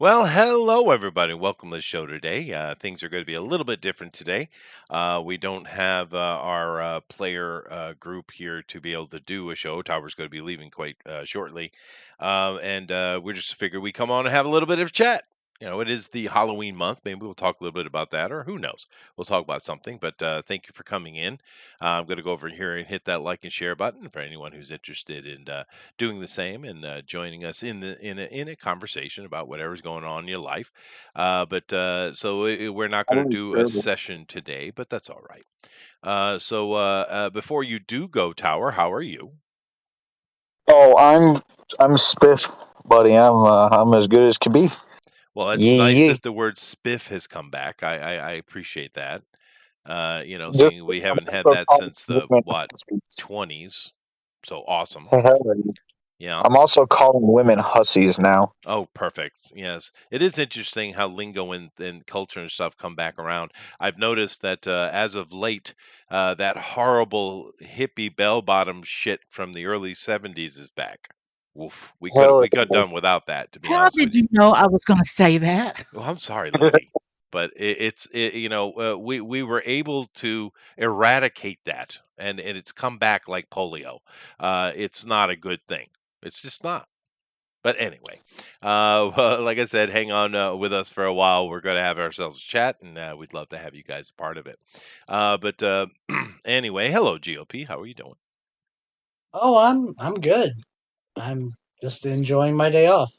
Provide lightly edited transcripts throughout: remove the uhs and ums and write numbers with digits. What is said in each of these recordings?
Well, hello everybody. Welcome to the show today. Things are going to be a little bit different today. We don't have our player group here to be able to do a show. Tower's going to be leaving quite shortly, and we just figured we come on and have a little bit of chat. It is the Halloween month. Maybe we'll talk a little bit about that, or who knows? We'll talk about something. But thank you for coming in. I'm going to go over here and hit that like and share button for anyone who's interested in doing the same and joining us in a conversation about whatever's going on in your life. We're not That going to was do a terrible. session today, but that's all right. Before you do go, Tower, how are you? Oh, I'm spiff, buddy. I'm as good as can be. Well, it's Yeah, nice yeah. that the word spiff has come back. I appreciate that. Just Seeing we haven't had also that calling since the women what hussies. 20s. So awesome. Hey, Yeah. I'm also calling women hussies now. Oh, perfect. Yes. It is interesting how lingo and culture and stuff come back around. I've noticed that as of late, that horrible hippie bell bottom shit from the early 70s is back. Woof. We could Hell we could have done without that, to be How honest with did you. you know I was gonna say that? Well, I'm sorry, yeah. lady, but we were able to eradicate that, and it's come back like polio. It's not a good thing. It's just not. But anyway, well, like I said, hang on with us for a while. We're going to have ourselves a chat, and we'd love to have you guys a part of it. But anyway, hello, GOP. How are you doing? Oh, I'm good. I'm just enjoying my day off.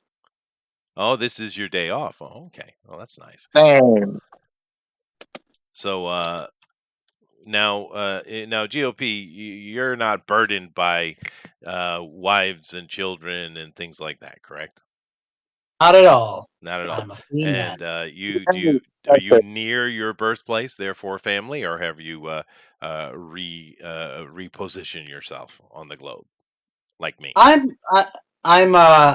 Oh, this is your day off. Oh, okay. Well, that's nice. Man, So now, GOP, you're not burdened by wives and children and things like that, correct? Not at all. Not at all. I'm a free man. And you do you are you near your birthplace, therefore family, or have you repositioned yourself on the globe like me? I'm I,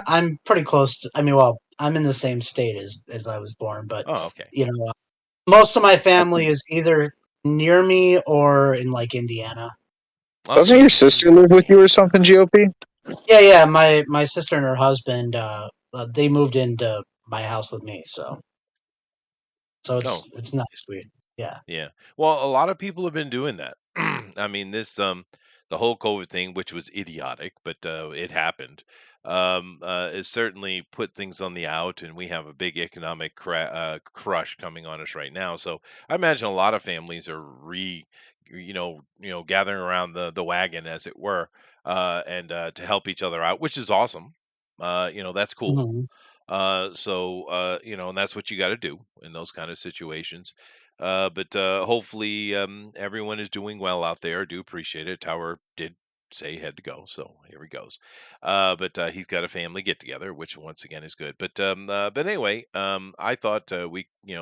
I'm pretty close to. I mean, well, I'm in the same state as I was born, but Oh, okay. you know, most of my family is either near me or in like Indiana. Oh, doesn't your sister live with you or Indiana. something, GOP? Yeah. My sister and her husband, they moved into my house with me, so Oh, it's nice. Yeah. yeah. Well, a lot of people have been doing that. I mean, the whole COVID thing, which was idiotic, but it happened, has certainly put things on the out, and we have a big economic crush coming on us right now. So I imagine a lot of families are gathering around the wagon, as it were, and to help each other out, which is awesome. That's cool. Mhm. And that's what you got to do in those kind of situations. But hopefully, everyone is doing well out there. I do appreciate it. Tower did say he had to go, so here he goes. But he's got a family get together, which once again is good. But anyway, I thought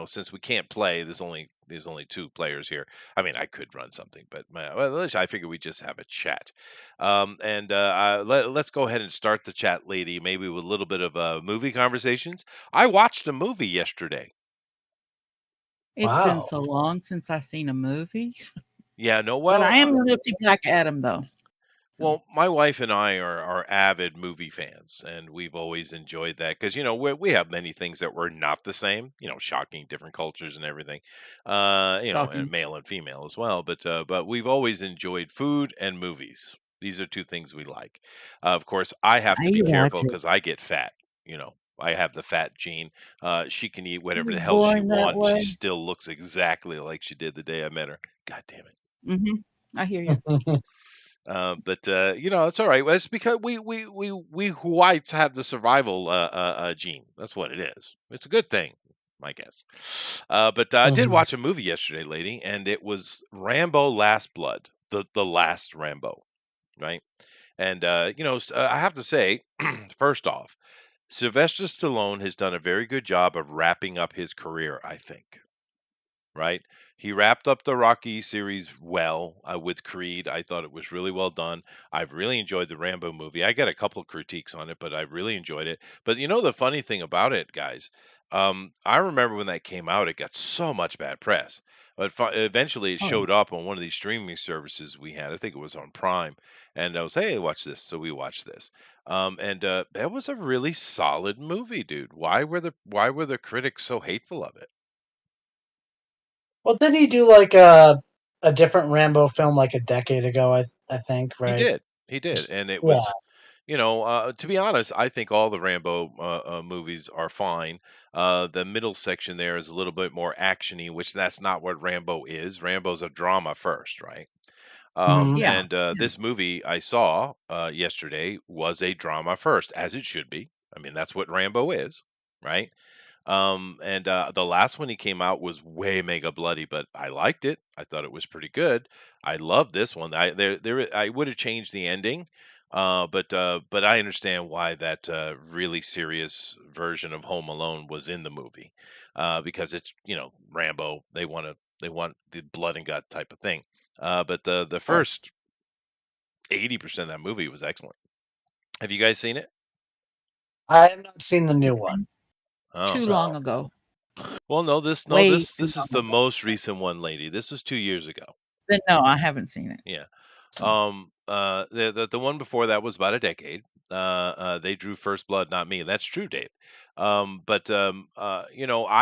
since we can't play, there's only two players here. I mean, I could run something, but I figure we just have a chat. Let's go ahead and start the chat, lady. Maybe with a little bit of movie conversations. I watched a movie yesterday. It's been Oh, so Wow. long since I've seen a movie, yeah, no, but well, I am gonna see Black Adam though. So well, my wife and I are avid movie fans, and we've always enjoyed that because we have many things that were not the same. Shocking different cultures and everything. And shocking. male and female as well. But we've always enjoyed food and movies. These are two things we like. Of course, I have to I be watch careful it. because I get fat. I have the fat gene. She can eat I whatever the was hell she born that wants. She way. still looks exactly like she did the day I met her. God damn it. Mhm. I hear you. But it's all right. Well, it's because we whites have the survival gene. That's what it is. It's a good thing, I guess. But I did Mhm. watch a movie yesterday, lady, and it was Rambo: Last Blood, the last Rambo, right? And I have to say, first off, Sylvester Stallone has done a very good job of wrapping up his career. I think, right? He wrapped up the Rocky series well with Creed. I thought it was really well done. I've really enjoyed the Rambo movie. I got a couple of critiques on it, but I really enjoyed it. But the funny thing about it, guys, I remember when that came out, it got so much bad press. But eventually, it Oh, showed up on one of these streaming services we had. I think it was on Prime, and I was, hey, watch this. So we watched this. And that was a really solid movie, dude. Why were the critics so hateful of it? Well, didn't he do like a different Rambo film like a decade ago? I think He right. did. He did. And it Yeah. was, to be honest, I think all the Rambo movies are fine. The middle section there is a little bit more actiony, which that's not what Rambo is. Rambo's a drama first, right? Hmm. Yeah. And this movie I saw yesterday was a drama first, as it should be. I mean, that's what Rambo is, right? And the last one he came out was way mega bloody, but I liked it. I thought it was pretty good. I love this one. I would have changed the ending, but I understand why that really serious version of Home Alone was in the movie, because it's Rambo. They want the blood and gut type of thing. But the Of course. first 80% of that movie was excellent. Have you guys seen it? I have not seen the new It's one, been Oh. too so long ago. Well, no, Way too this is long the ago. most recent one, lady. This was 2 years ago. Then no, I haven't seen it. Yeah. So The one before that was about a decade. They drew first blood, not me. That's true, Dave. I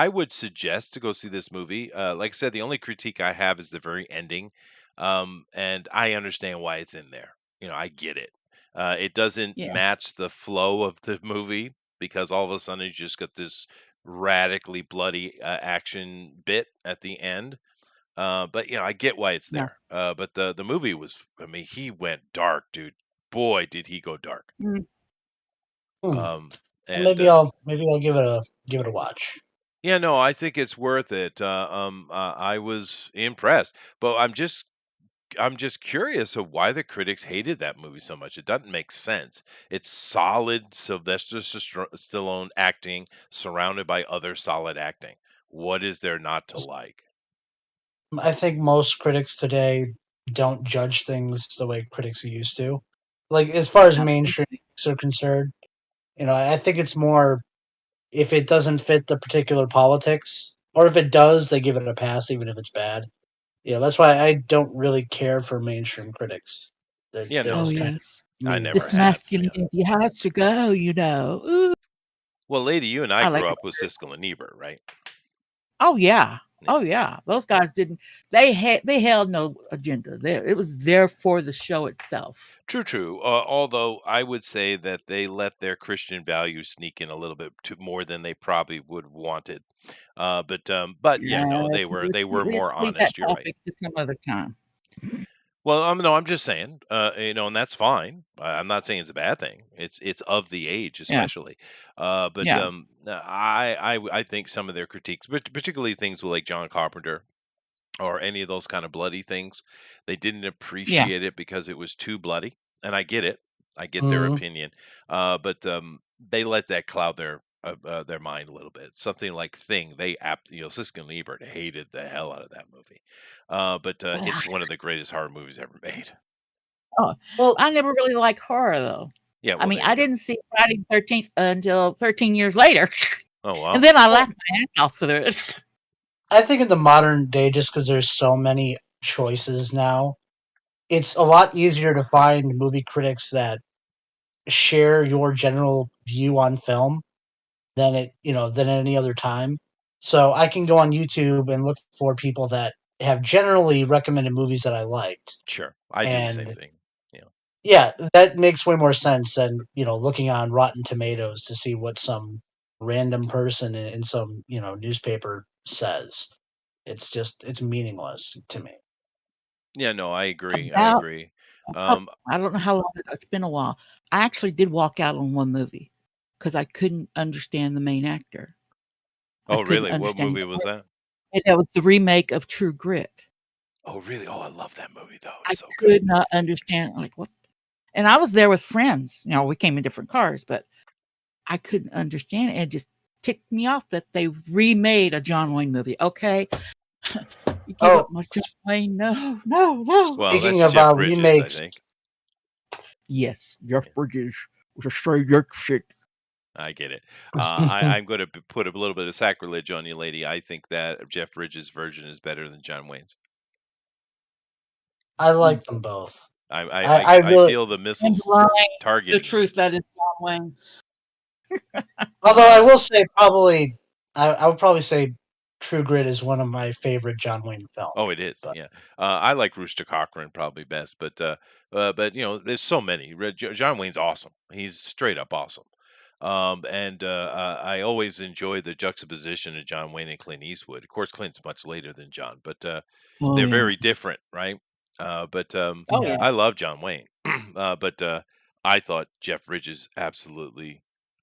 would suggest to go see this movie. Like I said, the only critique I have is the very ending. And I understand why it's in there. I get it. It doesn't yeah. match the flow of the movie because all of a sudden you just got this radically bloody action bit at the end. But I get why it's Yeah. there. But the movie was, I mean, he went dark, dude. Boy, did he go dark. Mm, hmm. Um, Well, and maybe I'll give it a watch. yeah, no, I think it's worth it. I was impressed, but I'm just curious of why the critics hated that movie so much. It doesn't make sense. It's solid Sylvester Stallone acting surrounded by other solid acting. What is there not to like? I think most critics today don't judge things the way critics used to. Like as far as mainstream absolutely. critics are concerned, I think it's more if it doesn't fit the particular politics, or if it does, they give it a pass, even if it's bad. That's why I don't really care for mainstream critics. Yeah, They're Oh no, just kind yeah, of yes. I meaningless. never This have. Yeah. masculinity has to go, you know. Ooh, Well, lady, you and I I grew like it. up with Siskel and Ebert, right? Oh yeah. Yeah. Oh yeah. Those guys didn't they held no agenda there. It was there for the show itself. True, true. Although I would say that they let their Christian values sneak in a little bit too more than they probably would wanted. But yeah, no, Yes, they were let's more leave that honest. You're right. topic to some other time. Well, no, I'm just saying, and that's fine. I'm not saying it's a bad thing. It's of the age, Yeah. especially. Yeah. I think some of their critiques, particularly things with like John Carpenter or any of those kind of bloody things. They didn't Yeah. appreciate it because it was too bloody, and I get it. I get their Mhm. opinion, but they let that cloud their mind a little bit. Something like Thing, Siskel and Ebert hated the hell out of that movie, but it's one of the greatest horror movies ever made. Oh, Well, I never really liked horror though. Yeah, I well, mean, there I you go. didn't see Friday the 13th until 13 years later. Oh And wow, then I well, laughed my ass off for it. I think in the modern day, just because there's so many choices now, it's a lot easier to find movie critics that share your general view on film than any other time. So I can go on YouTube and look for people that have generally recommended movies that I liked. sure, I do the same And thing. Yeah. yeah, that makes way more sense than, looking on Rotten Tomatoes to see what some random person in some, newspaper says. It's meaningless to me. Yeah, no, I agree. I About agree. Oh, Um, I don't know how long it's been a while. I actually did walk out on one movie because I couldn't understand the main actor. I oh, couldn't really? What understand his movie was voice, that? and that was the remake of True Grit. Oh, really? Oh, I love that movie though. I It's so good. could not understand, like, what and I was there with friends, we came in different cars, but I couldn't understand it. It just ticked me off that they remade a John Wayne movie. Okay, you give Oh, up my John Wayne. No, no, no. Well, speaking that's of Jeff Bridges, I remakes, think. Yes, Jeff Yeah, Bridges was a straight jerk shit. I get it. I'm going to put a little bit of sacrilege on you, lady. I think that Jeff Bridges' version is better than John Wayne's. I Mm. like them both. I I really, feel the And missiles lying the targeting him. truth that is John Wayne. although I Uh, will say probably, I would probably say True Grit is one of my favorite John Wayne films. oh, it is. But Yeah. I like Rooster Cochrane probably best, but there's so many. John Wayne's awesome. He's straight up awesome. And I always enjoy the juxtaposition of John Wayne and Clint Eastwood. Of course, Clint's much later than John, but Oh they're yeah. very different, right? But Oh yeah, yeah. I love John Wayne. But I thought Jeff Bridges absolutely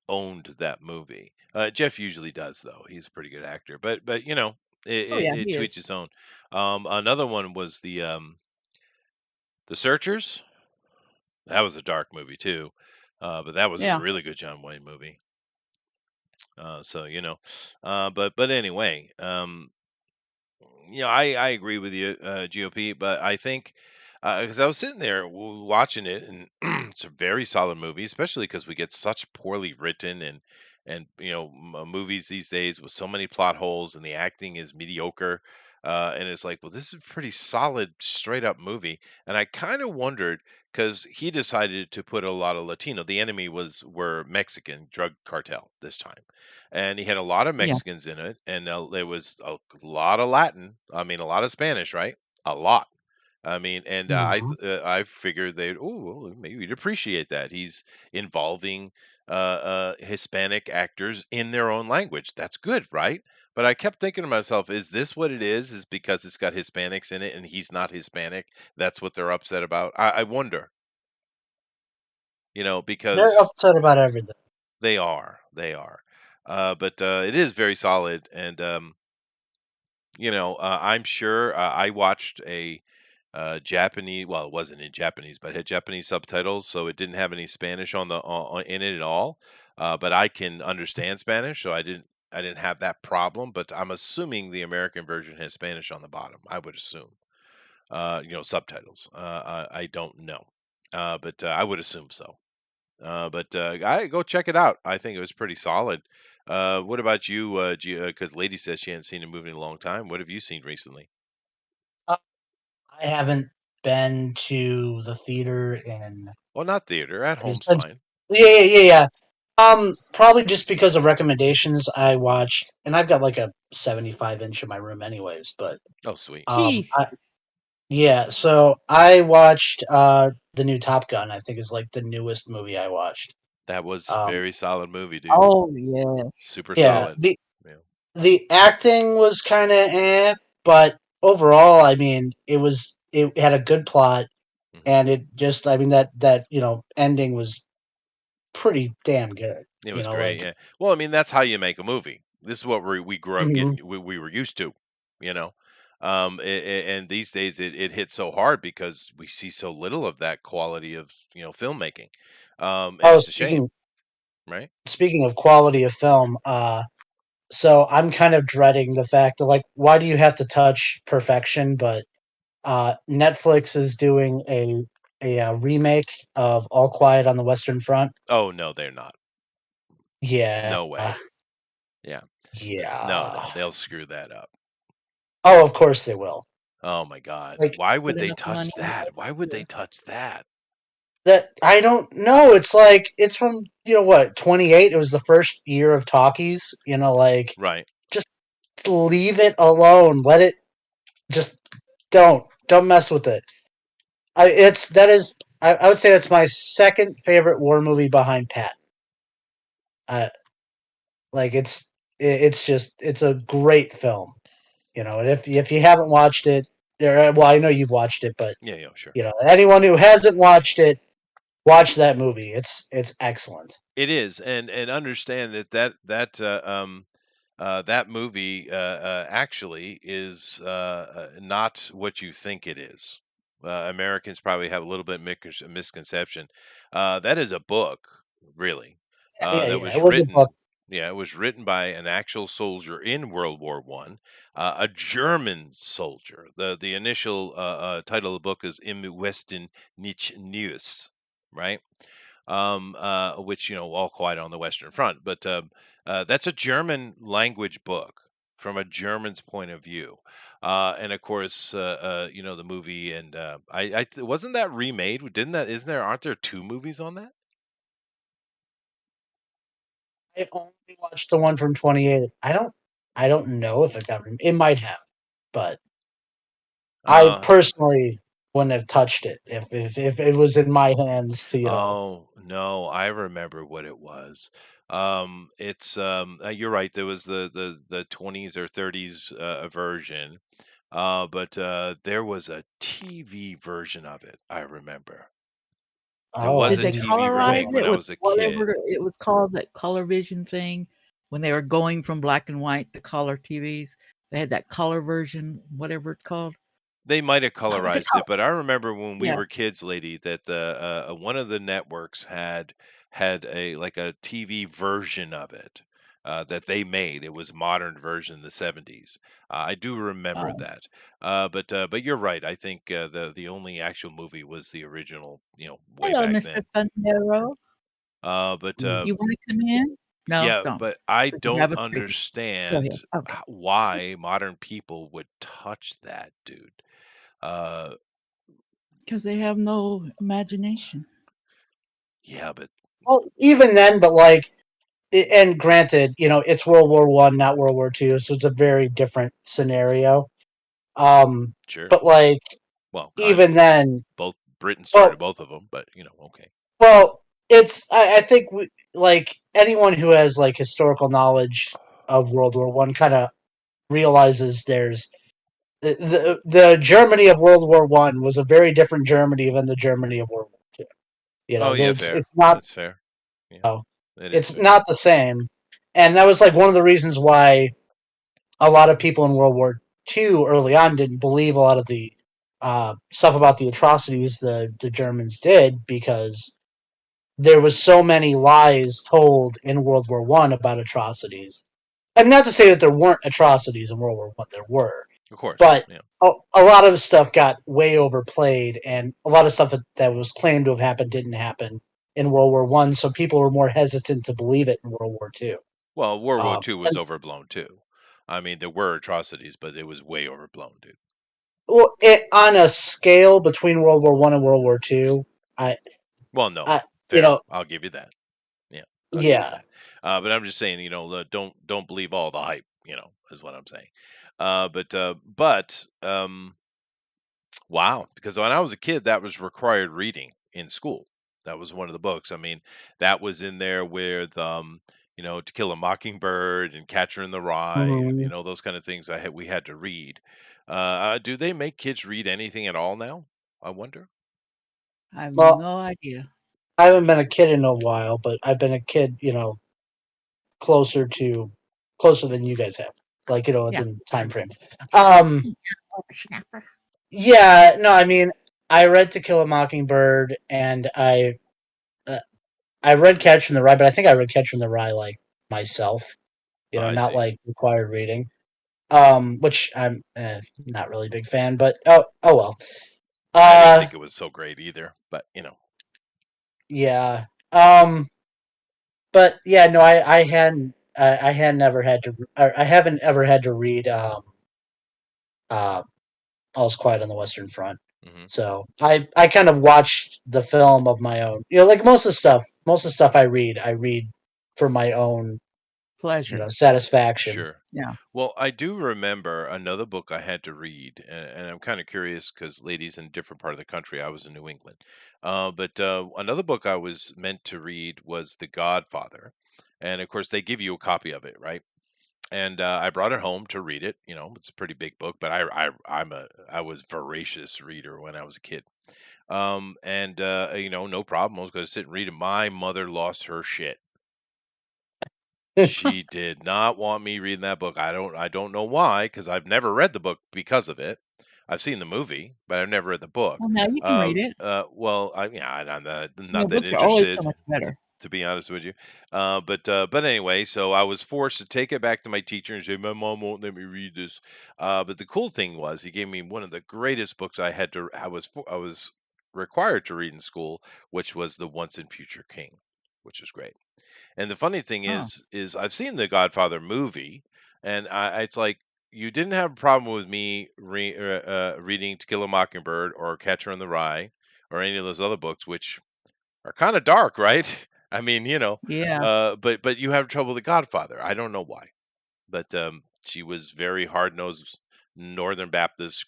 owned that movie. Jeff usually does, though. He's a pretty good actor, but Oh yeah. it He to each is. his own. Another one was the Searchers. That was a dark movie too, but that was a Yeah. really good John Wayne movie. So but anyway, I agree with you, GOP, but I think because I was sitting there watching it, and it's a very solid movie, especially because we get such poorly written and movies these days with so many plot holes and the acting is mediocre. And it's like, well, this is a pretty solid, straight up movie. And I kind of wondered because he decided to put a lot of Latino. The enemy were Mexican drug cartel this time, and he had a lot of Yeah. Mexicans in it, and there was a lot of Latin. I mean, a lot of Spanish, right? A lot. I mean, and hmm I figured they'd well, maybe you'd appreciate that he's involving Hispanic actors in their own language. That's good, right? But I kept thinking to myself, is this what it is? Is because it's got Hispanics in it and he's not Hispanic? That's what they're upset about. I wonder, they're because upset about everything. they are. But it is very solid, and I'm sure I watched a Japanese. Well, it wasn't in Japanese, but it had Japanese subtitles, so it didn't have any Spanish in it at all. But I can understand Spanish, so I didn't have that problem. But I'm assuming the American version has Spanish on the bottom. I would assume, subtitles. I don't know, but I would assume so. But I go check it out. I think it was pretty solid. What about you? Because Lady says she hadn't seen a movie in a long time. What have you seen recently? Uh, I haven't been to the theater in Well, not theater. At it's home's since fine. yeah. Probably just because of recommendations I watched, and I've got like a 75-inch in my room, anyways. But Oh, sweet. I Jesus. yeah, so I watched the new Top Gun. I think is like the newest movie I watched. That was Um, very solid movie, dude. Oh yeah. Super yeah, solid. Yeah. the acting was kind of but overall, I mean, it had a good plot, hmm and it just, I mean, that ending was pretty damn good. It You was know, great. like Yeah. Well, I mean, that's how you make a movie. This is what we grew up mhm. getting. We were used to, you know. And these days it hits so hard because we see so little of that quality of filmmaking, and Oh, it's a shame, right? speaking of quality of film, so I'm kind of dreading the fact that, like, why do you have to touch perfection? But Netflix is doing a remake of All Quiet on the Western Front. Oh no, they're not. Yeah, No way. Yeah. No, yeah. no, they'll screw that up. Oh, of course they will. Oh my God. Like Why would Put they enough touch money into that? Why would they it. touch that? that. I don't know. It's like it's from what 28. It was the first year of talkies. Like Right. just leave it alone. Let it just don't mess with it. I would say that's my second favorite war movie behind Pat. Uh, like it's just it's a great film. And if you haven't watched it, well, I know you've watched it, but Yeah, yeah, sure. anyone who hasn't watched it, watch that movie. It's excellent. It is, and understand that movie actually is not what you think it is. Americans probably have a little bit misconception. That is a book, really, that Yeah. was It was a book. written. Yeah, it was written by an actual soldier in World War One, a German soldier. The initial title of the book is Im Westen nicht Neues, right? Which all quiet on the Western Front. But that's a German language book from a German's point of view. And of course, the movie, and wasn't that remade? Didn't that? Isn't there? Aren't there two movies on that? I only watched the one from 28. I don't know if it got it might have, but I Uh, personally wouldn't have touched it if it was in my hands to, oh no, I remember what it was. It's You're right. There was the 20s or 30s version. But there was a TV version of it, I remember. There oh, I was Did a they didn't TV know. colorize remake when it I with was a kid. whatever it was called, that color vision thing, when they were going from black and white to color TVs? They had that color version, whatever it's called. They might have What was it colorized called? it, but I remember when we Yeah. were kids, lady, that the one of the networks had a like a TV version of it that they made. It was modern version in the 70s. I do remember Oh, that. But you're right. I think the only actual movie was the original, way hello, back Mr. then. Thundero. But Mm. You want to come in? No, Yeah, don't. but I Because you don't have a freebie. Go understand ahead. Okay. why modern people would touch that, dude. Uh, Because they have no imagination. yeah, but Well, even then, but like, and granted, it's World War I, not World War II, so it's a very different scenario. Um, sure. but like, Well, kind even of. then, Both Britain started well, both of them, but okay. well, I think like anyone who has like historical knowledge of World War I kind of realizes there's the Germany of World War I was a very different Germany than the Germany of World War II. Oh yeah, It's fair. not That's fair. Yeah, know, that is it's fair. not the same. And that was like one of the reasons why a lot of people in World War II early on didn't believe a lot of the stuff about the atrocities the Germans did, because there was so many lies told in World War I about atrocities. And not to say that there weren't atrocities in World War I, there were, Of course. but Yeah. a lot of stuff got way overplayed, and a lot of stuff that was claimed to have happened didn't happen in World War I. So people were more hesitant to believe it in World War II. Well, World War II was And overblown too. I mean, there were atrocities, but it was way overblown, dude. well, on a scale between World War I and World War II, I, Well, no, I, you fair. know, I'll give you that. Yeah, I'll give you yeah. that. But I'm just saying, don't believe all the hype. Is what I'm saying. But wow, because when I was a kid, that was required reading in school. That was one of the books. I mean, that was in there with, To Kill a Mockingbird and Catcher in the Rye, and Mhm. those kind of things. We had to read. Do they make kids read anything at all now? I wonder. I have Well, no idea. I haven't been a kid in a while, but I've been a kid, closer to closer than you guys have, like, Yeah, in time sure. frame. Sure. Um, Snapper. yeah, no, I mean, I read To Kill a Mockingbird, and uh, I read Catcher in the Rye, but I think I read Catcher in the Rye like myself, I not see. like required reading. Which I'm not really a big fan, but oh well. I didn't Uh, think it was so great either, but yeah. But yeah, no, I had never had to, or I haven't ever had to read uh All's Quiet on the Western Front. hmm So I kind of watched the film of my own. Like most of the stuff I read for my own, Pleasure. satisfaction. sure. Yeah. Well, I do remember another book I had to read, and I'm kind of curious because ladies in a different part of the country. I was in New England, but another book I was meant to read was The Godfather, and of course they give you a copy of it, right? And I brought it home to read it. It's a pretty big book, but I was voracious reader when I was a kid. And no problem. I was going to sit and read it. My mother lost her shit. She did not want me reading that book. I don't know why, because I've never read the book because of it. I've seen the movie, but I've never read the book. Well, now you can read it. Well, I'm Yeah, not that books are always so interested, much better. to be honest with you. But anyway, so I was forced to take it back to my teacher and say, "My mom won't let me read this." But the cool thing was, he gave me one of the greatest books I was required to read in school, which was The Once and Future King, which is great. And the funny thing Oh, is I've seen the Godfather movie, And it's like you didn't have a problem with me reading To Kill a Mockingbird or Catcher in the Rye or any of those other books, which are kind of dark, right? I mean, Yeah. but you have trouble with The Godfather. I don't know why, but she was very hard nosed Northern Baptist,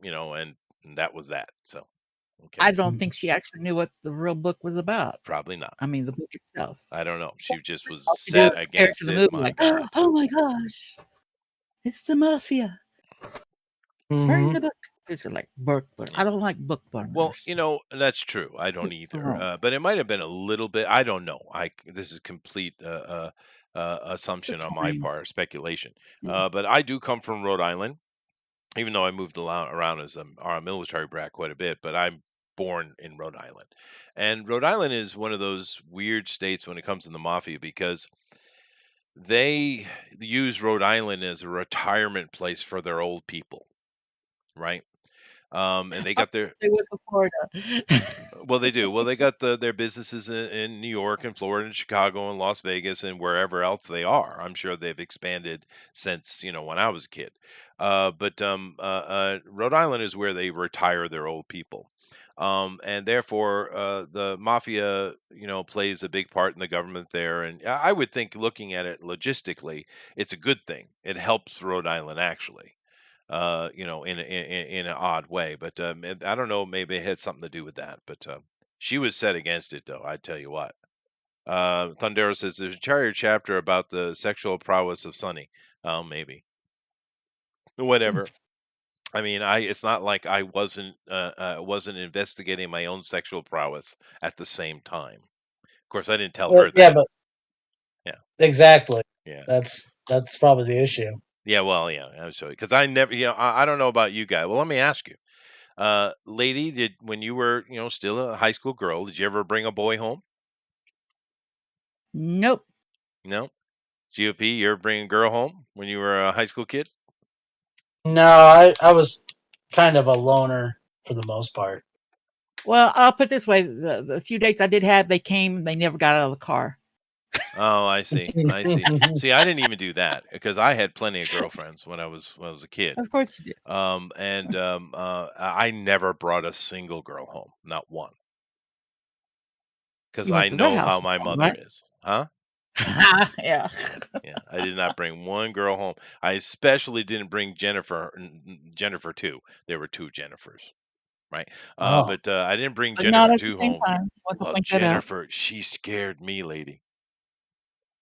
and that was that. So okay, I don't think she actually knew what the real book was about. probably not. I mean, the book itself. I don't know. She just was All she did set was compare it to against the it. movie, My like, God. oh my gosh, it's the mafia. Burn Hmm. the book. It's like book burn. I Yeah. don't like book Well, burners. that's true. I don't It's either. wrong. But it might have been a little bit. I don't know. This is complete It's a assumption on my time. part, speculation. Yeah. But I do come from Rhode Island, even though I moved around as a military brat quite a bit. But I'm born in Rhode Island, and Rhode Island is one of those weird states when it comes to the mafia because they use Rhode Island as a retirement place for their old people, right? And they I got their they went to Florida. Well, they do. Well, they got their businesses in New York and Florida and Chicago and Las Vegas and wherever else they are. I'm sure they've expanded since when I was a kid. But Rhode Island is where they retire their old people, and therefore the mafia, plays a big part in the government there. And I would think, looking at it logistically, it's a good thing. It helps Rhode Island actually, in an odd way. But I don't know, maybe it had something to do with that. But she was set against it, though. I tell you what. Thundero says there's a entire chapter about the sexual prowess of Sonny. Oh, maybe. Whatever. I mean, it's not like I wasn't investigating my own sexual prowess at the same time. Of course, I didn't tell Well, her yeah, that. but Yeah, exactly. yeah. That's probably the issue. Yeah, well, yeah, I'm sorry, because I never, I don't know about you guys. Well, let me ask you. Lady, did when you were, still a high school girl, did you ever bring a boy home? Nope. No. GOP, you ever bring a girl home when you were a high school kid? No, I was kind of a loner for the most part. Well, I'll put it this way: the few dates I did have, they came, they never got out of the car. Oh, I see. I see. See, I didn't even do that because I had plenty of girlfriends when I was a kid. Of course you did. I never brought a single girl home, not one, because You went I to their know how house, my mother right? is. Huh? Yeah. Yeah, I did not bring one girl home. I especially didn't bring Jennifer too. There were two Jennifers, right? Oh, But I didn't bring But not Jennifer at the 2 same home. time. I want to Well, point that out. Jennifer, she scared me, lady.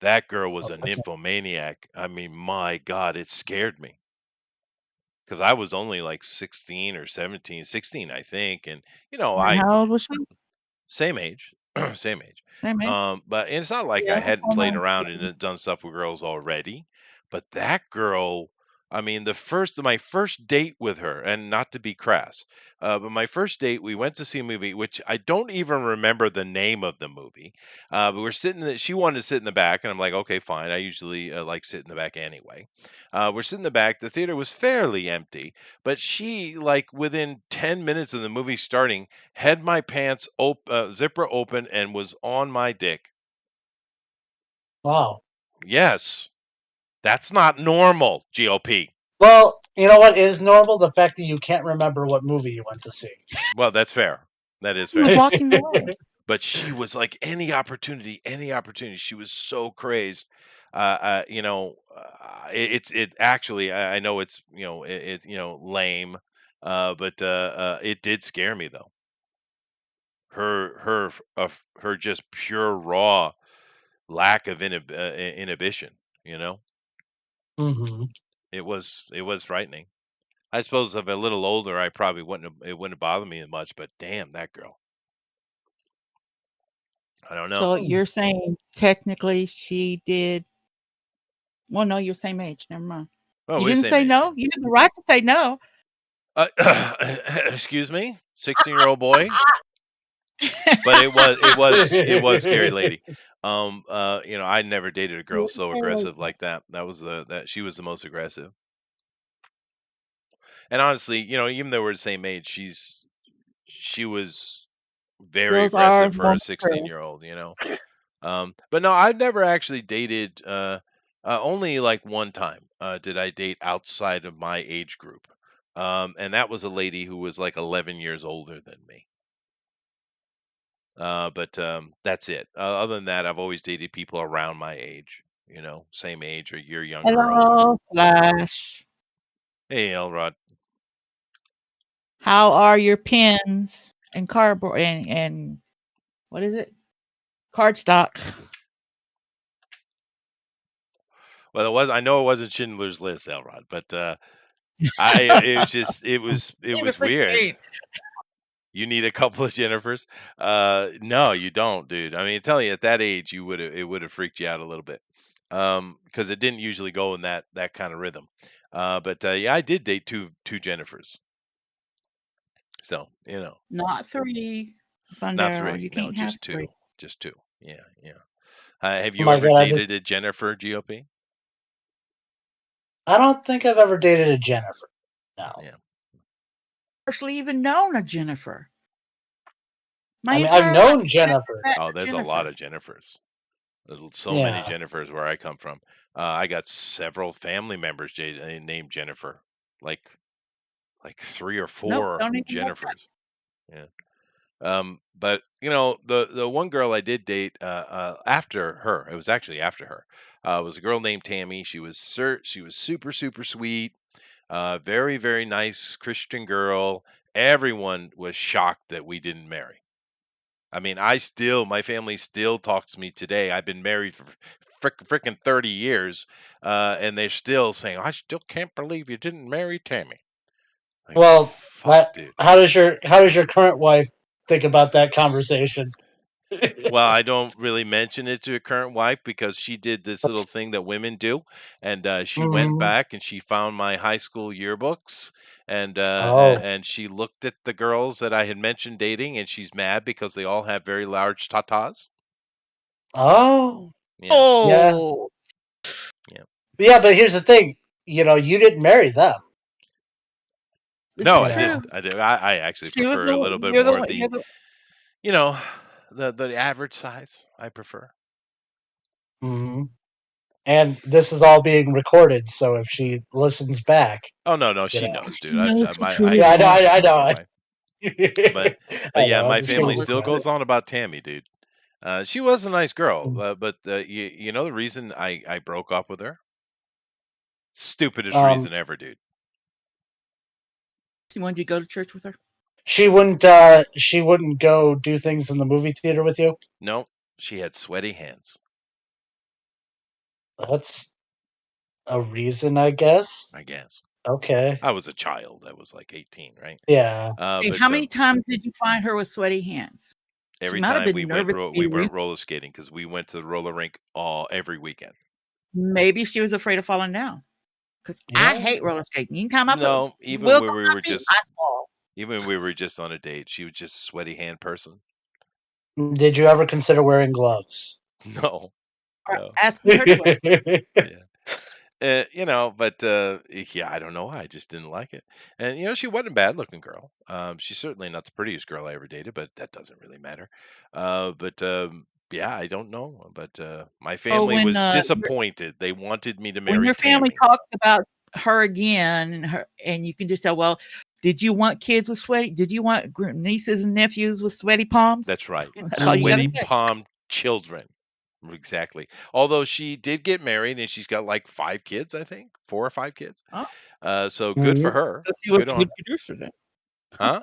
That girl was oh, a that's nymphomaniac. I mean, my God, it scared me because I was only like 16 or 17, 16, I think. And, And how old was she? same age, same age. Same age. But it's not like Yeah, I that's hadn't all played right. around and done stuff with girls already. But that girl, I mean, my first date with her, and not to be crass, but my first date, we went to see a movie, which I don't even remember the name of the movie. But we're sitting, she wanted to sit in the back, and I'm like, okay, fine. I usually like sit in the back anyway. We're sitting in the back. The theater was fairly empty, but she, like, within 10 minutes of the movie starting, had my pants zipper open and was on my dick. wow. Yes, that's not normal, GOP. Well, you know what is normal? The fact that you can't remember what movie you went to see. Well, that's fair. That is He was fair. walking away. But she was like, any opportunity, any opportunity. She was so crazed. It actually, I know it's, lame, but it did scare me though. Her just pure raw lack of inhibition. You know, Hmm. it was frightening. I suppose if a little older, I probably it wouldn't have bothered me as much. But damn, that girl. I don't know. So you're saying technically she did. Well, no, you're same age. Never mind. Oh, You we're the didn't same say age. no. You had the right to say no. Uh, excuse me, 16-year-old boy. But it was scary, lady. I never dated a girl so aggressive like that. That she was the most aggressive. And honestly, even though we're the same age, she was very Girls are aggressive for a more 16 mature. year old. But no, I've never actually dated. Only like one time did I date outside of my age group, and that was a lady who was like 11 years older than me. But that's it. Other than that, I've always dated people around my age. Same age or a year younger or older. Hello, Flash. Hey, Elrod. How are your pens and cardboard and what is it? Cardstock. Well, I know it wasn't Schindler's List, Elrod, but it was just, it was Jennifer weird. Kane. You need a couple of Jennifers? No, you don't, dude. I mean, telling you at that age, it would have freaked you out a little bit, because it didn't usually go in that kind of rhythm. But yeah, I did date two Jennifers. So Not three. not Thunder. You three, no, can't have just three. two, just two. Yeah, yeah. Have Oh you my ever god, I just dated a Jennifer, GOP? I don't think I've ever dated a Jennifer. No. Yeah. Personally even known a Jennifer. My I mean, I've entire life known I never Jennifer. met Oh, a there's a lot Jennifer. of Jennifers. There's so many Yeah. Jennifers where I come from. I got several family members named Jennifer, like 3 or Nope, 4 don't even know that. Jennifers. Yeah. But the one girl I did date after her, it was actually after her, was a girl named Tammy. She was super super sweet, very very nice Christian girl. Everyone was shocked that we didn't marry. I mean, my family still talks to me today. I've been married for freaking 30 years, and they're still saying, I still can't believe you didn't marry Tammy. Like, Well, fuck, dude. how does your current wife think about that conversation? Well, I don't really mention it to a current wife because she did this little thing that women do, and she went Mhm. back and she found my high school yearbooks, Oh. and she looked at the girls that I had mentioned dating, and she's mad because they all have very large tatas. Oh. Yeah, Yeah. Oh, yeah. Yeah, but here's the thing. You didn't marry them. this No, is You I know. true. didn't. I actually She was prefer a the little bit you're the more of one the, you're the you know, the average size. I prefer. Hmm. And this is all being recorded, so if she listens back, Oh no, no, you she know. knows, dude. She knows who I truly Yeah, have no loves I shame you. on my know. wife, but I yeah, know. I'm my just She family giving will you still credit. goes on about Tammy, dude. She was a nice girl, but you know the reason I broke up with her? Stupidest Um, reason ever, dude. She wanted you to go to church with her. she wouldn't go do things in the movie theater with you. No, she had sweaty hands. That's a reason, I guess. I guess Okay. I was a child. I was like 18, right? Yeah. Hey, But how many times did you find her with sweaty hands? She every might have time we been nervous to be went with. roller skating because we went to the roller rink every weekend. Maybe she was afraid of falling down. Because I Yeah. hate roller skating. You can climb up the No, wheels on my feet, I fall. even when we were just on a date, she was just a sweaty hand person. Did you ever consider wearing gloves? No, Or no, asking her to wear. yeah. But yeah, I don't know why. I just didn't like it. And she wasn't a bad looking girl. She's certainly not the prettiest girl I ever dated, but that doesn't really matter. But yeah, I don't know. But my So family was disappointed. They wanted me to when marry your family Tammy. talks about her again and you can just say, well, did you want kids with sweaty? Did you want nieces and nephews with sweaty palms? That's right. That's all you got to Sweaty Mhm. say. palm children. Exactly. Although she did get married and she's got like 5 kids, I think, 4 or 5 kids. Oh, So good for Mhm. her. so she was Good a on good her. producer then. Huh?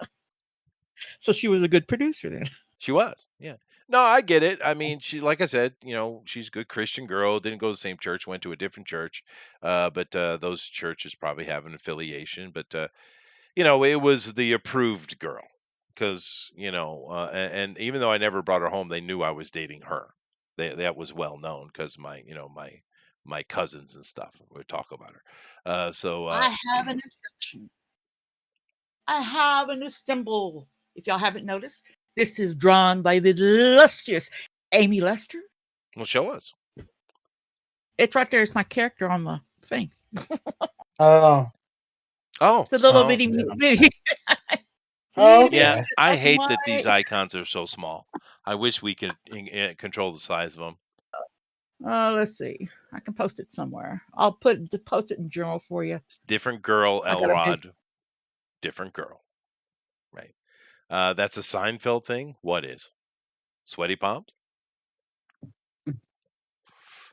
So she was a good producer then. She was. Yeah. No, I get it. I mean, like I said, she's a good Christian girl. Didn't go to the same church. Went to a different church. But those churches probably have an affiliation. But it was the approved girl because and even though I never brought her home, they knew I was dating her. That was well known because my cousins and stuff would talk about her. So I have an instruction. I have an symbol. If y'all haven't noticed, this is drawn by the illustrious Amy Lester. well, show us. It's right there. It's my character on the thing. Oh. Oh, It's a little oh, bitty yeah. bitty. Oh, See, Yeah, okay. I black and hate that these white. icons are so small. I wish we could control the size of them. Let's see. I can post it somewhere. Post it in journal for you. It's different girl, I got a big. Elrod. Different girl. Right. That's a Seinfeld thing. What is? Sweaty palms?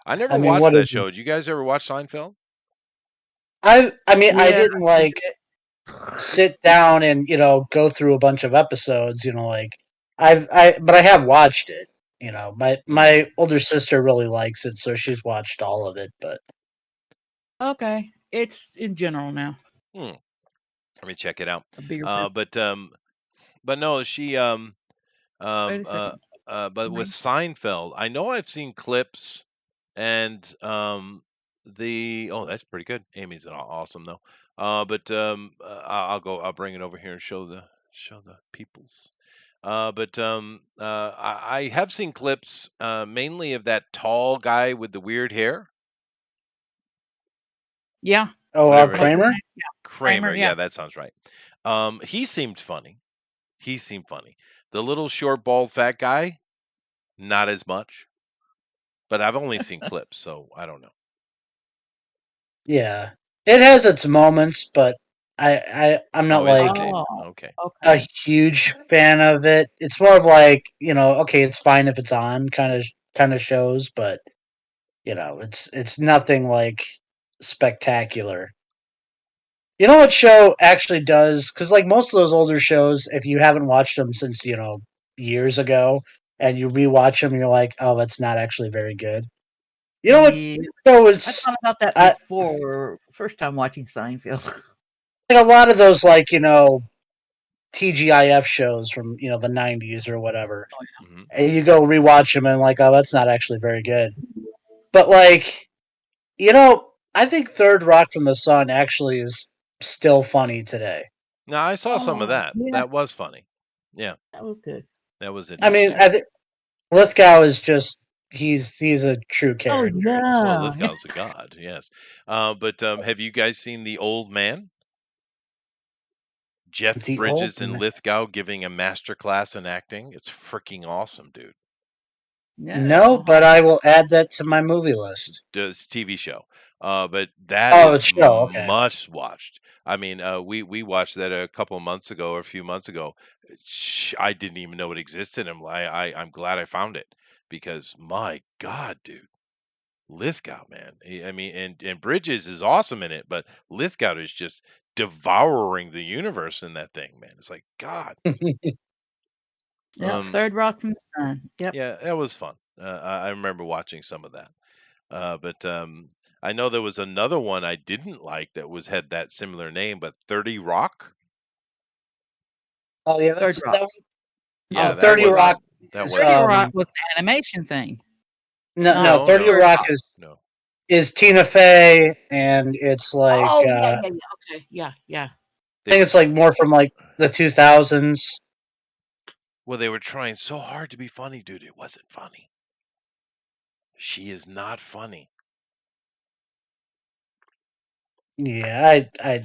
I never I mean, watched what that is? show. Did you guys ever watch Seinfeld? I mean, I Yeah. didn't like sit down and go through a bunch of episodes. Like but I have watched it. My Hmm. my older sister really likes it, so she's watched all of it. But Okay. It's in general now. Hmm. Let me check it out. A bigger Uh, group. but um, but no, she Wait um a second. but with Mine. Seinfeld, I know I've seen clips and that's pretty good. Amy's awesome though. I'll bring it over here and show the peoples. I have seen clips mainly of that tall guy with the weird hair. Yeah. oh, Whatever his What's his Kramer. name? Yeah. Kramer, Kramer. yeah, Yeah. that sounds right. He seemed funny. He seemed funny. The little short, bald, fat guy, not as much. But I've only seen clips, so I don't know. Yeah, it has its moments, but I'm not Oh, is it, like Dave? Oh. Okay. a Okay. huge fan of it. It's more of like okay, it's fine if it's on kind of shows, but it's nothing like spectacular. You know what show actually does? Because like most of those older shows, if you haven't watched them since years ago, and you rewatch them, you're like, oh, that's not actually very good. You know what Yeah. show I is? thought about that I before. First time watching Seinfeld. like a lot of those like TGIF shows from the '90s or whatever. Hmm. And you go rewatch them and like, oh, that's not actually very good. But like, I think Third Rock from the Sun actually is still funny today. Now I saw some of Oh, that. yeah. That was funny. Yeah, That was good. that was I mean, interesting. Okay. I think Lithgow is just he's a true Oh, character. Well, yeah. Lithgow's a god, yes. Have you guys seen The Old Man? Jeff The old Bridges and man. Lithgow giving a master class in acting. It's freaking awesome, dude. No, No. but I will add that to my movie list. Does TV show. But that Oh, the is show. Okay. must watched. I mean, we watched that a couple of months ago or a few months ago. I didn't even know it existed. I'm glad I found it because my God, dude, Lithgow, man. I mean, and Bridges is awesome in it, but Lithgow is just devouring the universe in that thing, man. It's like God. Yep. Um, Third Rock from the Sun. Yep. yeah, that was fun. I remember watching some of that. But I know there was another one I didn't like that had that similar name, but 30 Rock. Oh yeah, Third that's Rock. that. Oh, Yeah, 30 Rock that is wasn't 30 good. Rock was an animation thing, not no No, 30 no, Third Rock Rock. no. is Tina Fey, and it's like Oh, yeah, yeah, yeah. Okay. Yeah, yeah. I They think were it's like more from like the 2000s. they were trying so hard to be funny, dude. It wasn't funny. She is not funny. Yeah, I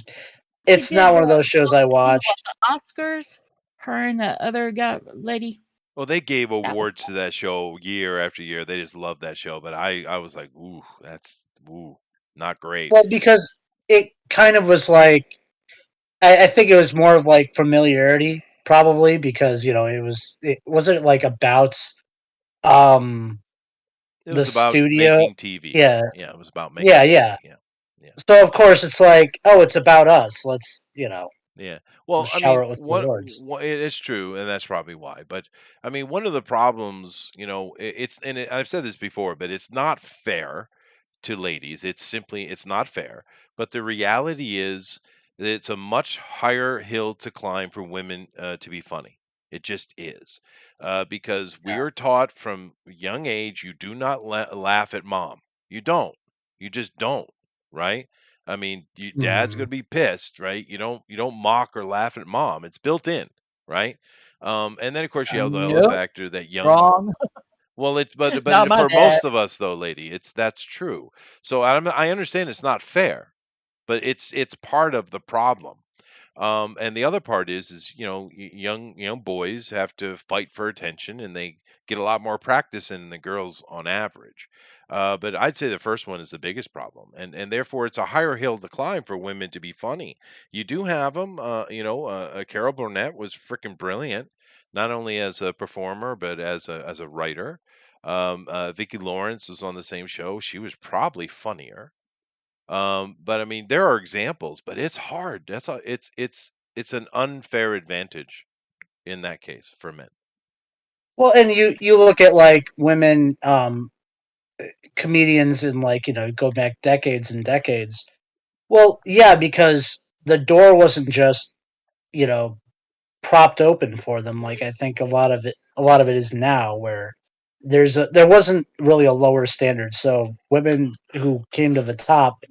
She it's did not the one of those shows I watched. Oscars. Her and the other guy, lady. Well, they gave That was awards to that show year after year. They just loved that show, but I was like, ooh, that's not great. Well, because it kind of was like I think it was more of like familiarity, probably because it wasn't like about um It the was about studio. making TV. Yeah, Yeah, it was about making yeah, yeah. TV. Yeah, yeah. So of course it's like, oh, it's about us. Let's Yeah. Well, I shower mean, it with awards. it's true, and that's probably why. But I mean, one of the problems, I've said this before, but it's not fair to ladies. It's not fair. But the reality is that it's a much higher hill to climb for women to be funny. It just is, because we are taught from a young age you do not laugh at mom. You don't. You just don't. Right? I mean, dad's Hmm. gonna be pissed, right? You don't mock or laugh at mom. It's built in, right? And then of course you have the other nope, factor that young wrong. well, Not my for dad. most of us though, lady, that's true. So I understand it's not fair, but it's part of the problem. And the other part is young boys have to fight for attention, and they get a lot more practice than the girls on average. But I'd say the first one is the biggest problem, and therefore it's a higher hill to climb for women to be funny. You do have them. Carol Burnett was freaking brilliant, not only as a performer but as a writer. Vicki Lawrence was on the same show. She was probably funnier. But I mean, there are examples, but it's hard. That's all. It's an unfair advantage in that case for men. Well, and you look at like women comedians and like go back decades and decades. Well, yeah, because the door wasn't just you know propped open for them. Like I think a lot of it is now where there wasn't really a lower standard. So women who came to the top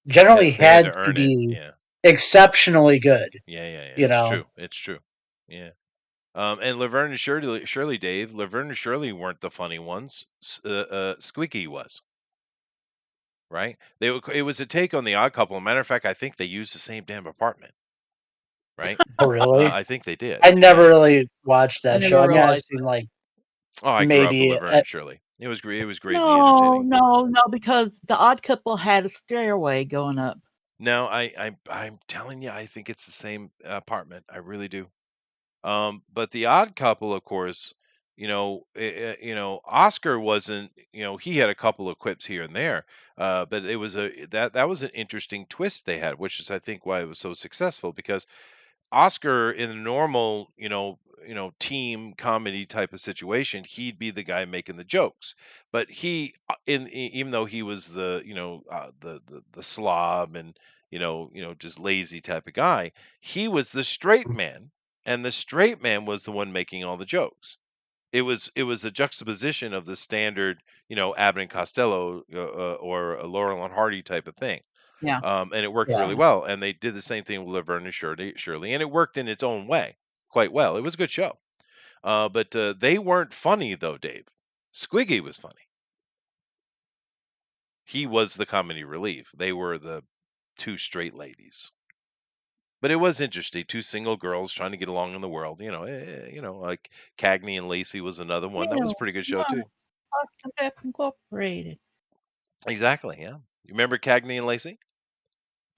generally They had had to to earn it. be Yeah, exceptionally good. yeah, yeah, yeah. You It's know, true. It's true. Yeah. And Laverne and Shirley, Dave, Laverne and Shirley weren't the funny ones. Squeaky was, right? It was a take on the Odd Couple. Matter of fact, I think they used the same damn apartment, right? oh really? I think they did. I Yeah. never really watched I that show. never I mean, I've realized. seen like Oh, I grew up with maybe Laverne and Shirley. It was great. It was greatly No, entertaining. no, no, because the Odd Couple had a stairway going up. No, I'm telling you, I think it's the same apartment. I really do. But the Odd Couple, of course, Oscar wasn't. He had a couple of quips here and there, but it was that was an interesting twist they had, which is I think why it was so successful because Oscar in a normal, team comedy type of situation, he'd be the guy making the jokes. But even though he was the slob and just lazy type of guy, he was the straight man, and the straight man was the one making all the jokes. It was a juxtaposition of the standard, Abbott and Costello or a Laurel and Hardy type of thing, Yeah. and it worked yeah. really well. And they did the same thing with Laverne and Shirley, and it worked in its own way quite well. It was a good show, but they weren't funny though, Dave. Squiggy was funny. He was the comedy relief. They were the two straight ladies. But it was interesting. Two single girls trying to get along in the world. Like Cagney and Lacey was another one. That was a Ew, pretty good show Smart too. Awesome Pep Incorporated. Exactly. Yeah. You remember Cagney and Lacey?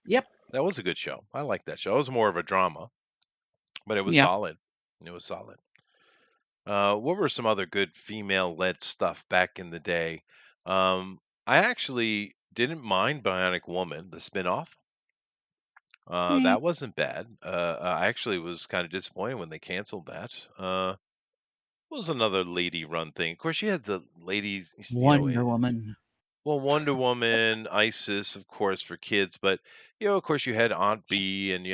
Yep. That was a good show. I liked that show. It was more of a drama, but it was Yeah. solid. It was solid. What were some other good female-led stuff back in the day? I actually didn't mind Bionic Woman, the spinoff. Mm, That wasn't bad. I actually was kind of disappointed when they canceled that. What was another lady-run thing? Of course, you had the ladies, Wonder Woman. well, Wonder Woman, Isis, of course, for kids, but of course, you had Aunt B, and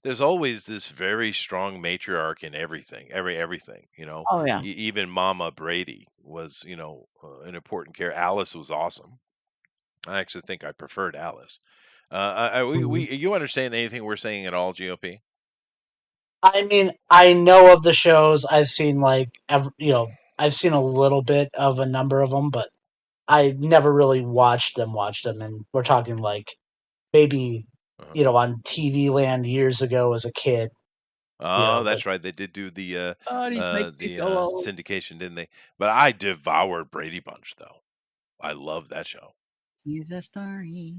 there's always this very strong matriarch in everything, everything. Oh yeah. Even Mama Brady was, an important character. Alice was awesome. I actually think I preferred Alice. Mhm. You understand anything we're saying at all, GOP? I mean, I know of the shows. I've seen I've seen a little bit of a number of them, but I never really watched them. And we're talking like maybe Uh-huh. on TV Land years ago as a kid. Oh, But that's right. They did do Oh, these make me feel old. syndication, didn't they? But I devoured Brady Bunch, though. I love that show. He's a story.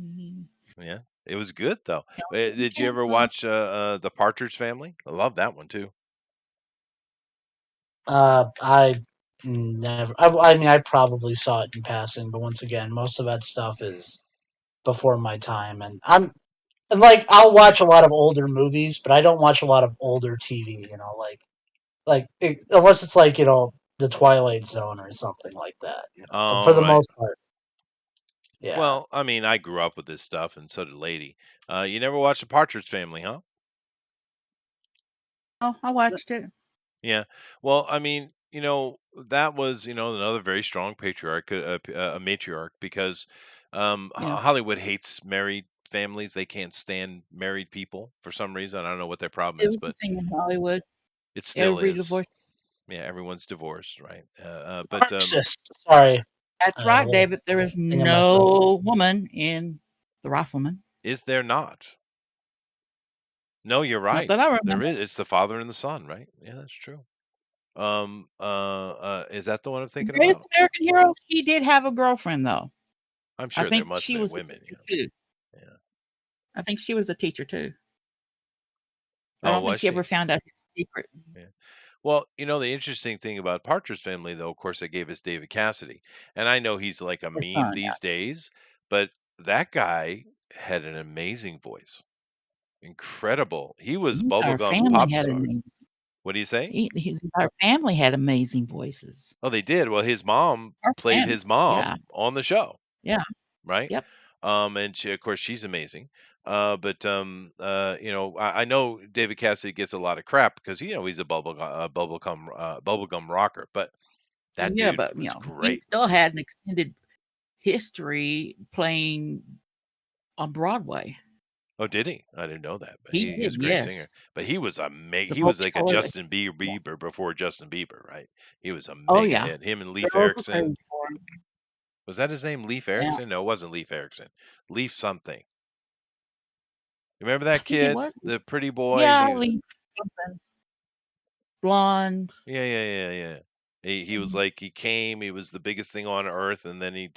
Yeah, it was good though. Don't be Did you ever canceled. watch the Partridge Family? I love that one too. I never. I mean, I probably saw it in passing, but once again, most of that stuff is before my time, and like I'll watch a lot of older movies, but I don't watch a lot of older TV. Unless it's like the Twilight Zone or something like that. But for Oh, the right. most part, yeah. Well, I mean, I grew up with this stuff, and so did Lady. You never watched the Partridge Family, huh? Oh, I watched it. Yeah. Well, I mean, that was another very strong patriarch, a matriarch, because Yeah. Hollywood hates married families. They can't stand married people for some reason. I don't know what their problem It is, was the but thing in Hollywood. it still Every is. divorce. Yeah, everyone's divorced, right? But Marxist. Sorry, That's I had a right, little David. There is thing in my throat. no woman in the Rifleman. is there not? No, you're Not right. that I There remember. is. It's the father and the son, right? Yeah, that's true. Is that the one I'm The thinking Greatest about? American Hero, he did have a girlfriend, though. I'm I sure there think must she have been was a women. teacher too. Yeah. I think she was a teacher too. I Oh, don't think was she she? ever found out his secret. Yeah. Well, the interesting thing about Partridge Family, though, of course, they gave us David Cassidy, and I know he's like a His meme son, yeah. these days, but that guy had an amazing voice, incredible. He His was entire bubblegum family pop had star. amazing What do you say? his entire family had amazing voices. Oh, they did. Well, his mom Our played family. his Yeah. mom on the show, Yeah. right? Yep. And she, of course, she's amazing. But I know David Cassidy gets a lot of crap because he's a bubblegum rocker, but that Yeah, dude but was he great. still had an extended history playing on Broadway. Oh, did he? I didn't know that, but He he did, was a great singer. yes. But he was The he was like a vocaloid. Justin Yeah. Bieber before Justin Bieber, right? He was a Oh mega yeah. hit. Him and Leif Girls were Erikson. crazy for him. Was that his name? Leif Yeah. Erikson? No, it wasn't Leif Erikson. Leif something. You remember I that think it kid, was. the pretty boy? Yeah, Lee something. Blonde. Yeah. He was like he was the biggest thing on earth, and then he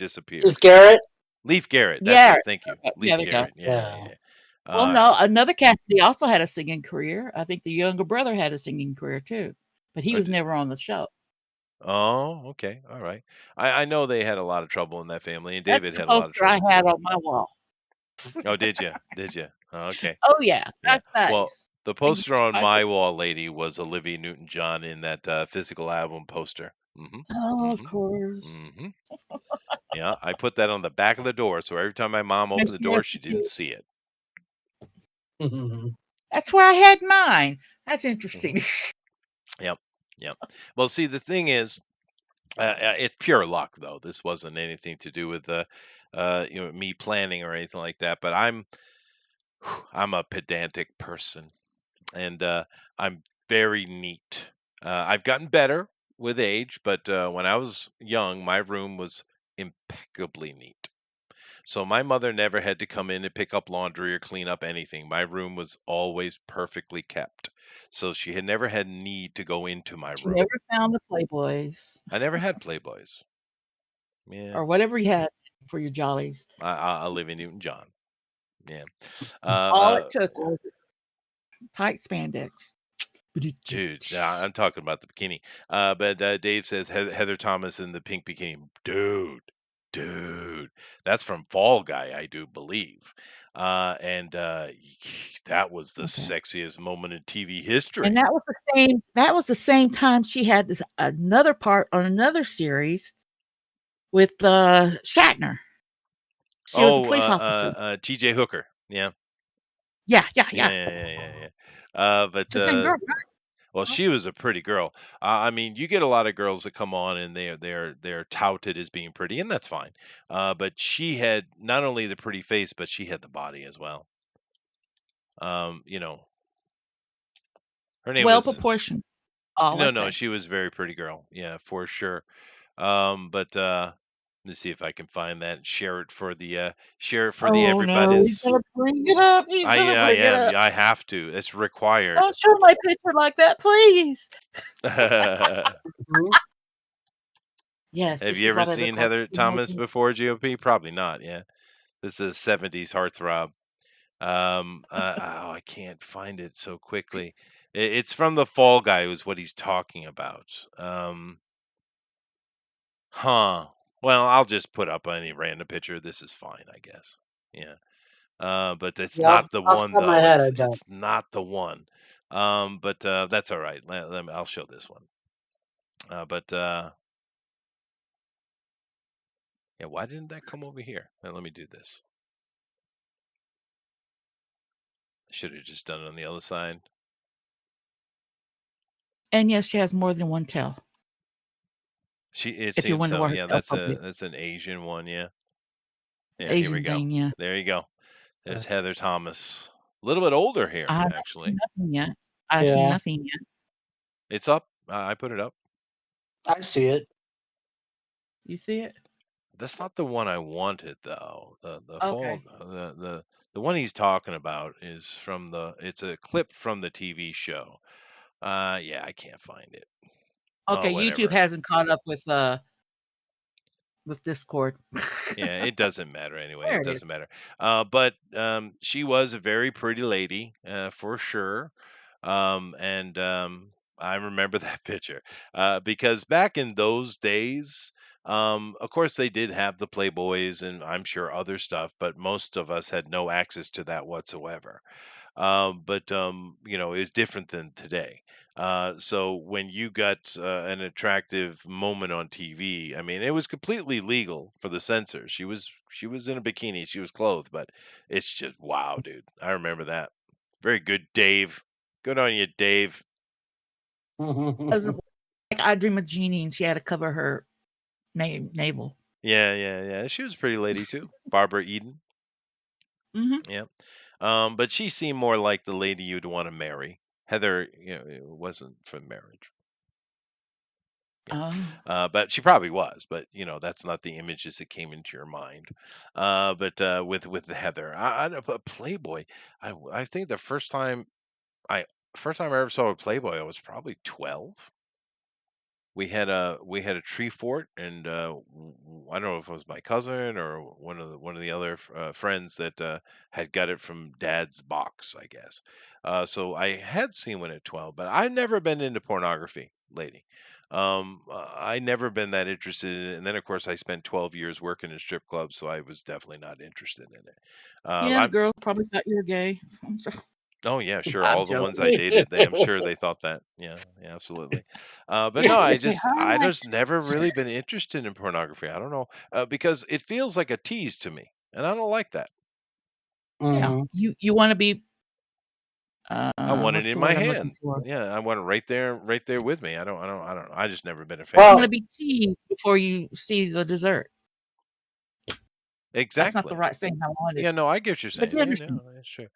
If disappeared. Garrett. Leif Garrett. That's Yeah. it. Thank you, Yeah, Leif there you go. Garrett. Yeah. Yeah. Well, no, another Cassidy also had a singing career. I think the younger brother had a singing career too, but he Oh, was never on the show. oh, okay, all right. I know they had a lot of trouble in that family, and That's David the had a lot of poster I trouble had too. on my wall. Oh, did you? Did you? Oh, okay. Oh yeah, Yeah. that's Well, nice. the Big poster on 5 foot. my wall, lady, was Olivia Newton-John in that physical album poster. Mm-hmm. Oh, of Mm-hmm. course. Mm-hmm. Yeah, I put that on the back of the door, so every time my mom May opened the she door, rest she in didn't see peace. it. That's where I had mine. That's Hmm. interesting. Yep. Yep. Well, see, the thing is, it's pure luck, though. This wasn't anything to do with me planning or anything like that. But I'm a pedantic person, and I'm very neat. I've gotten better with age, but when I was young, my room was impeccably neat. So my mother never had to come in and pick up laundry or clean up anything. My room was always perfectly kept. So she had never had need to go into my She room. never found the Playboys I never had Playboys. Yeah, or whatever you had for your jollies. I live in Newton John. Yeah. All Uh, it took was tight spandex. Dude, I'm talking about the bikini. But Dave says Heather Thomas in the pink bikini. Dude, that's from Fall Guy, I do believe. And that was the Okay. sexiest moment in TV And history. that was the same time she had this another part on another series with Shatner. She was a Oh, police officer. TJ Hooker. Yeah. Yeah, yeah, Yeah, yeah. yeah. It's But the same girl, right? well, Oh, she was a pretty girl. I mean, you get a lot of girls that come on and they're touted as being pretty, and that's fine. But she had not only the pretty face, but she had the body as well. Um, you know, her name well was proportioned. All I no, say. she was a very pretty girl. Yeah, for sure. But let's see if I can find that and share it for the Oh no, he's everybody's. gonna bring it up. He's gonna I bring it am. up. I have to. It's required. Don't show my picture like that, please. Yes, Have this you is ever what I seen look like. Heather Thomas before, GOP? Probably not. Yeah, this is 70s heartthrob. I can't find it so quickly. It's from the Fall Guy, is what he's talking about. Huh. Well, I'll just put up any random picture. This is fine, I guess. Yeah. But it's Yeah, not the off the one top of my though. head, It's I don't. it's not the one. But that's all right. I'll show this one. But yeah, why didn't that come over here? Let me do this. Should have just done it on the other side. And yes, she has more than one tail. It If you're seems wondering so. what her Yeah, tail probably that's an Asian one. Yeah. Yeah, here we Asian go. thing, yeah. There you go. Uh, There's Heather Thomas. A little bit older here, I haven't seen actually. nothing yet. I see Yeah, nothing yet. It's up. I put it up. I see it. You see it? That's not the one I wanted, though. The fall Okay. the The one he's talking about is from it's a clip from the TV show. Yeah, I can't find it. Oh, Okay, YouTube whatever. hasn't caught up with Discord. Yeah, it doesn't matter anyway. There It it is. doesn't matter. But she was a very pretty lady, for sure. And I remember that picture because back in those days, of course, they did have the Playboys and I'm sure other stuff, but most of us had no access to that whatsoever. But it's different than today. So when you got an attractive moment on TV, I mean, it was completely legal for the censors. She was in a bikini, she was clothed, but it's just wow, dude. I remember that. Very good, Dave. Good on you, Dave. Doesn't like I Dream of Jeannie, and she had to cover her navel. Yeah, yeah, yeah. She was a pretty lady too, Barbara Eden. Hmm. Yeah. But she seemed more like the lady you'd want to marry. Heather, it wasn't for marriage. Yeah. Oh, But she probably was, but that's not the images that came into your mind. But with Heather, but Playboy, I think the I first time I ever saw a Playboy, I was probably 12. We had a tree fort, and I don't know if it was my cousin or one of the other friends that had got it from Dad's box, I guess. So I had seen one at 12, but I've never been into pornography, lady. I never been that interested in it. And then of course I spent 12 years working in strip clubs, so I was definitely not interested in it. yeah, the I girls probably thought you were gay. I'm sorry. Oh yeah, sure. I'm All the joking. ones I dated, I'm sure they thought that. Yeah, yeah, absolutely. But no, I Say just I hi. just never really been interested in pornography. I don't know because it feels like a tease to me, and I don't like that. Yeah, Hmm. you want to be I want it what's in the my word I'm looking hand. for? Yeah, I want it right there with me. I don't. I just never been a You fan want of to Well, it. be teased before you see the dessert. That's not the Exactly. right saying I wanted, Yeah, no, I get what you're but saying. you Yeah, understand. no, that's true.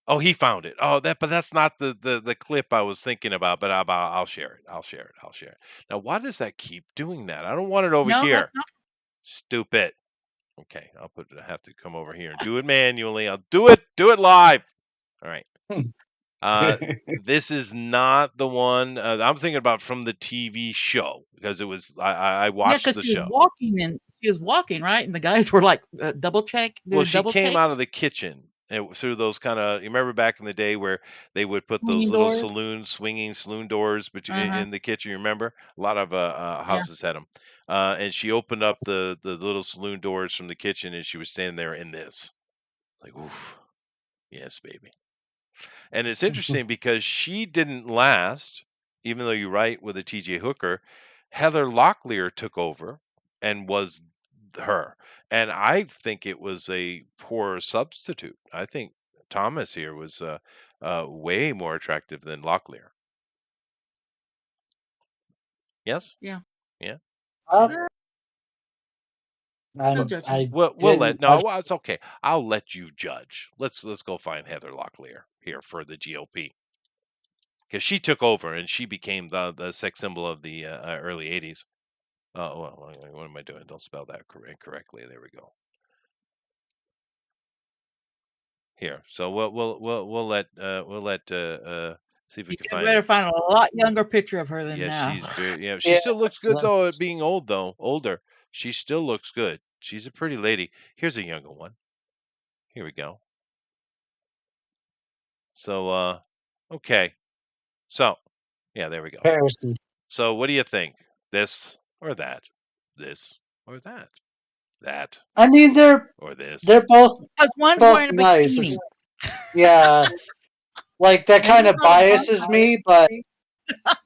Oh, he found it. Oh, but that's not the clip I was thinking about. But I'll share it. I'll share it. I'll share it. Now, why does that keep doing that? I don't want it over No, that's here. not. Stupid. Okay, I have to come over here and do it manually. I'll do it. Do it live. All right. Uh, this is not the one I'm thinking about from the TV show because it was I Yeah, watched because the she was show. walking and she was walking, right? And the guys were like, double check, Well, doing she double came out of takes, the kitchen and through those kind of. You remember back in the day where they would put those swinging little doors. swinging saloon doors Uh-huh. in the kitchen. You remember? A lot of Yeah. houses had them. And she opened up the little saloon doors from the kitchen, and she was standing there in this. Like, oof, yes, baby. And it's interesting because she didn't last, even though you're right with a TJ Hooker. Heather Locklear took over and was her. And I think it was a poor substitute. I think Thomas here was way more attractive than Locklear. Yes? Yeah. Yeah. uh, Yeah. No I'm judgment. I We'll let didn't no. watch. Well, it's okay. I'll let you judge. Let's go find Heather Locklear here for the GOP because she took over and she became the sex symbol of the early '80s. Oh, well, what am I doing? Don't spell that incorrectly. There we go. Here. So we'll let see if we You can can find better it. find a lot younger picture of her than Yeah, now. she's very she Yeah, still looks good no. though at being old though, older. She still looks good. She's a pretty lady. Here's a younger one. Here we go. So okay. So, yeah, there we go. Comparison. So what do you think? This or that? This or that? That I mean, or this? they're both Because one's both wearing a nice. bikini. It's yeah, like that Maybe kind it's of not a bunk. biases me, but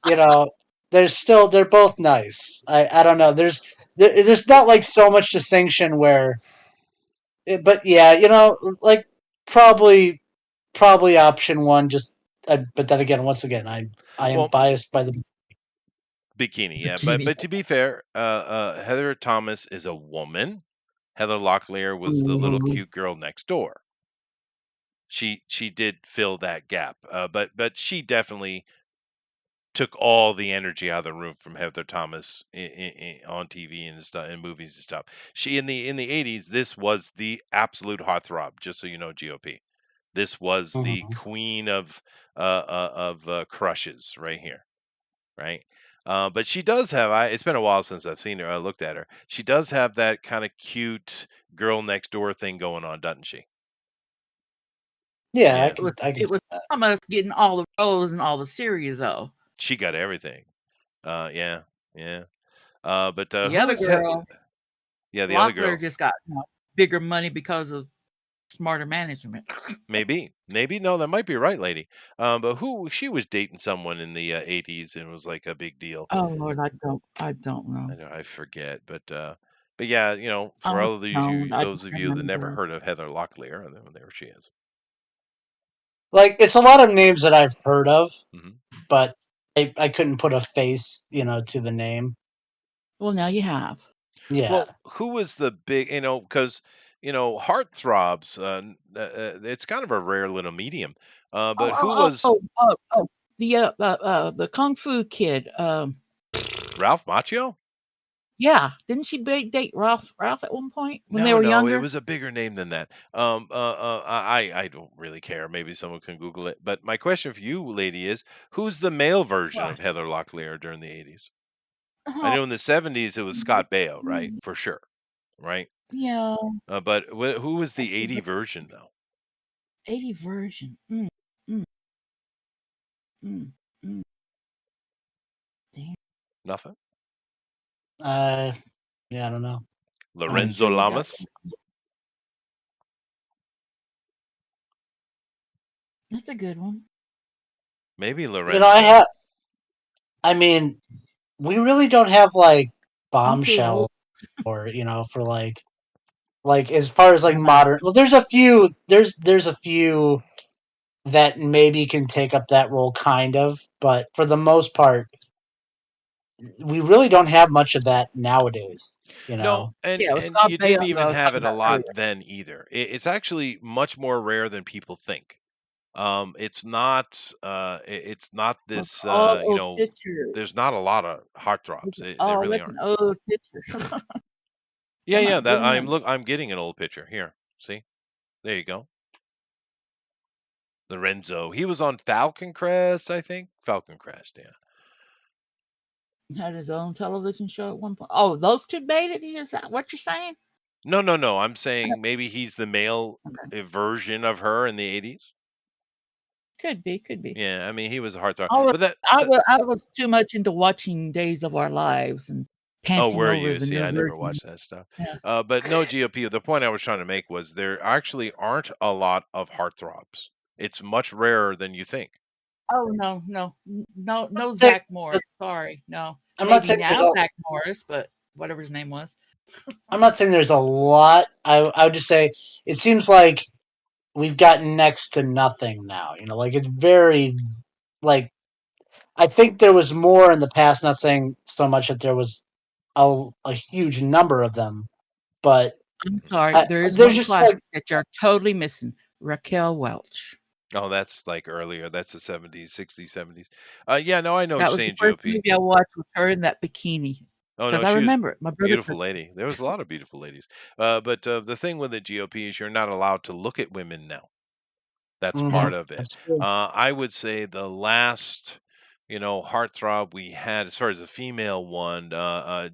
you know, they're both nice. I don't know. There's not like so much distinction where, but yeah, like probably probably option one. Just but then again, once again, I am Well, biased by the. bikini, yeah. But Bikini. but to be fair, Heather Thomas is a woman. Heather Locklear was the little Mhm. cute girl next door. She did fill that gap, but she definitely took all the energy out of the room from Heather Thomas on TV and stuff and movies and stuff. She in the 80s, this was the absolute heartthrob. Just so you know, GOP. This was the Mhm. queen of crushes right here, right? But she does have. It's been a while since I've seen her. I looked at her. She does have that kind of cute girl next door thing going on, doesn't she? Yeah, Yeah, I can It see was that. Thomas getting all the roles and all the series though. she got everything. Yeah, yeah. But The who other is? girl, Yeah, the other Locklear, girl. just got bigger money because of smarter management. Maybe no, that might be right, lady. But who she was dating someone in the 80s and it was like a big deal. Oh Lord, I don't know. I forget, but yeah, I for must all of have known. I those just of you that never remember. heard of Heather Locklear, and then there she is. Like, it's a lot of names that I've heard of, Hmm. but I couldn't put a face, to the name. Well, now you have. Yeah. Well, who was the big, because heartthrobs, it's kind of a rare little medium. But who Oh, oh, was oh, oh, oh, oh. The Kung Fu kid. Ralph Macchio? Yeah, didn't she date Ralph at one point when they No, were no, it younger? was a bigger name than that. I don't really care. Maybe someone can Google it. But my question for you, lady, is who's the male version What? of Heather Locklear during the 80s? I Oh, know in the 70s it was Scott Baio, right? For sure, right? yeah, But who was that's the the 80 version though? 80 version. Mm, mm, mm. Damn. Nothing. Uh, yeah, I don't know. I'm Lorenzo sure you got Lamas. some. That's a good one. Maybe You know, I Lorenzo. have. I mean, we really don't have like I'm too bombshell, old. or for like as far as like Am I? modern. Well, there's a few. There's a few that maybe can take up that role, kind of, but for the most part, we really don't have much of that nowadays. You No, know. and Yeah, it was and Scott you Baio didn't that I even was have talking it a about lot earlier. then either. It's actually much more rare than people think. It's not Look, this. all old pictures. There's not a lot of heartthrobs. There Oh, really that's aren't. an old picture. Yeah, Come yeah. on, That zoom in. I'm getting an old picture here. See, there you go. Lorenzo. He was on Falcon Crest, I think. Falcon Crest. Yeah. Had his own television show at one point. Oh, those two dated? Is that what you're saying? No, no, no. I'm I saying maybe he's the male Okay. version of her in the 80s. Could be, could be. Yeah, I mean he was a heartthrob, I was, but that, I that was, I was too much into watching Days of Our Lives and Oh, panting were over you? the See, new I never version. watched that stuff. Yeah. But no, GOP. The point I was trying to make was there actually aren't a lot of heartthrobs. It's much rarer than you think. Oh no, no, no, I'm no. not saying Zach Morris. Sorry, no. I'm not Maybe saying there's now a Zach Morris, but whatever his name was. I'm not saying there's a lot. I would just say it seems like we've gotten next to nothing now. Like it's very like I think there was more in the past. Not saying so much that there was a huge number of them, but I'm sorry. There is there's one just classic like that you're totally missing. Raquel Welch. Oh, that's like earlier. That's the 70s, 60s, 70s. Yeah, no, I know what That you're was the saying, first GOP. movie I watched with her in that bikini Oh because no, I she was remember it. My brother beautiful took me. lady. There was a lot of beautiful ladies. But the thing with the GOP is you're not allowed to look at women now. That's part mhm, of it. that's true. I would say the last, heartthrob we had, as far as a female one,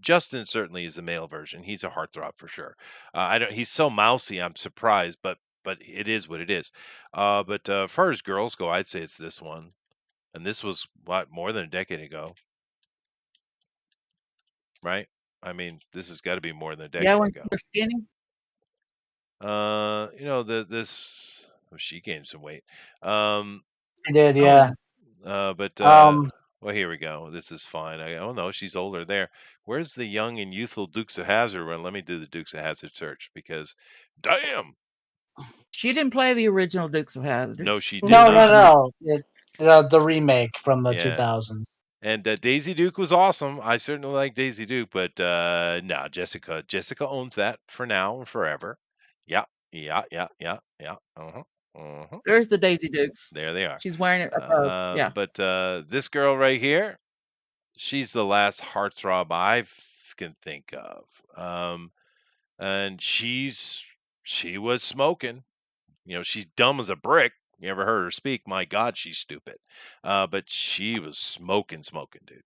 Justin certainly is the male version. He's a heartthrob for sure. I don't. He's so mousy. I'm surprised, but it is what it is. But as far as girls go, I'd say it's this one, and this was what more than a decade ago, right? I mean, this has got to be more than a Yeah, decade when she ago. was skinny. This she gained some weight. Um, I did, Oh yeah. yeah. But Um, well, here we go. This is fine. Oh no, she's older there. Where's the young and youthful Dukes of Hazzard? Well, let me do the Dukes of Hazzard search because, damn, She didn't play the original Dukes of Hazzard. no, she did no, no, not. Um, no. The remake from the Yeah, 2000s. and Daisy Duke was awesome. I certainly like Daisy Duke, but no, Jessica owns that for now and forever. Yeah, yeah, yeah, yeah, yeah. Uh huh. Mhm. There's the Daisy Dukes. There they are. She's wearing it above. Yeah. But this girl right here, she's the last heartthrob I can think of. And she was smoking. She's dumb as a brick. You ever heard her speak? My God, she's stupid. But she was smoking, dude.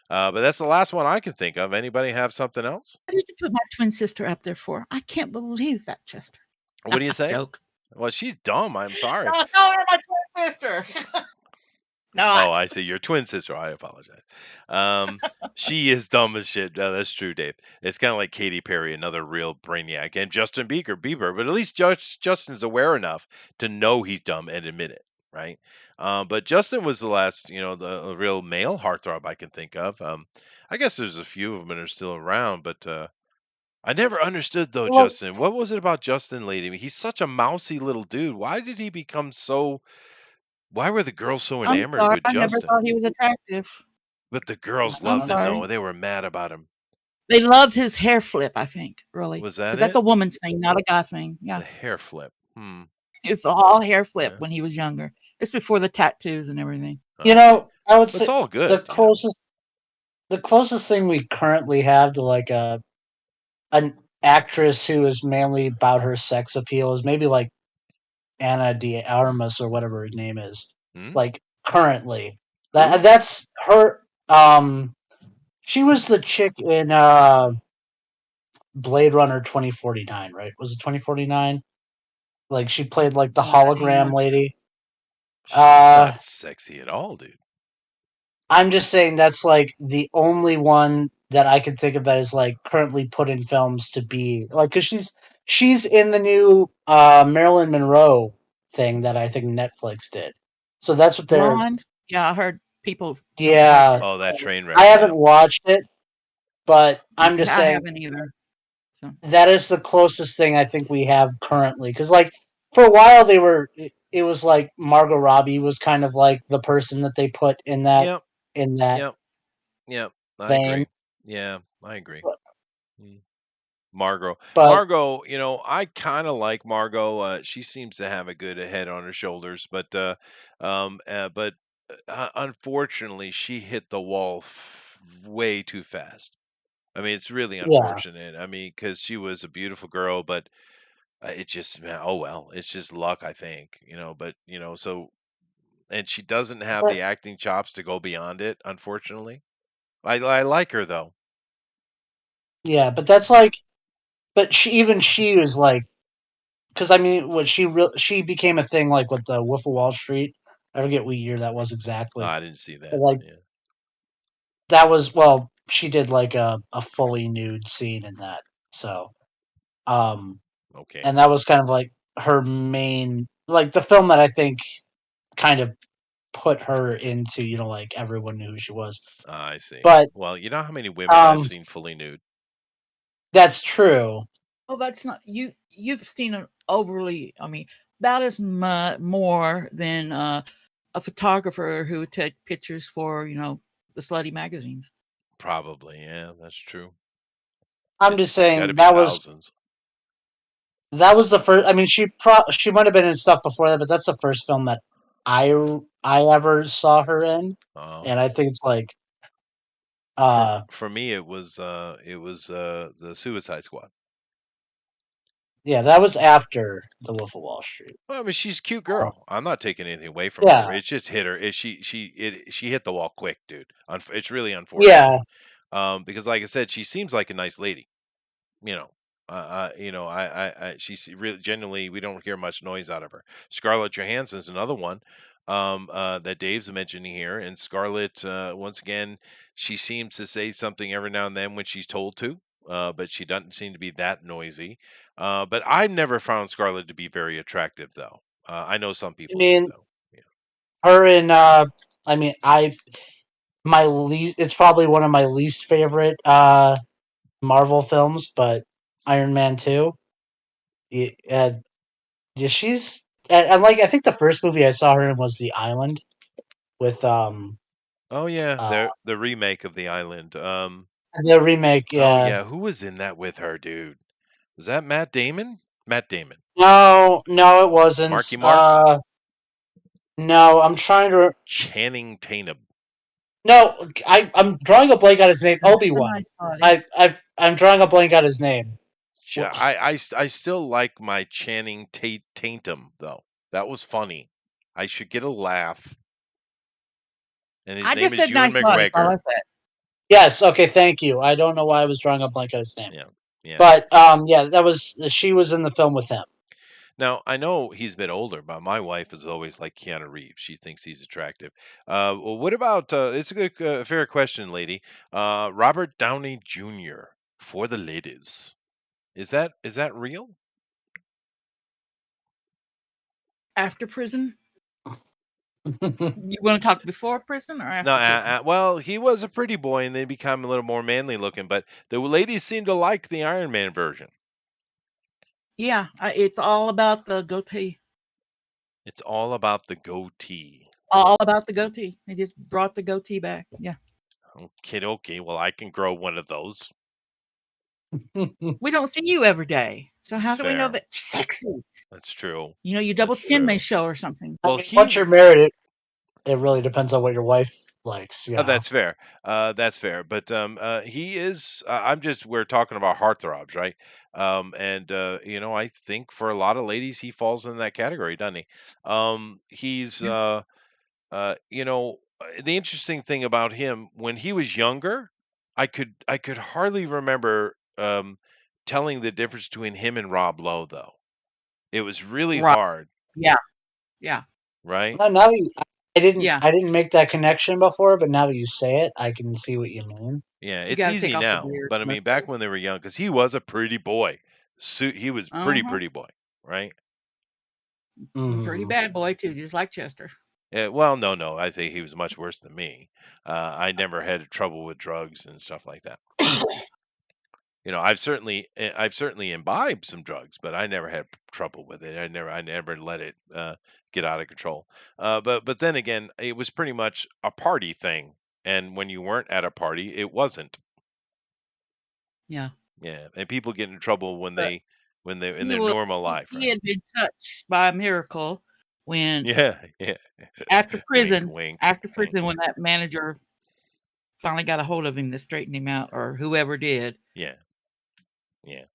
But that's the last one I can think of. Anybody have something else? What did you put my twin sister up there for? I can't believe that, Chester. What do you say? Joke. Well, she's dumb. I'm sorry. No, call her my twin sister. Oh, Not. I see. Your twin sister. I apologize. She is dumb as shit. That's true, Dave. It's kind of like Katy Perry, another real brainiac, and Justin Bieber. But at least Justin's aware enough to know he's dumb and admit it, right? But Justin was the last, the real male heartthrob I can think of. I guess there's a few of them that are still around, but I never understood though, Well, Justin. What was it about Justin, lady? I mean, he's such a mousy little dude. Why did he become so? Why were the girls so I'm enamored sorry. with I never Justin? thought he was attractive. But the girls I'm loved him, sorry. though. They were mad about him. They loved his hair flip, I think, really. Was that Because that's it? a woman's thing, not a guy thing. Yeah. The hair flip. It's all hair flip Yeah. when he was younger. It's before the tattoos and everything. Okay. I would But it's say all the good. closest thing we currently have to like an actress who is mainly about her sex appeal is maybe like Anna de Armas or whatever her name is. Hmm? Like currently, Who? that's her. She was the chick in Blade Runner 2049, right? Was it 2049? Like she played like the hologram What? lady. She's not sexy at all, dude. I'm just saying that's like the only one that I could think of that is like currently put in films to be like because she's in the new Marilyn Monroe thing that I think Netflix did. So that's what they're Blonde? Yeah, I heard people don't like yeah. it. Oh, that train I wreck. Yeah. haven't watched it, but I'm just I saying haven't either. So. that is the closest thing I think we have currently. Because like for a while it was like Margot Robbie was kind of like the person that they put Yep. in that Yep. Yep. I vein. agree. Yeah, I agree. Hmm. Margot. But Margot, I kind of like Margot. She seems to have a good head on her shoulders, but unfortunately, she hit the wall way too fast. I mean, it's really yeah, unfortunate. I mean, because she was a beautiful girl, but it just, man, oh well, it's just luck, I think. But so, and she doesn't have but the acting chops to go beyond it. Unfortunately, I like her though. yeah, but that's like, but she was like, because I mean, what she became a thing like with the Wolf of Wall Street. I forget what year that was Oh, exactly, I didn't see but that. like Yeah. that was well, she did like a fully nude scene in that. So, um, Okay. and that was kind of like her main, like the film that I think kind of put her into, like everyone knew who she was. I see. But Well, you know how many women I've um, seen fully nude? that's true. Oh, that's not you. You've seen an overly. I mean, about as more than a photographer who would take pictures for the slutty magazines. Probably. Yeah, that's true. I'm just It's got to saying be thousands. that was the first. I mean, she might have been in stuff before that, but that's the first film that I ever saw her in, Oh. and I think it's like For uh for me, it was the Suicide Squad. yeah, that was after The Wolf of Wall Street. Well, I mean, she's a cute Uh, girl. I'm not taking anything away from her. yeah, It just hit her. She hit the wall quick, dude. It's really unfortunate. yeah. Because like I said, she seems like a nice lady. you know she's really genuinely, we don't hear much noise out of her. Scarlett Johansson's another one that Dave's mentioning here, and Scarlett, once again, she seems to say something every now and then when she's told to, but she doesn't seem to be that noisy. But I've never found Scarlett to be very attractive, though. I know some I people do, mean, though. Yeah. her in I mean, my least. It's probably one of my least favorite Marvel films, but Iron Man 2. Yeah, she's and like I think the first movie I saw her in was The Island with Oh yeah, uh the remake of The Island. the remake. Oh Yeah, yeah, who was in that with her, dude? Was that Matt Damon? Matt Damon. No, it wasn't. Marky Mark? No, I'm trying to. Channing Tatum. No, I'm drawing a blank on his name. That's Obi a Wan. nice body. I'm drawing a blank on his name. I still like my Channing Tatum though. That was funny. I should get a laugh. And his I name just is said Ewan nice body. All McGregor. I said. Yes. Okay. Thank you. I don't know why I was drawing a blank on his name, Yeah, yeah. but yeah, she was in the film with him. Now I know he's a bit older, but my wife is always like Keanu Reeves. She thinks he's attractive. Well, what about? It's a good, fair question, lady. Robert Downey Jr. for the ladies. Is that real? After prison? You want to talk before prison or No, after prison? well, he was a pretty boy, and then become a little more manly looking. But the ladies seem to like the Iron Man version. Yeah, it's all about the goatee. It's all about the goatee. All about the goatee. They just brought the goatee back. Yeah. Okay. Well, I can grow one of those. We don't see you every day. So how That's do we know fair. that you're sexy? That's true. Your double That's chin may true. show or something. I Well, mean, once you're married, it really depends on what your wife likes. Yeah. That's fair. That's fair. But he is. We're talking about heartthrobs, right? And I think for a lot of ladies, he falls in that category, doesn't he? He's. Yeah. The interesting thing about him when he was younger, I could hardly remember telling the difference between him and Rob Lowe, though. It was really Right. hard, Yeah. Yeah. right? Well, now Yeah. I didn't make that connection before, but now that you say it, I can see what you mean. Yeah, You it's got to take easy off the now, beard. but I mean, back when they were young, because he was a pretty boy. He was Uh-huh. pretty boy, right? Pretty Mhm. bad boy too, just like Chester. Yeah, well, no, I think he was much worse than me. I never had trouble with drugs and stuff like that. I've certainly imbibed some drugs, but I never had trouble with it. I never let it get out of control. But then again, it was pretty much a party thing, and when you weren't at a party, it wasn't. Yeah. Yeah, and people get in trouble when But they're in he their was normal life, he right? had been touched by a miracle when Yeah. after Wink, prison, wink. Right. when that manager finally got a hold of him to straighten him out, or whoever did. Yeah, yeah,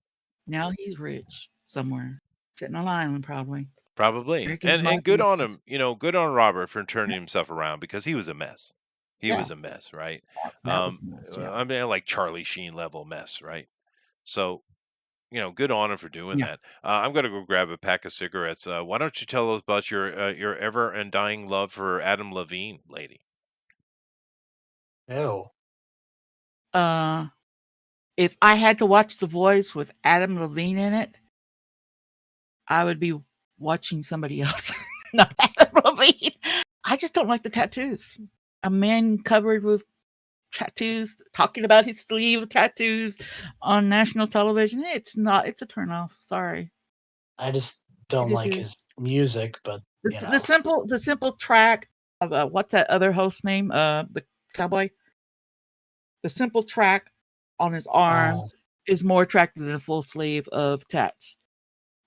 Now he's rich somewhere, sitting on an island probably, probably. drinking his And good on margaritas. him. Good on Robert for turning himself around because he was a mess. He Yeah, was a mess, right? that was nice. Yeah, I mean, like Charlie Sheen level mess, right? So, good on him for doing yeah. that. I'm gonna go grab a pack of cigarettes. Why don't you tell us about your ever undying love for Adam Levine, lady? Ew. Uh, if I had to watch The Voice with Adam Levine in it, I would be watching somebody else, not Adam Levine. I just don't like the tattoos. A man covered with tattoos, talking about his sleeve tattoos on national television. It's a turnoff. Sorry. I just It don't just like is. his music, but The simple track of what's that other host name? The cowboy. The simple track on his arm uh, is more attractive than a full sleeve of tats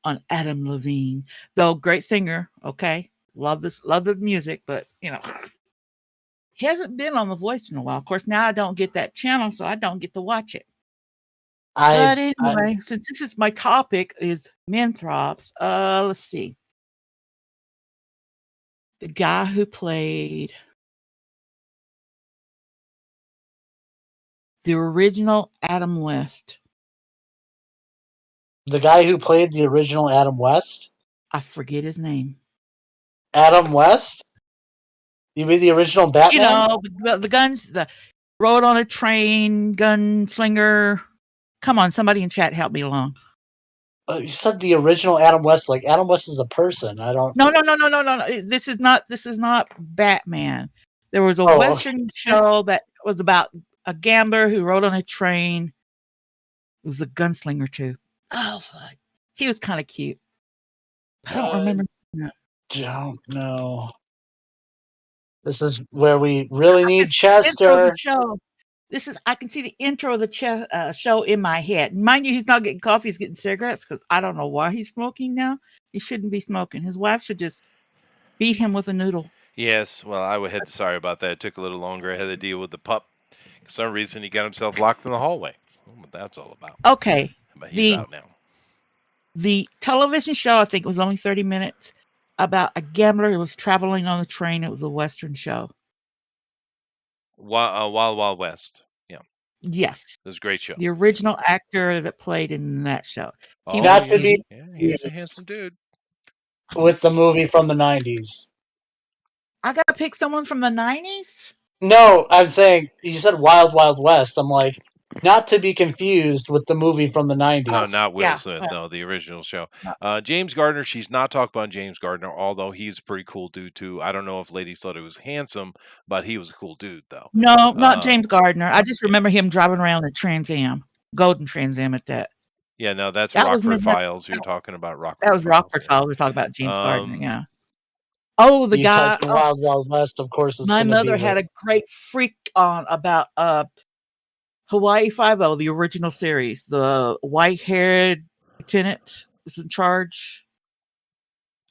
on Adam Levine. Though great singer, okay. Love the music, but he hasn't been on The Voice in a while. Of course, now I don't get that channel, so I don't get to watch it. But I anyway, since this is my topic is Minthrops, let's see. The guy who played the original Adam West. the guy who played the original Adam West. I forget his name. Adam West. You mean the original Batman? The guns, the rode on a train, gunslinger. Come on, somebody in chat help me along. You said the original Adam West. Like Adam West is a person. I don't. No. This is not Batman. There was a Oh, okay. Western show that was about a gambler who rode on a train. It was a gunslinger too. Oh fuck. He was kind of cute. I don't remember. Don't know. This is where we really need Intro to the Chester. show. I can see the intro of the show in my head. Mind you, he's not getting coffee, he's getting cigarettes because I don't know why he's smoking now. He shouldn't be smoking. His wife should just beat him with a noodle. Yes, well, sorry about that. It took a little longer. I had to deal with the pup. For some reason, he got himself locked in the hallway. I don't know what that's all about. Okay. But he's out now. The television show, I think, was only 30 minutes about a gambler who was traveling on the train. It was a Western show. Wild Wild West. Yeah, Yes. it was a great show. The original actor that played in that show. Oh, Not to be yeah, he was a handsome dude. with the movie from the 90s. I got to pick someone from the 90s? No, I'm saying, you said Wild Wild West. I'm like, not to be confused with the movie from the 90s. No, not Will Yeah, Smith. well, No, the original show. no. James Gardner. She's not talking about James Gardner, although he's a pretty cool dude too. I don't know if ladies thought he was handsome, but he was a cool dude though. No, not James Gardner. I just remember him driving around in Trans Am, golden Trans Am at that. Yeah, no, that's That was Rockford Midnight Files. You're talking about Rockford. That was Files, Rockford yeah. Files. We're talking about James Gardner. Yeah. Oh, the You guy. typed in Wild Wild West, of course, it's My going to be mother had a great freak on about Hawaii Five-0, the original series. The white-haired lieutenant was in charge.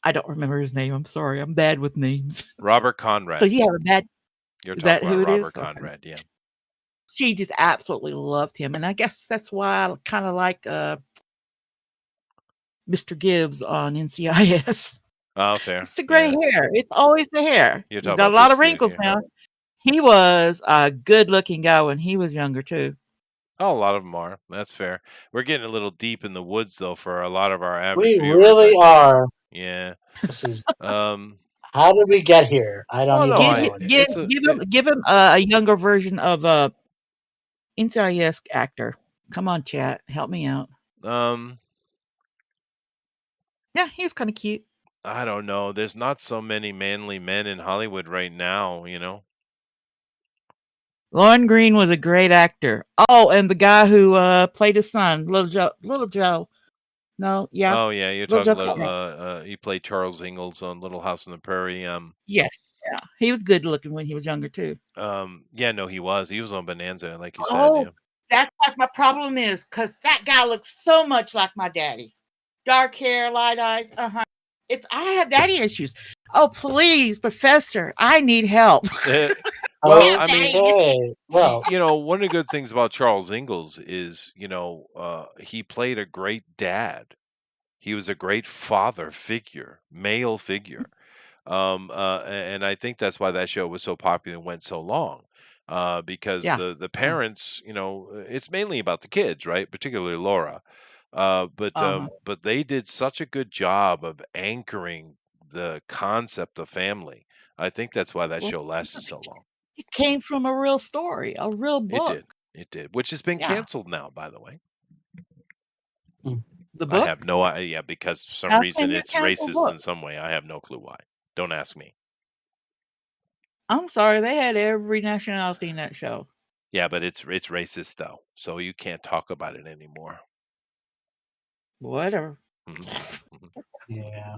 I don't remember his name. I'm sorry. I'm bad with names. Robert Conrad. So you have a bad. You're Is talking that about who it Robert is? Conrad, yeah. She just absolutely loved him, and I guess that's why I kind of like Mr. Gibbs on NCIS. Oh, fair. It's the gray hair. It's always the hair. You're He's talking got a about lot this of dude wrinkles here. now. He was a good-looking guy when he was younger too. Oh, a lot of them are. That's fair. We're getting a little deep in the woods though for a lot of our average We viewers. really are. Yeah. This is. How did we get here? I don't even know. Give him a younger version of NCIS actor. Come on, chat, help me out. Yeah, he's kind of cute. I don't know. There's not so many manly men in Hollywood right now, you know. Lorne Greene was a great actor. Oh, and the guy who played his son, Little Joe. No, yeah. Oh yeah, you're Little talking Joe. little. He played Charles Ingalls on Little House on the Prairie. Yeah, he was good looking when he was younger too. Yeah, no, he was. He was on Bonanza, like you said. Oh, Yeah. that's what my problem is, because that guy looks so much like my daddy. Dark hair, light eyes. I have daddy issues. Oh, please, Professor, I need help. Well, I mean, well, you know, one of the good things about Charles Ingalls is, you know, he played a great dad. He was a great father figure, male figure. And I think that's why that show was so popular and went so long. Because the parents, you know, it's mainly about the kids, right? Particularly Laura. But they did such a good job of anchoring the concept of family. I think that's why that show lasted so long. It came from a real story, a real book. It did, which has been canceled now, by the way. The book? I have no idea, because for some reason it's racist in some way. I have no clue why. Don't ask me. I'm sorry, they had every nationality in that show. Yeah, but it's racist though, so you can't talk about it anymore. Whatever. Yeah.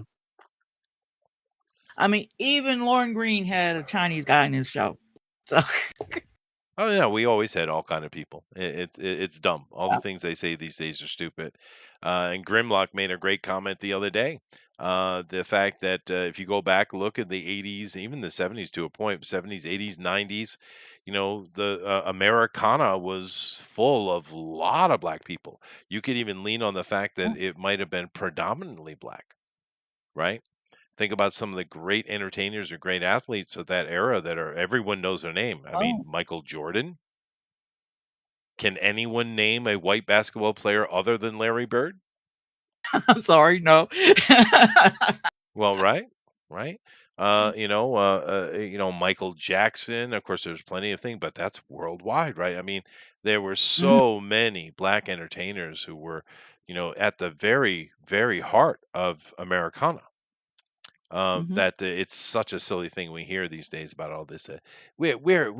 I mean, even Lorne Greene had a Chinese guy in his show. So. Oh yeah, we always had all kind of people. It's dumb. All the things they say these days are stupid. And Grimlock made a great comment the other day. The fact that if you go back, look at the 80s, even the 70s to a point, 70s, 80s, 90s, you know, the Americana was full of a lot of black people. You could even lean on the fact that it might have been predominantly black, right? Think about some of the great entertainers or great athletes of that era that are everyone knows their name. I mean, Michael Jordan. Can anyone name a white basketball player other than Larry Bird? I'm sorry, no. Well, right. You know, Michael Jackson. Of course, there's plenty of things, but that's worldwide, right? I mean, there were so many black entertainers who were, you know, at the very, very heart of Americana. That it's such a silly thing we hear these days about all this. We're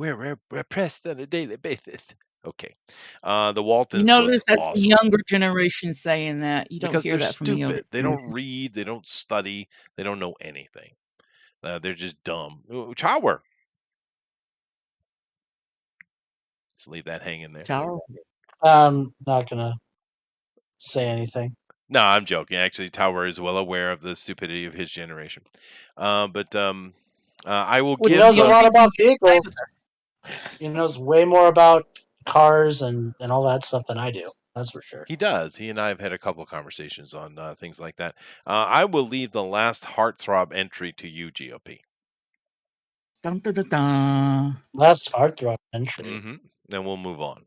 repressed on a daily basis. Okay, the Waltons. You notice that's awesome. the younger generation saying that. You don't Because hear they're that from the younger. They don't read. They don't study. They don't know anything. They're just dumb. Child work. Just leave that hanging there. Tower. I'm not gonna say anything. No, I'm joking. Actually, Tower is well aware of the stupidity of his generation. I will He Which give is knows the a the. only lot reason about he can play vehicles. with us. He knows way more about cars and all that stuff than I do. That's for sure. He does. He and I have had a couple of conversations on things like that. I will leave the last heartthrob entry to you, GOP. Dun, dun, dun, dun. Last heartthrob entry. Then we'll move on.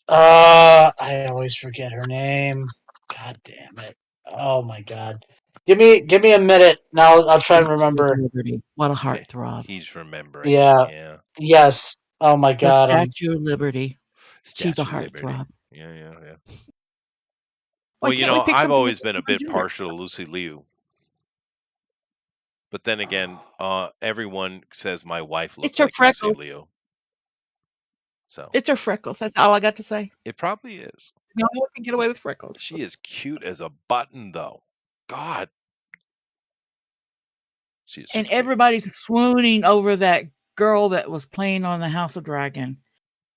I always forget her name. God damn it! Oh my god! Give me a minute. Now I'll try and Statue of remember. Liberty. What a Okay, heartthrob. he's remembering. Yeah. Yeah, Yes. Oh my The god. Statue of Liberty. She's a Statue of Liberty. heartthrob. Yeah. Why Well, can't we pick I've something always that's been a super bit generic? partial to Lucy Liu, but then again, everyone says my wife It's looks her like Lucy freckles. Liu, so It's her freckles. That's all I got to say. it probably is. No one can get away with freckles. She is cute as a button, though. God, she is And super cute. everybody's swooning over that girl that was playing on the House of Dragon.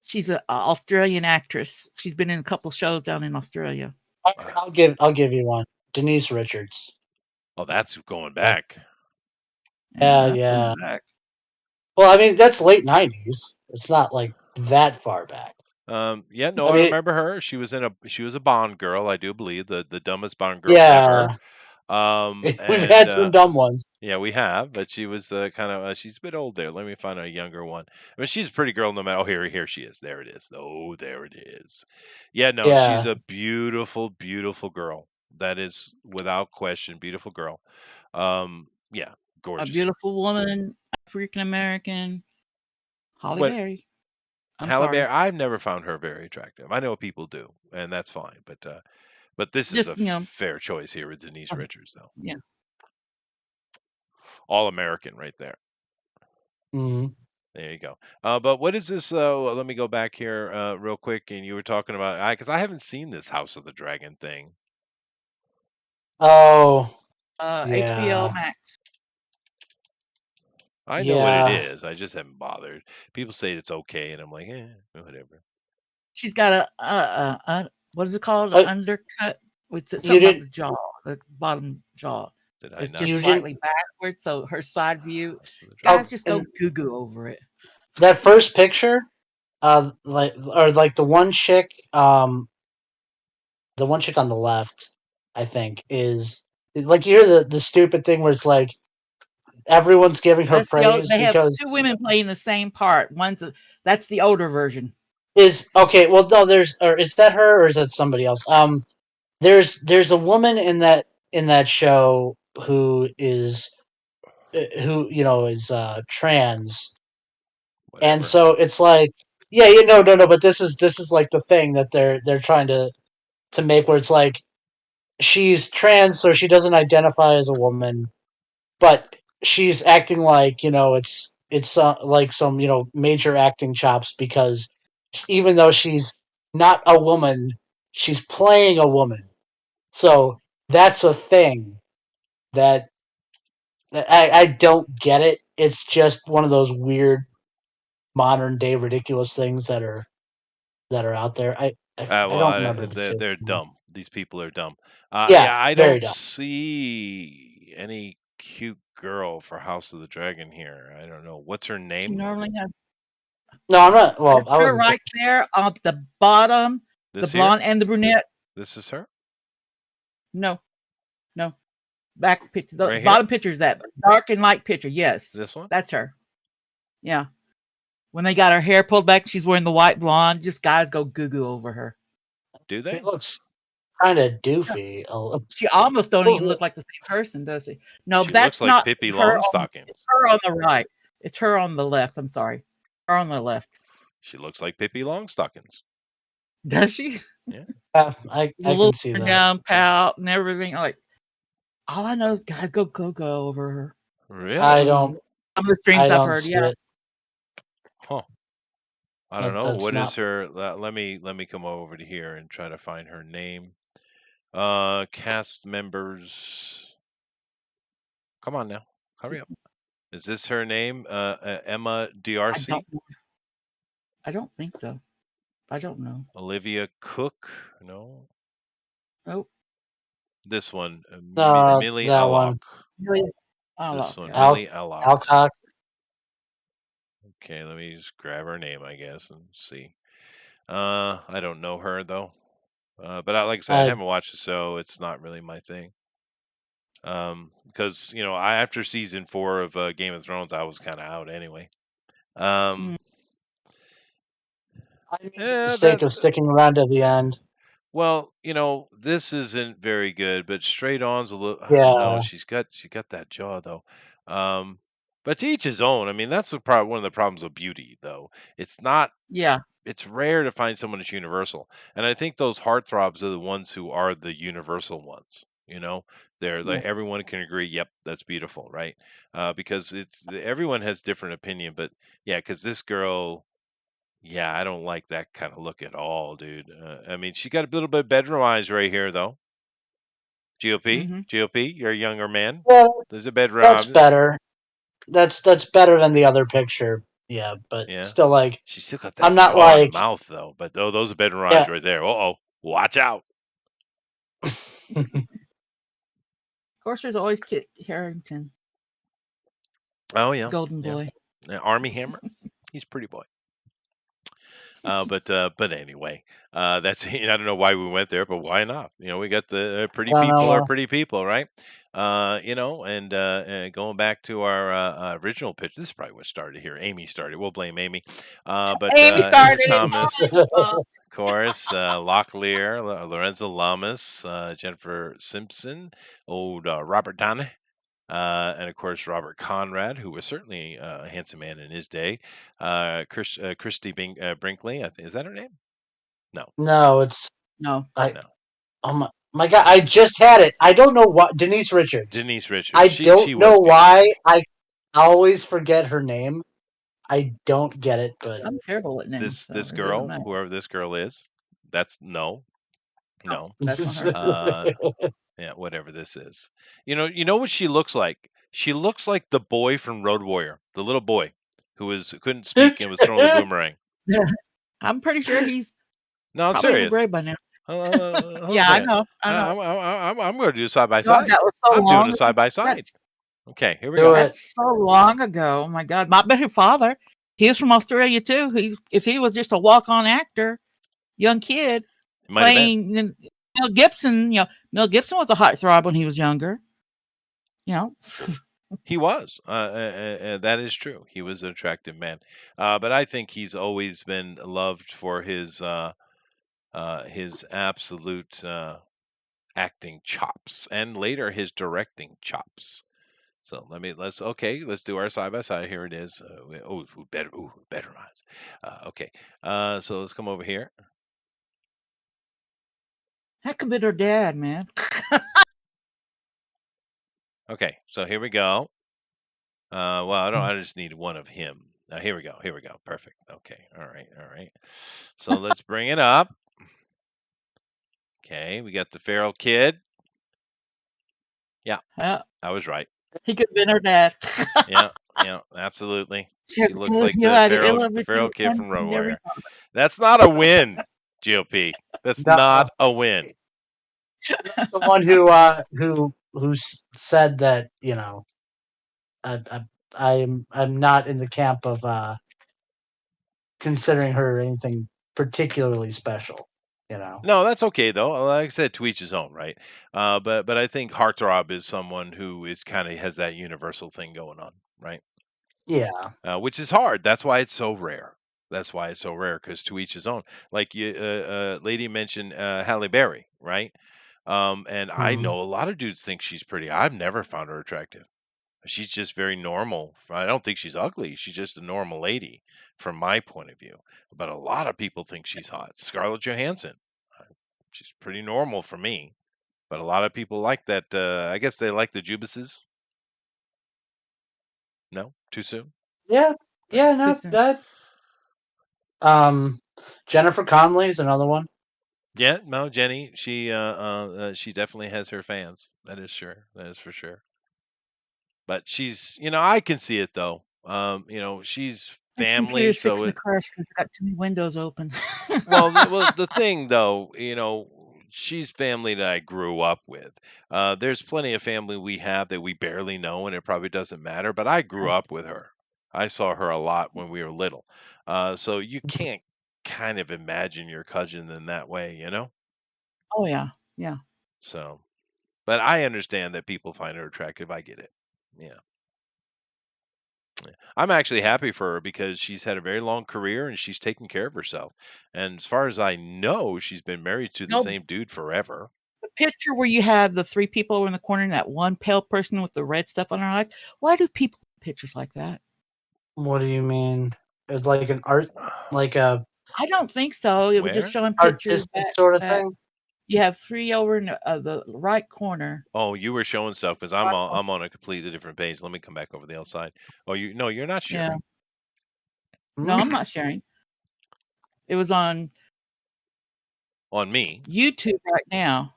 She's an Australian actress. She's been in a couple shows down in Australia. I'll give you one. Denise Richards. Oh, that's going back. Yeah, that's yeah. going back. Well, I mean that's late '90s. It's not like that far back. Yeah, no, I I mean, remember her. She was a Bond girl, I do believe, the dumbest Bond girl yeah. ever. We've And had some dumb ones. yeah, we have, but she was kind of she's a bit old there. Let me find a younger one. I mean, she's a pretty girl no matter. Oh, here she is. There it is. Oh, there it is. Yeah, no, she's Yeah. a beautiful, beautiful girl. That is without question, beautiful girl. Yeah, A gorgeous. beautiful woman, African American, Holly What Berry. I'm Halle sorry. Berry? I've never found her very attractive. I know people do, and that's fine. But this is a Just, you know, fair choice here with Denise Richards, though. yeah. All American right there. hmm There you go. But what is this? Let me go back here real quick. And you were talking about, because I haven't seen this House of the Dragon thing. Oh, HBO yeah. Max. I know what it Yeah. is. I just haven't bothered. People say it's okay, and I'm like, whatever. She's got what is it called? Uh, An undercut? It's you something about the didn't. jaw, the bottom jaw. Did I It's not You just see didn't. slightly backwards, so her side view. House of the Guys, Dragon? Oh, just go and goo over it. that first picture, like the one chick, the one chick on the left, I think, is like you hear the stupid thing where it's like everyone's giving her praise They have because two women playing the same part. That's the older version. is okay. Well, no, or is that her or is that somebody else? There's a woman in that show who is trans, and Whatever. so it's like yeah, no, but this is like the thing that they're trying to make where it's like she's trans, so she doesn't identify as a woman, but she's acting like it's like some major acting chops because even though she's not a woman, she's playing a woman. So that's a thing that I don't get it. It's just one of those weird modern day ridiculous things that are out there. I Well, don't remember the they're chick's name. dumb. These people are dumb. Yeah, Yeah, I very don't dumb. see any cute girl for House of the Dragon here. I don't know. What's her She name? normally has No, I'm not. Well, that's I her wasn't saying. right there on the bottom, the This here? blonde and the brunette. This is her? No, no. Back picture. The Right here? bottom picture is that dark and light picture. Yes, This one? that's her. Yeah. When they got her hair pulled back, she's wearing the white blonde. Just guys go goo over her. Do She they? looks kind of Yeah. doofy. She almost don't even look like the same person, does she? No, She looks that's like not Pippi her. It's Longstockings. her on the right. It's her on the left. I'm sorry. Her on the left. She looks like Pippi Longstockings. Does she? Yeah. Yeah, The I little can see turn that. down pout and everything. Like all I know is guys go over her. Really? I don't. Some of the streams I I've don't heard. see Yeah. it. Huh. I don't know. That's What not. is her? Let me come over to here and try to find her name. Cast members. Come on now. Hurry up. Is this her name? Emma I don't DRC? know. I don't think so. I don't know. Olivia Cook, no. Oh, This one, Millie That one. Alok. really? Oh, This look. one, Okay. Millie Alok. Alcock. Okay, let me just grab her name, I guess, and see. I don't know her though. But like I said, I I haven't watched the show. It's not really my thing. Because after season 4 of Game of Thrones, I was kind of out anyway. Mm, I made the Yeah, mistake of sticking around to the end. well, this isn't very good, but Straight On's a little. I don't know. Yeah. She got that jaw though. Um, but to each his own. I mean, that's one of the problems of beauty, though. It's not. yeah. It's rare to find someone that's universal, and I think those heartthrobs are the ones who are the universal ones. They're Yeah. like everyone can agree. Yep, that's beautiful, right? Because everyone has different opinion, but yeah, because this girl. Yeah, I don't like that kind of look at all, dude. I mean, she got a little bit of bedroom eyes right here, though. GOP, Mm-hmm. GOP, you're a younger man. Well, There's a bedroom that's eyes. better. That's better than the other picture. Yeah, but Yeah, still, like, she still got I'm that not jaw and like, mouth, though. But those are bedroom eyes yeah. right there. Uh-oh, watch out. Of course, there's always Kit Harrington, Oh yeah, Golden yeah. Boy. Army Hammer, he's a pretty boy. But anyway, that's I don't know why we went there, but why not? We got the pretty I don't people are know. pretty people, right? And going back to our original pitch, this is probably what started here. Amy started. We'll blame Amy. But Amy Edgar started it. Thomas, Amy's fault. of course, Locklear, Lorenzo Lamas, Jennifer Simpson, old Robert Downey. And of course, Robert Conrad, who was certainly a handsome man in his day. Christy Brinkley, is that her name? No, No, it's No. I. no. Oh my god! I just had it. I don't know what Denise Richards. Denise Richards. I She don't was know beautiful. why. I always forget her name. I don't get it, but I'm terrible at names, so This it doesn't girl, matter. whoever this girl is, that's no, No, no. that's not her. Uh, yeah, whatever this is. You know what she looks like? She looks like the boy from Road Warrior, the little boy couldn't speak and was throwing the boomerang. I'm pretty sure he's No, I'm probably in the serious. grave by now. Hold on a Yeah, I second. know. I know. I'm going to do side by God, side. that was so I'm doing a long. side by side. That's Okay, here we do go. it. that's so long ago. Oh my God, my better father. He was from Australia too. If he was just a walk-on actor, young kid It might have been. playing Mel Gibson. Mel Gibson was a heartthrob when he was younger. You know, He was. That is true. He was an attractive man. But I think he's always been loved for his absolute acting chops, and later his directing chops. So let's do our side by side. Here it is. Better odds. Okay. So let's come over here. that could be their dad, man. Okay. So here we go. Well, I just need one of him. Here we go. Here we go. Perfect. Okay. All right. All right. So let's bring it up. Okay. We got the feral kid. Yeah, Yeah, I was right. he could have been her dad. Yeah. Yeah. Absolutely. She She has looks if like you the had feral ill the of feral kid from Road never Warrior. That's not a win, GOP. That's No, not a win. the one who said that I, I I'm not in the camp of considering her anything particularly special. You know. No, that's okay though. Like I said, to each his own, right? But I think heartthrob is someone who is kind of has that universal thing going on, right? Yeah. Which is hard. That's why it's so rare. That's why it's so rare because to each his own. Like lady mentioned Halle Berry, right? And I Mhm. know a lot of dudes think she's pretty. I've never found her attractive. She's just very normal. I don't think she's ugly. She's just a normal lady from my point of view. But a lot of people think she's hot. Scarlett Johansson. uh, She's pretty normal for me. But a lot of people like that. I guess they like the Jubases. No, too soon. Yeah. All right. Yeah. Too No. soon. That. Jennifer Connelly is another one. Yeah, no, Jenny. She definitely has her fans. That is sure. That is for sure. But she's, I can see it though. She's This family, computer's so fixing to it. crash because I got too many windows open. Well, the thing though, she's family that I grew up with. There's plenty of family we have that we barely know, and it probably doesn't matter. But I grew up with her. I saw her a lot when we were little. So you can't kind of imagine your cousin in that way. Oh yeah, yeah. So, but I understand that people find her attractive. I get it. Yeah. I'm actually happy for her because she's had a very long career and she's taken care of herself. And as far as I know, she's been married to the No, same dude forever. the picture where you have the three people over in the corner and that one pale person with the red stuff on her eyes. Why do people have pictures like that? What do you mean? It's like an art, like a I don't think so. It was just Where? showing pictures artistic back. sort of thing. You have three over in the right corner. Oh, you were showing stuff because I'm on a completely different page. Let me come back over the other side. Oh, no, you're not Yeah. sharing No, Mm. I'm not sharing. It was on on me. YouTube right now,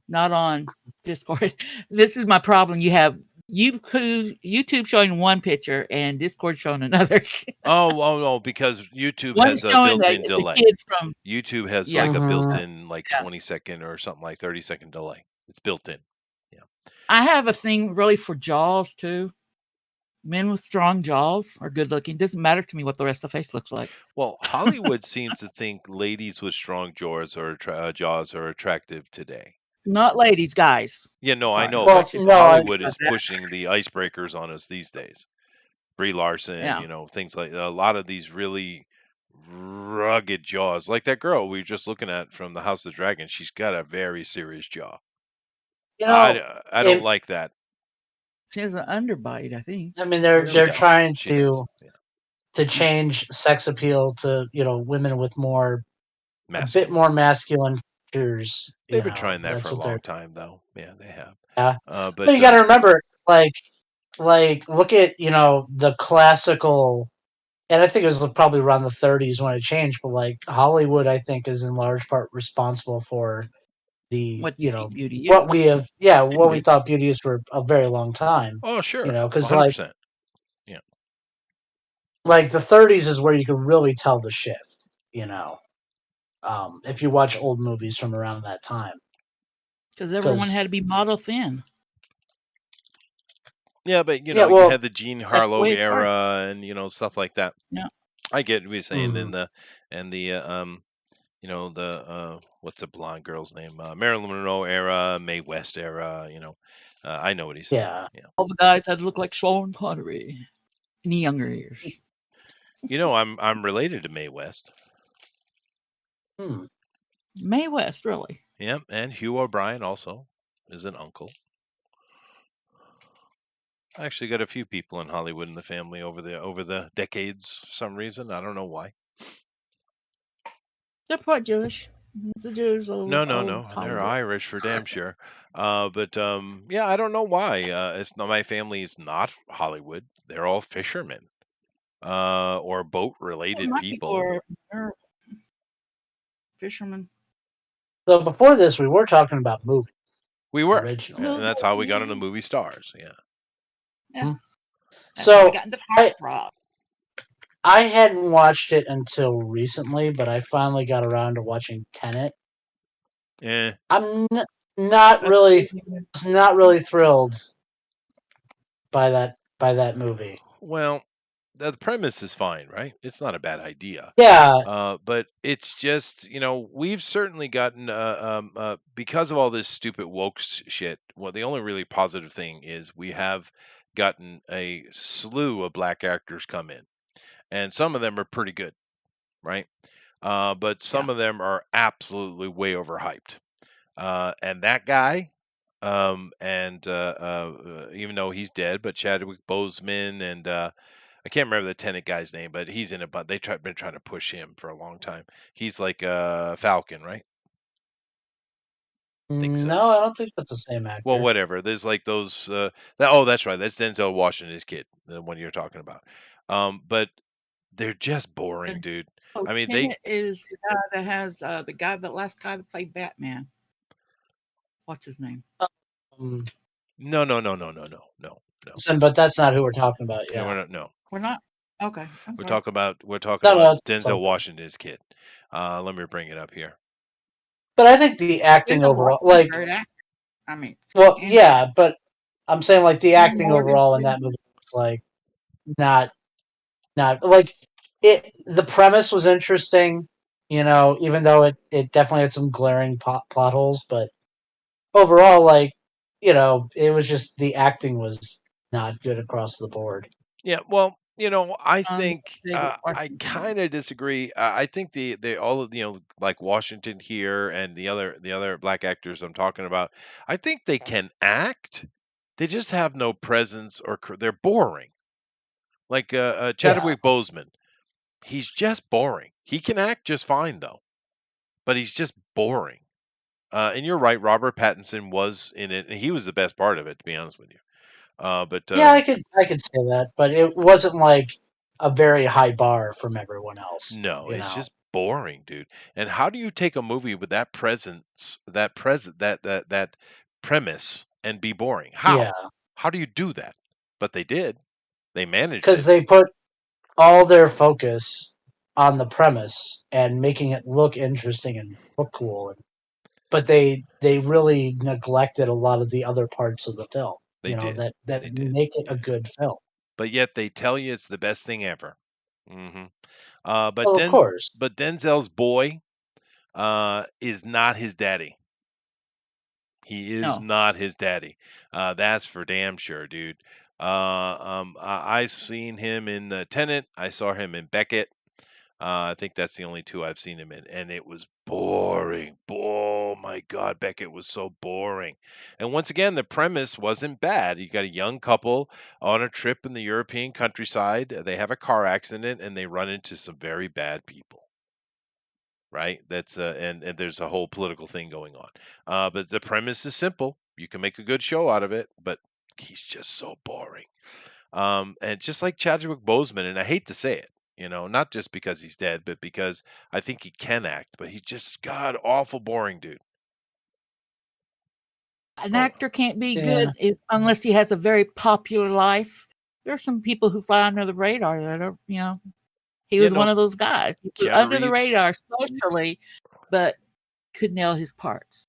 not on Discord. This is my problem. You have YouTube showing one picture and Discord showing another. Oh, no, because YouTube One's has a showing built-in the delay. kid from YouTube has yeah. like a Mhm. built-in like Yeah. 20-second or something like 30-second delay. It's built in. Yeah. I have a thing really for jaws too. Men with strong jaws are good looking. Doesn't matter to me what the rest of the face looks like. Well, Hollywood seems to think ladies with strong jaws are attractive today. Not ladies, guys. Yeah, no, I Sorry, know, I Well, but should no, Hollywood is clarify that. pushing the icebreakers on us these days. Brie Larson, Yeah. things like a lot of these really rugged jaws. Like that girl we were just looking at from the House of the Dragon, she's got a very serious jaw. you I, know, d- I don't it. like that. She has an underbite, I think. I mean, Or She they're does. trying She does. Yeah. to change sex appeal to women with a bit Masculine. more masculine features. They've been trying that for That's a what they're. long time, though. Yeah, they have. Yeah, but But you got to remember, like look at the classical. And I think it was probably around the 30s when it changed, but like Hollywood, I think, is in large part responsible for the what you think beauty what we is. have, Can what we be. thought beauty is for a very long time. oh, sure, Because 100%. Yeah. like the 30s is where you can really tell the shift. If you watch old movies from around that time, Because everyone because had to be model thin. Yeah, but yeah, you well, had the Jean That's the Harlow way it started. era and stuff like that. Yeah. I get what you're saying. mhm. And the what's the blonde girl's name? Marilyn Monroe era, Mae West era. I know what he's saying. Yeah. Yeah. All the guys had to look like Sean Connery in the younger years. I'm related to Mae West. Hmm. Mae West, really. Yeah, and Hugh O'Brien also is an uncle. I actually got a few people in Hollywood in the family over the decades for some reason. I don't know why. They're part Jewish. The Jews, No, no, old no. They're Hollywood. Irish for damn sure. But yeah, I don't know why. It's not my family is not Hollywood. They're all fishermen, or boat Well, related my people people. are fishermen. So before this, we were talking about movies We were, originally. and that's how we got into movie stars. Yeah. Yeah. Hmm. That's how we So got into I heartthrob. I hadn't watched it until recently, but I finally got around to watching Tenet. Eh. I'm not That's really crazy. not really thrilled by that movie. Well, the premise is fine, right? It's not a bad idea. Yeah, But it's just, we've certainly gotten, because of all this stupid woke shit. Well, the only really positive thing is we have gotten a slew of black actors come in, and some of them are pretty good, right? But Yeah. some of them are absolutely way overhyped. And that guy, and even though he's dead, but Chadwick Boseman and I can't remember the Tenet guy's name, but he's in it. But been trying to push him for a long time. He's like Falcon, right? Think so. no, I don't think that's the same Well, actor. whatever. There's like those. That's right. That's Denzel Washington's kid, the one you're talking about. But they're just boring, dude. Oh, I mean, they. Tenet is the guy that has the last guy that played Batman. What's his name? Um, No, no, no, no, no, no, no, no. but that's not who we're talking about. Yeah, we're Yeah. not. No. We're not. Okay, I'm We're sorry. talking about No, no, it's Denzel okay. Washington's kid. Let me bring it up here. But I think the acting Denzel overall, Washington's a like, great actor. I mean, well, and yeah, but I'm saying like the acting Morgan overall in that Freeman. movie was like not like it. The premise was interesting, even though it definitely had some glaring plot holes, but overall, like, it was just the acting was not good across the board. Yeah, well, I Um, think David I Washington. kind of disagree. I think the all of like Washington here and the other black actors I'm talking about, I think they can act. They just have no presence or they're boring. Like Yeah, Chadwick Boseman, he's just boring. He can act just fine though, but he's just boring. And you're right, Robert Pattinson was in it, and he was the best part of it, to be honest with you. But yeah, I could say that, but it wasn't like a very high bar from everyone else. no, it's just boring, dude. And how do you take a movie with that presence, that premise, and be boring? Yeah, How? How do you do that? But they did. They managed because it. they put all their focus on the premise and making it look interesting and look cool, but they really neglected a lot of the other parts of the film. They did. That They did. make it a Yeah. good film. But yet they tell you it's the best thing ever. Hmm. Well, of course, But Denzel's boy is not his daddy. He is No, not his daddy. That's for damn sure, dude. I seen him in the Tenant. I saw him in Beckett. I think that's the only two I've seen him in, and it was boring. Oh my God, Beckett was so boring. And once again, the premise wasn't bad. You got a young couple on a trip in the European countryside. They have a car accident, and they run into some very bad people. Right? That's and there's a whole political thing going on. But the premise is simple. You can make a good show out of it, but he's just so boring. And just like Chadwick Boseman, and I hate to say it, not just because he's dead, but because I think he can act, but he's just god awful boring, dude. an Oh, actor can't be yeah, good unless he has a very popular life. There are some people who fly under the radar that are, he yeah, was one no, of those guys. He flew Keanu under the Reeves. radar socially, but could nail his parts.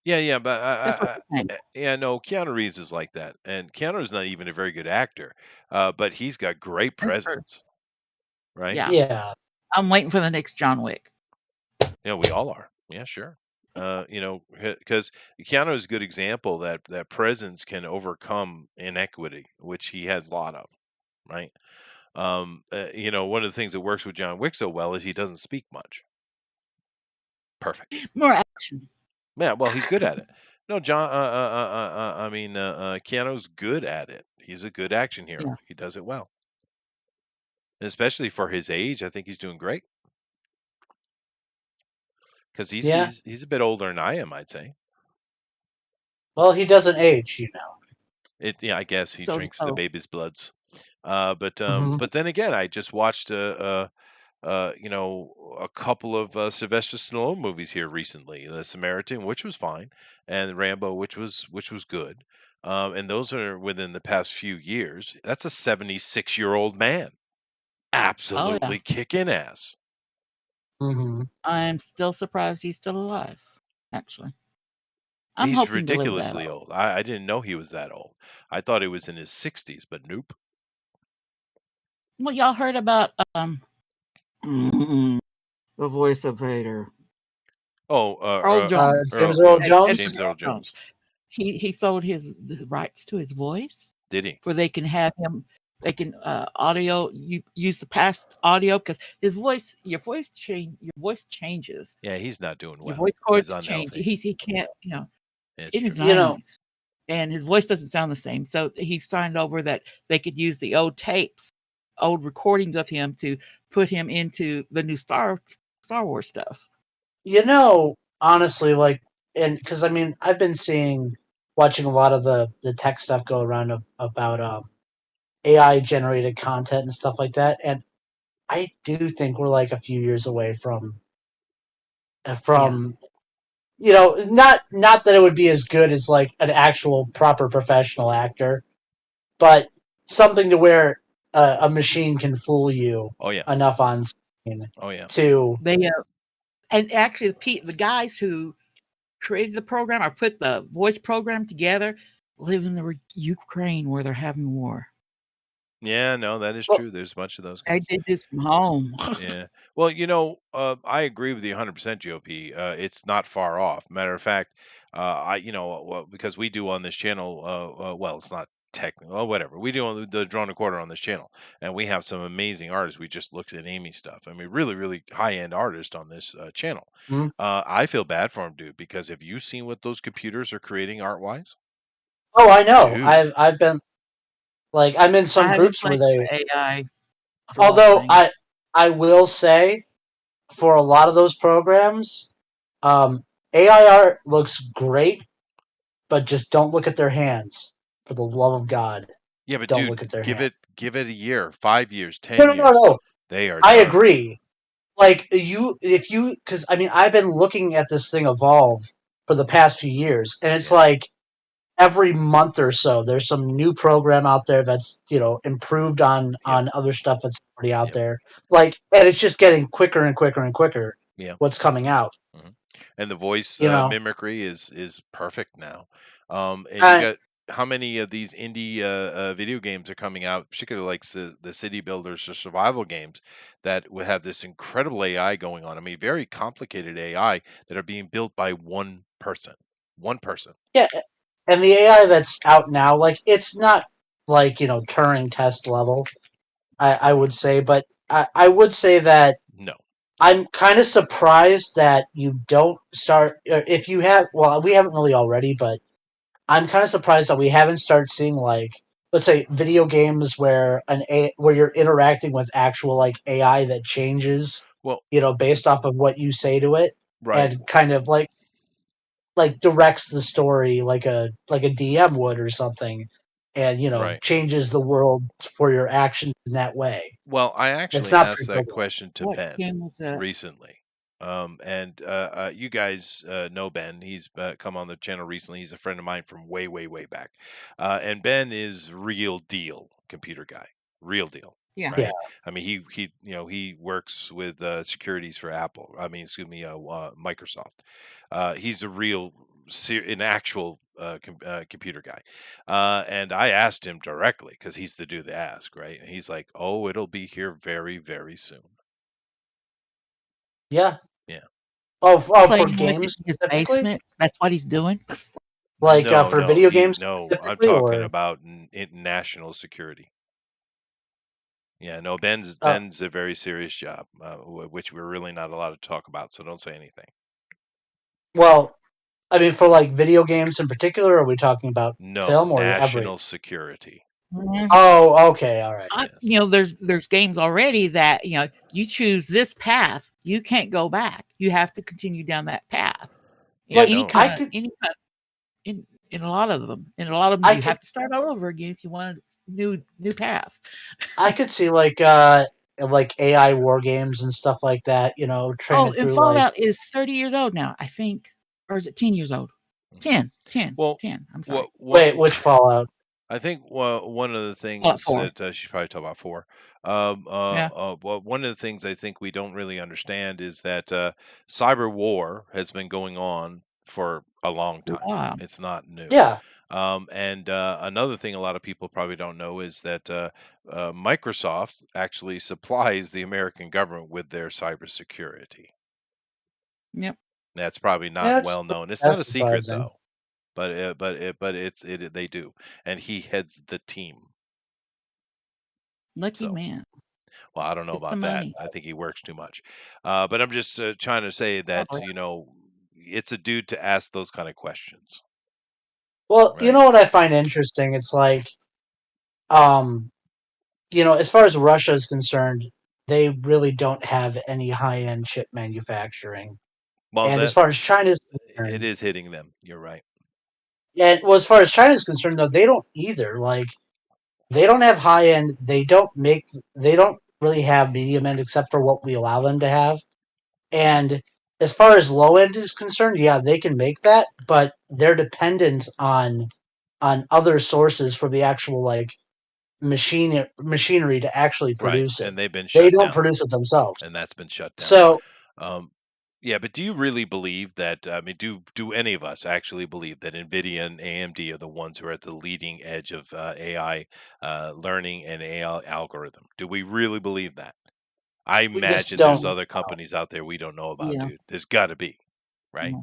Yeah, yeah, but That's what I'm saying. yeah, no, Keanu Reeves is like that, and Keanu's not even a very good actor, but he's got great That's true. presence, right? Yeah. yeah, I'm waiting for the next John Wick. Yeah, we all are. Yeah, sure. Because Keanu is a good example that presence can overcome inequity, which he has a lot of, right? One of the things that works with John Wick so well is he doesn't speak much. Perfect. More action. Yeah, well, he's good at it. No, John. I mean, Keanu's good at it. He's a good action hero. Yeah. He does it well, and especially for his age. I think he's doing great because he's yeah. he's he's a bit older than I am. I'd say. Well, he doesn't age. Yeah, I guess he So drinks the so baby's bloods. But Hmm. but then again, I just watched a couple of Sylvester Stallone movies here recently. The Samaritan, which was fine, and Rambo, which was good. And those are within the past few years. That's a 76-year-old man, oh yeah. absolutely kicking ass. Hmm. I'm still surprised he's still alive, actually. I'm He's hoping to live that ridiculously old. old. I didn't know he was that old. I thought he was in his 60s, but nope. Well, y'all heard about the voice of Vader. Oh, Earl Jones. James Earl, Earl yeah, Jones. James Earl Earl Jones. Jones. He sold the rights to his voice Did he? where they can have him they can use the past audio because your voice changes. Yeah, he's not doing Your well. voice He's cords change. unhealthy. He can't, It's in his true. You know, 90s and his voice doesn't sound the same. So he signed over that they could use the old tapes, old recordings of him to put him into the new Star Wars stuff. honestly, like, and because I mean, I've been watching a lot of the tech stuff go around about AI generated content and stuff like that, and I do think we're like a few years away Yeah. from not that it would be as good as like an actual proper professional actor, but something to where a machine can fool you Oh yeah. enough on screen Oh yeah. to. They and actually the guys who created the program or put the voice program together live in the Ukraine where they're having war. Yeah, no, that is Well, true. There's a bunch of those I guys. did this from home. Yeah. Well, I agree with you 100% GOP. It's not far off. Matter of fact, well, because we do on this channel, well, it's not technical, well, whatever. We do on the Drone Recorder on this channel, and we have some amazing artists. We just looked at Amy's stuff. I mean, really, really high-end artists on this channel. mm, I feel bad for him, dude, because have you seen what those computers are creating art-wise? oh, I know. Dude. I've been like I'm in I some haven't groups where played they. with AI for one Although thing. I will say for a lot of those programs, AI art looks great, but just don't look at their hands. For the love of God, Yeah, but don't dude, look at their give hands. it a year, 5 years, No, 10 no, no, years. no. They are I done. agree. Like if you, because I mean, I've been looking at this thing evolve for the past few years, and it's Yeah. like every month or so, there's some new program out there that's improved on Yep. other stuff that's already out Yep. there. Like, and it's just getting quicker and quicker and quicker. Yeah. What's coming out? Mhm. And the voice You know, mimicry is perfect now. And you uh, got how many of these indie video games are coming out, particularly like the city builders or survival games that will have this incredible AI going on. I mean, very complicated AI that are being built by one person. One person. yeah, and the AI that's out now, like it's not like Turing test level. I would say, but I would say that No. I'm kind of surprised that you don't start if you have. Well, we haven't really already, but I'm kind of surprised that we haven't started seeing like let's say video games where where you're interacting with actual like AI that changes, Well, based off of what you say to it, right, and kind of like directs the story like a DM would or something, and right. changes the world for your actions in that way. Well, I It's actually not asked that pre-programmed. question to What Ben game was that? recently. And you guys know Ben. He's come on the channel recently. He's a friend of mine from way, way, way back. And Ben is real deal computer guy, real deal, Yeah. Yeah, right? I mean, he works with securities for Apple. I mean, excuse me, Microsoft. He's a real, an actual computer guy. And I asked him directly because he's the dude to ask, right? And he's like, "Oh, it'll be here very, very soon." yeah. Yeah. For Playing with it games in his specifically, basement. That's what he's doing. like No, for no, video games no. I'm specifically, talking or about national security. Yeah, no. Ben's uh, Ben's a very serious job, which we're really not allowed to talk about. So don't say anything. well, I mean, for like video games in particular, are we talking about No, film or every? national security. Mhm. Oh, okay, all right. Yes. There's games already that you choose this path, you can't go back. You have to continue down that path. Yeah. But Any No. I kind of could, any kind in a lot of them. In a lot of them, I you could, have to start all over again if you want a new path. I could see like AI war games and stuff like that. Oh, Training and through like Fallout is 30 years old now, I think, or is it 10 years old? Mhm. 10, 10, Well, 10. I'm sorry. what wait, which Fallout? I think one of the Fallout things 4. that she's probably talking about four. Yeah. Well, one of the things I think we don't really understand is that cyber war has been going on for a long time. Wow. It's not new. Yeah, And another thing a lot of people probably don't know is that Microsoft actually supplies the American government with their cybersecurity. Yep. That's probably not that's well known. It's not that's a secret surprising. though, but they do, and he heads the team. Lucky So. man. Well, I don't know It's the about that. money. I think he works too much. But I'm just trying to say that, Probably. it's a dude to ask those kind of questions, Well, you right? know what I find interesting? It's like, um, as far as Russia is concerned, they really don't have any high end chip manufacturing. Well, And as far as China's it concerned, is hitting them. You're right. and well, as far as China's concerned, though, they don't either. Like, they don't have high end. They don't really have medium end except for what we allow them to have. And as far as low end is concerned, yeah, they can make that, but they're dependent on other sources for the actual like machinery to actually Right, produce it. and they've been They shut don't down, produce it themselves. and that's been shut down. So Um, yeah, but do you really believe that? I mean, do any of us actually believe that NVIDIA and AMD are the ones who are at the leading edge of AI learning and AI algorithm? Do we really believe that? I we just imagine there's don't. other companies out there we don't know about, Yeah. dude. There's got to be, right? Yeah.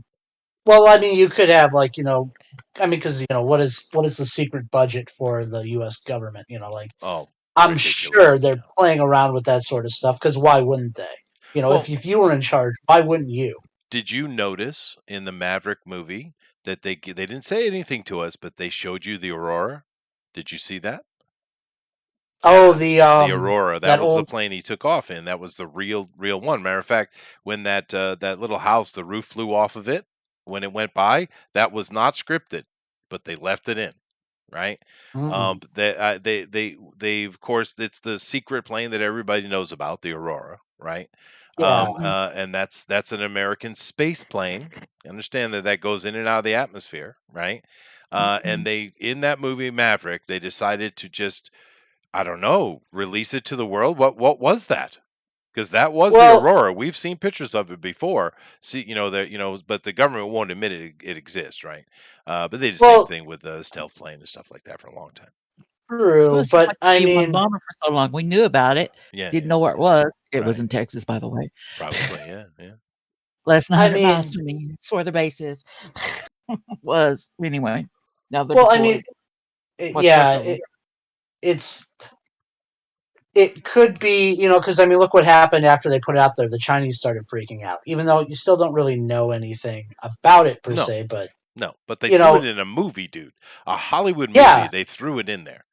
Well, I mean, you could have like I mean, because what is the secret budget for the U.S. government? Oh, I'm sure ridiculous. they're Yeah. playing around with that sort of stuff because why wouldn't they? If Well, you were in charge, why wouldn't you? did you notice in the Maverick movie that they didn't say anything to us, but they showed you the Aurora? Did you see that? Oh, The Aurora, that that was the old. plane he took off in. That was the real one. Matter of fact, when that little house, the roof flew off of it when it went by, that was not scripted, but they left it in, right? Mm, They of course it's the secret plane that everybody knows about, the Aurora, right? yeah. Mhm. And that's an American space plane. Understand that that goes in and out of the atmosphere, right? And Mhm. they in that movie Maverick, they decided to just I don't know, release it to the world. What was that? Because that was the Well, Aurora. We've seen pictures of it before. See, that but the government won't admit it exists, right? But they did the same well, thing with the stealth plane and stuff like that for a long time. Well, true, it's just but like the I B-1 mean, bomber for so long. We knew about it, Yeah, didn't yeah, know where it was. It was right. in Texas, by the way. Probably, yeah, yeah. Less than I 100 miles mean, from me. It's where the base is. Was anyway. Now they're well, I mean, deployed. What's yeah, left of them? it's it could be, because I mean, look what happened after they put it out there. The Chinese started freaking out, even though you still don't really know anything about it per No, se. But no. But they you threw it know, in a movie, dude. A Hollywood movie. yeah, They threw it in there.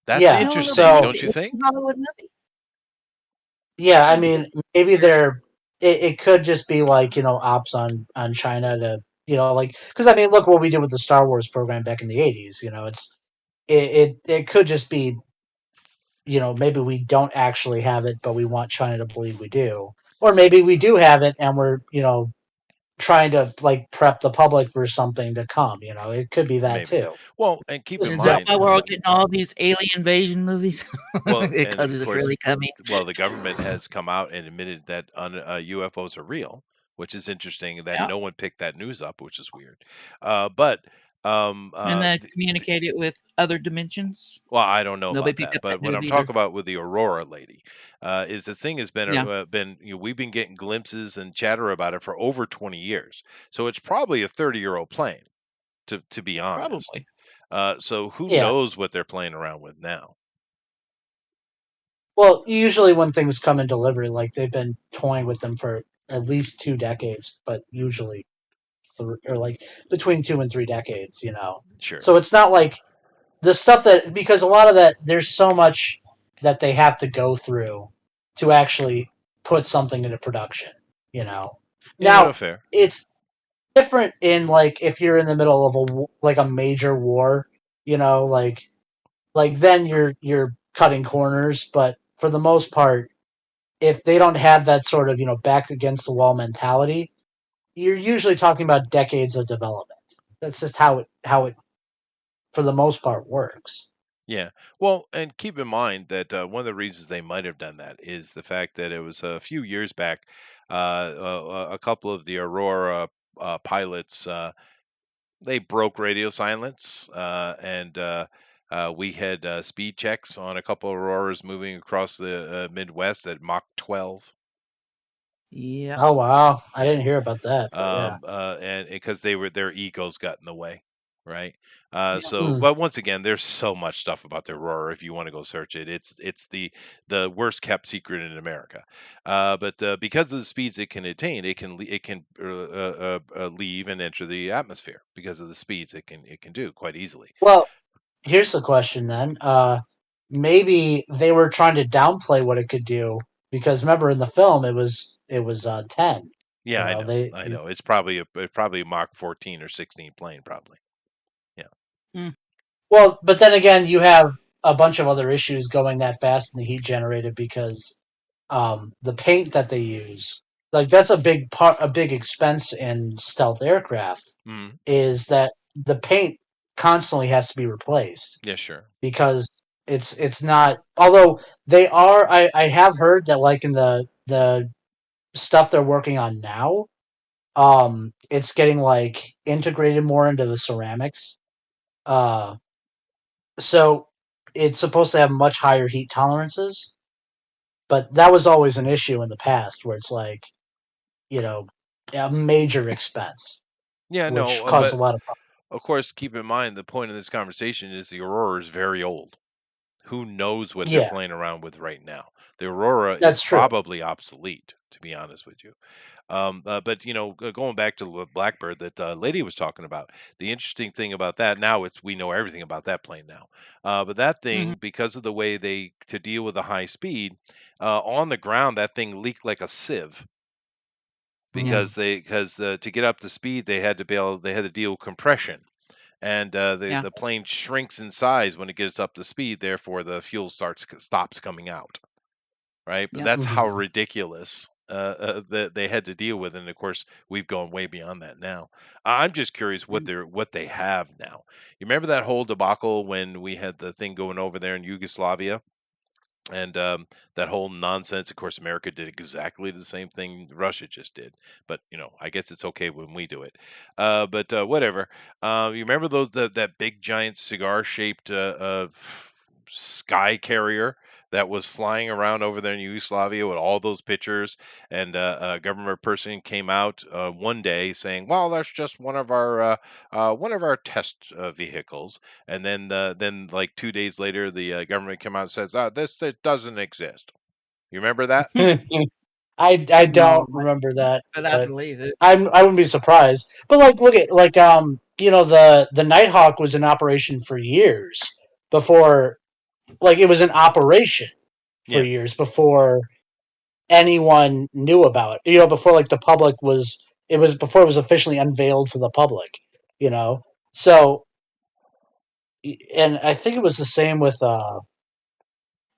That's yeah. No, no, interesting, So don't you it's think? a Hollywood movie. yeah, I Yeah. mean, maybe it could just be like ops on China to like because I mean, look what we did with the Star Wars program back in the '80s. It could just be maybe we don't actually have it, but we want China to believe we do, or maybe we do have it and we're trying to like prep the public for something to come. It could be that Maybe. too. Well, and keep in Just Is that mind, why we're all getting all these alien invasion movies? well, and Because of it's course, really coming. well, the government has come out and admitted that UFOs are real, which is interesting that Yeah. no one picked that news up, which is weird. But And then communicate it with other dimensions. well, I don't know Nobody about picked that. up that But what news I'm either. talking about with the Aurora lady is the thing has Yeah, been we've been getting glimpses and chatter about it for over 20 years. So it's probably a 30-year-old plane, to be honest. probably. So who Yeah. knows what they're playing around with now? Well, usually when things come in delivery, like they've been toying with them for at least 2 decades, but usually or like between 2 and 3 decades. Sure. So it's not like the stuff that because a lot of that there's so much that they have to go through to actually put something into production. You know. Yeah, no, Now fair. it's different in like if you're in the middle of like a major war. Like then you're cutting corners, but for the most part, if they don't have that sort of back against the wall mentality, you're usually talking about decades of development. That's just how it for the most part works. Yeah. Well, and keep in mind that one of the reasons they might have done that is the fact that it was a few years back, a couple of the Aurora pilots they broke radio silence, and we had speed checks on a couple of Auroras moving across the Midwest at Mach 12. Yep. Oh wow, I didn't hear about that, but yeah. And because their egos got in the way, right? Yeah. So, Hmm. but once again, there's so much stuff about the Aurora. If you want to go search it, it's the worst kept secret in America. But because of the speeds it can attain, it can leave and enter the atmosphere because of the speeds it can do quite easily. Well, here's the question then. Maybe they were trying to downplay what it could do because remember in the film it was 10. Yeah, You I know know, they I know. It's probably a Mach 14 or 16 plane, probably. Yeah, Mm. Well, but then again, you have a bunch of other issues going that fast in the heat generated because the paint that they use, like that's a big expense in stealth aircraft, mm, is that the paint constantly has to be replaced yeah, sure. because It's not. Although they are, I have heard that like in the stuff they're working on now, it's getting like integrated more into the ceramics. Uh, so it's supposed to have much higher heat tolerances, but that was always an issue in the past, where it's like you know a major expense, Yeah, which no, caused a but lot of problems. of course, keep in mind the point of this conversation is the Aurora is very old. Who knows what they're Yeah, playing around with right now? The Aurora is that's true. probably obsolete, to be honest with you. But going back to the Blackbird that lady was talking about, the interesting thing about that now is we know everything about that plane now. But that Hmm. thing, because of the way they to deal with the high speed on the ground, that thing leaked like a sieve Mm. because to get up to speed they had to deal with compression and Yeah. the plane shrinks in size when it gets up to speed. Therefore, the fuel stops coming out. Right, but Yep. that's how Hmm. ridiculous that they had to deal with, and of course, we've gone way beyond that now. I'm just curious what they have now. You remember that whole debacle when we had the thing going over there in Yugoslavia? And that whole nonsense. Of course, America did exactly the same thing Russia just did. But I guess it's okay when we do it. But whatever. You remember that big giant cigar shaped sky carrier that was flying around over there in Yugoslavia with all those pictures? And a government person came out one day saying, "Well, that's just one of our test vehicles." And then like 2 days later, the government came out and says, this doesn't exist. You remember that? I don't No, remember that, but I but believe it. I wouldn't be surprised. But like, look at like the Nighthawk was in operation for years before, like it was in operation for Yeah. years before anyone knew about it. Before like the public was it was before it was officially unveiled to the public. You know, so and I think it was the same with what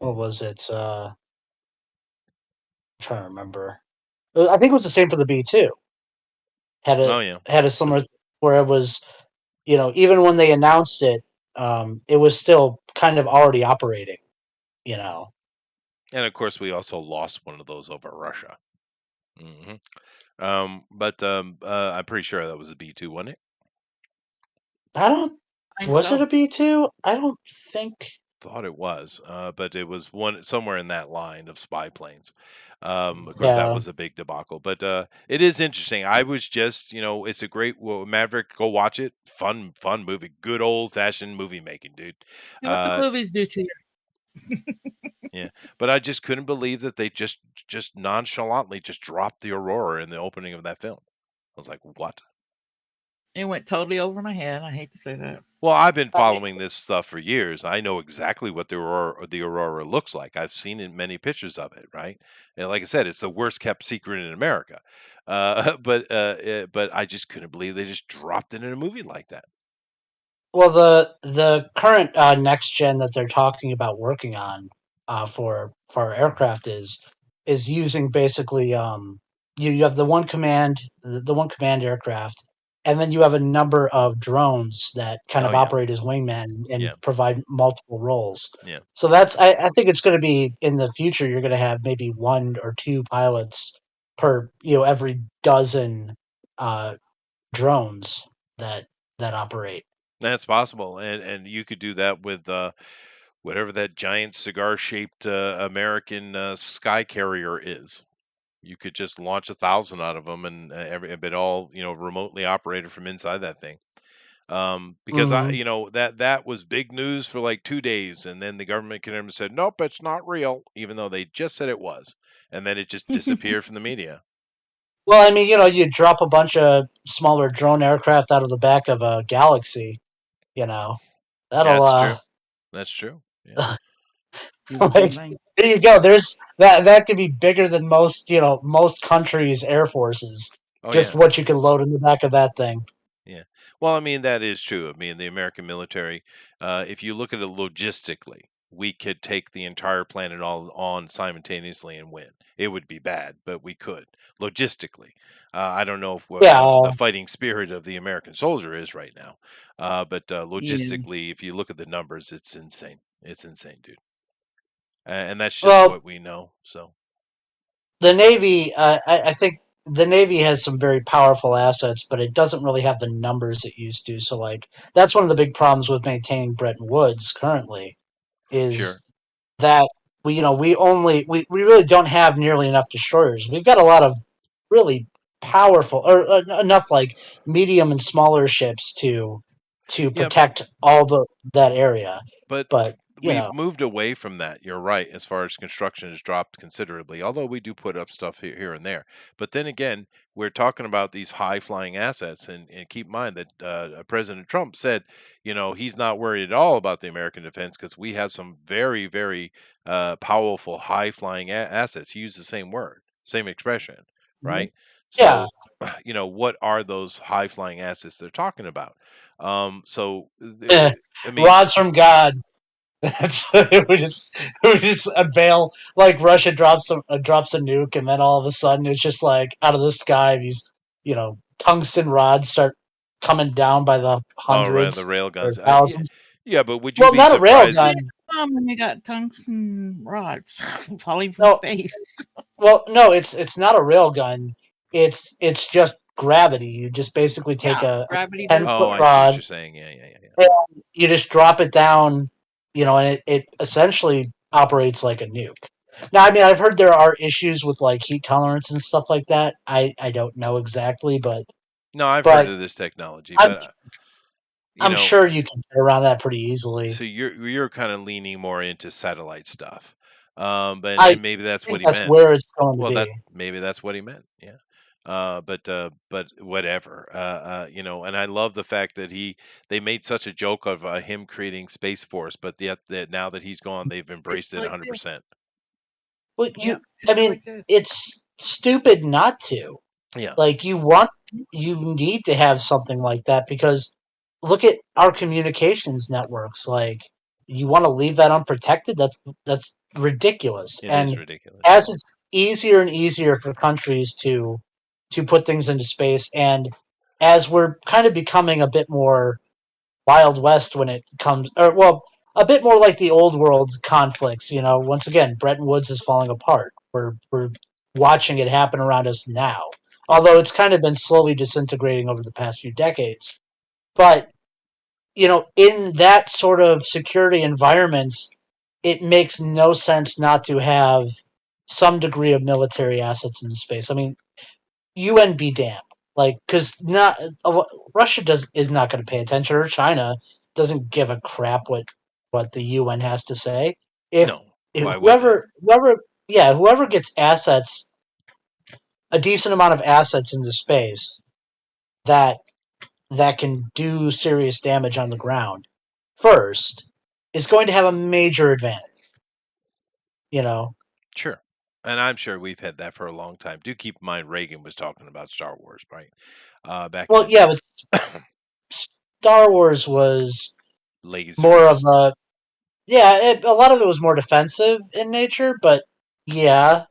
was it? I'm trying to remember. I think it was the same for the B2. Had a Oh yeah. had a similar where it was even when they announced it, it was still kind of already operating. You know, And of course, we also lost one of those over Russia. hmm but I'm pretty sure that was a B2, wasn't it? I don't. I think Was it so. a B2? I don't think. Thought it was, but it was one somewhere in that line of spy planes. Of course, that Yeah. was a big debacle, but it is interesting. I was just, it's a great Maverick. Go watch it. Fun movie. Good old fashioned movie making, dude. See what the Uh, movies do to you. yeah, but I just couldn't believe that they just nonchalantly just dropped the Aurora in the opening of that film. I was like, what? It went totally over my head. I hate to say that. Well, I've been I, following this stuff for years. I know exactly what the Aurora looks like. I've seen in many pictures of it, right? And like I said, it's the worst kept secret in America. But I just couldn't believe they just dropped it in a movie like that. well, the current next gen that they're talking about working on for aircraft is using basically you have the one command aircraft, and then you have a number of drones that kind Oh of yeah, operate as wingmen and yeah, provide multiple roles. yeah. So I think it's going to be in the future. You're going to have maybe one or two pilots per every dozen uh, drones that operate. That's possible, and you could do that with whatever that giant cigar-shaped American sky carrier is. You could just launch 1,000 out of them, and but all remotely operated from inside that thing. Because I, Hmm. that was big news for like 2 days, and then the government came in and said, "Nope, it's not real," even though they just said it was, and then it just disappeared from the media. Well, I mean, you drop a bunch of smaller drone aircraft out of the back of a Galaxy, you know, Yeah, that'll that's true. That's true. Yeah. Do the same like thing. there you go. There's that could be bigger than most countries' air forces. Oh Just yeah. what you can load in the back of that thing. Yeah. Well, I mean, that is true. I mean, the American military, if you look at it logistically, we could take the entire planet all on simultaneously and win. It would be bad, but we could logistically. I don't know if what the Yeah, fighting spirit of the American soldier is right now, but Yeah. logistically, if you look at the numbers, it's insane. It's insane, dude. And that's just Well, what we know. So the Navy, I think the Navy has some very powerful assets, but it doesn't really have the numbers it used to. So, like, that's one of the big problems with maintaining Bretton Woods currently sure. is that we really don't have nearly enough destroyers. We've got a lot of really powerful or enough like medium and smaller ships to Yeah, protect all the that area, but but you we've know, moved away from that. You're right, as far as construction has dropped considerably, although we do put up stuff here and there. But then again, we're talking about these high flying assets, and keep in mind that President Trump said, he's not worried at all about the American defense because we have some very, very powerful high flying assets. He used the same word, same expression, mhm. right? Yeah, So, what are those high flying assets they're talking about? I mean, rods from God. That's we just unveil like Russia drops a nuke, and then all of a sudden it's just like out of the sky these tungsten rods start coming down by the all right, the hundreds rail or guns. Yeah, thousands. yeah, but would you Well, be not a surprised? railgun. Yeah, when you got tungsten rods falling from No, space. well, no, it's not a railgun. It's just gravity. You just basically take Yeah, a gravity ten does Oh, foot I work. see what rod you're saying. Yeah, yeah, yeah, yeah. and you just drop it down, and it essentially operates like a nuke. Now, I mean, I've heard there are issues with like heat tolerance and stuff like that. I don't know exactly, No, I've heard but of this technology, I'm but you I'm know, sure you can get around that pretty easily. so you're kind of leaning more into satellite stuff, but I and maybe that's what think he that's meant. where it's going to Well, that be. maybe that's what he meant. Yeah. But whatever. And I love the fact that they made such a joke of him creating Space Force, but yet that now that he's gone, they've It embraced it still exists. 100%. Well, Yep, it I still mean, exists. it's stupid not to. Yeah. Like you need to have something like that because look at our communications networks. Like you want to leave that unprotected? That's ridiculous. It is And ridiculous. as Yeah. it's easier and easier for countries to put things into space, and as we're kind of becoming a bit more Wild West when it comes, or well, a bit more like the old world conflicts. Once again, Bretton Woods is falling apart. We're watching it happen around us now, Yep. although it's kind of been slowly disintegrating over the past few decades. But in that sort of security environments, it makes no sense not to have some degree of military assets in space. I mean, UN be damned. Like, because not Russia is not going to pay attention, or China doesn't give a crap what the UN has to say. If, No. if Why would they? whoever gets assets, a decent amount of assets into space that that can do serious damage on the ground first is going to have a major advantage. You know. Sure. And I'm sure we've had that for a long time. Do keep in mind Reagan was talking about Star Wars, right? Back in Well, the yeah, day. but Star Wars was more of Lasers. a a lot of it was more defensive in nature, but yeah,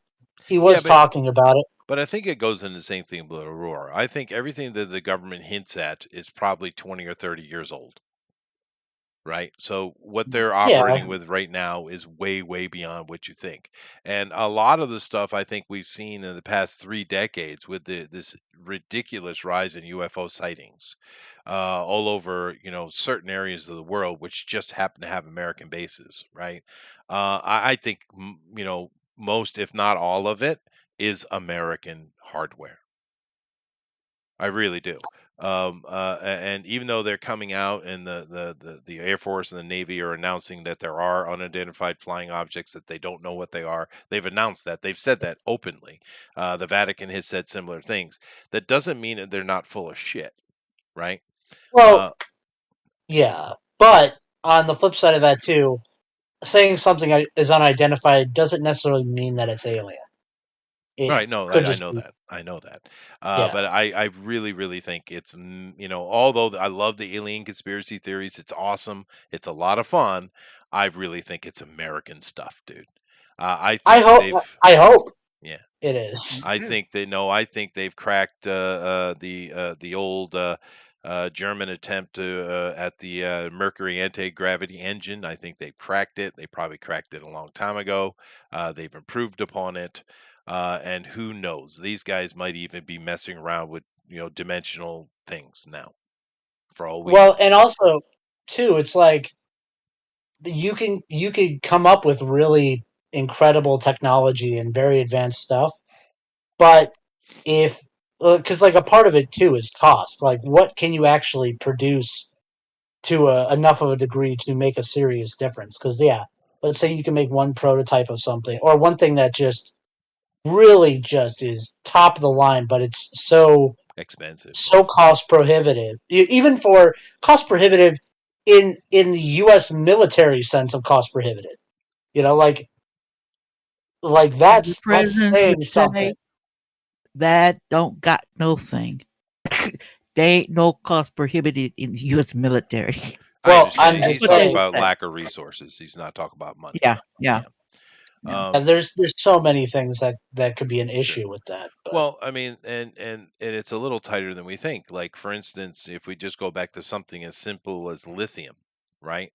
he Yeah, was but talking about it. I think it goes in the same thing with Aurora. I think everything that the government hints at is probably 20 or 30 years old. Right. So what they're Yeah. operating with right now is way, way beyond what you think. And a lot of the stuff I think we've seen in the past 3 decades with this ridiculous rise in UFO sightings all over, certain areas of the world, which just happen to have American bases. Right. I think, most, if not all of it, is American hardware. I really do. And even though they're coming out and the Air Force and the Navy are announcing that there are unidentified flying objects that they don't know what they are, they've announced that. They've said that openly. The Vatican has said similar things. That doesn't mean that they're not full of shit, right? Well, Uh, yeah, but on the flip side of that too, saying something is unidentified doesn't necessarily mean that it's alien. It right. No, could I just know be that. I know that. yeah. But I really, really think it's, although I love the alien conspiracy theories, it's awesome. It's a lot of fun. I really think it's American stuff, dude. I I think hope they've, I hope yeah. it is. I Good. think they know. I think they've cracked the old German attempt at the Mercury anti-gravity engine. I think they cracked it. They probably cracked it a long time ago. They've improved upon it, and who knows? These guys might even be messing around with dimensional things now, for all we Well, know. and also too, it's like you can come up with really incredible technology and very advanced stuff, but if because like a part of it too is cost. Like, what can you actually produce to enough of a degree to make a serious difference? Because yeah, let's say you can make one prototype of something or one thing that just really just is top of the line, but it's Expensive, so yeah. cost prohibitive. Even for cost prohibitive in the U.S. military sense of cost prohibitive. You know, like As the that's presidents saying would something. say, that don't got no thing. They ain't no cost prohibited in the U.S. military. I Well, I'm understand. That's He's just what they talking saying. would about say. lack of resources. He's not talking about money. Yeah, yeah, Yeah. yeah. Um, There's so many things that could be an sure. issue with that, but Well, I mean, and it's a little tighter than we think. Like, for instance, if we just go back to something as simple as lithium, right?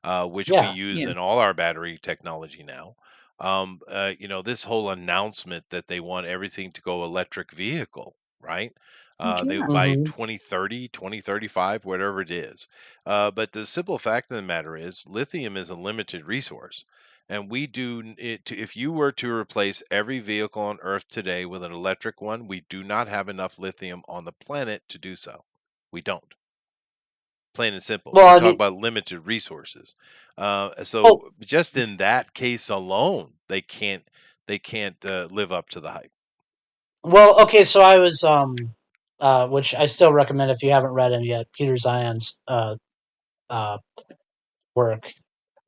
Which we yeah. use Yeah. in all our battery technology now. This whole announcement that they want everything to go electric vehicle, right? They Yeah. by Hmm. 2030, 2035, whatever it is. But the simple fact of the matter is, lithium is a limited resource. And we do it if you were to replace every vehicle on Earth today with an electric one, we do not have enough lithium on the planet to do so. We don't. Plain and simple. Well, We I talk mean, about limited resources. well, So just in that case alone, they can't live up to the hype. okay. So I was which I still recommend if you haven't read him yet, Peter Zion's uh work.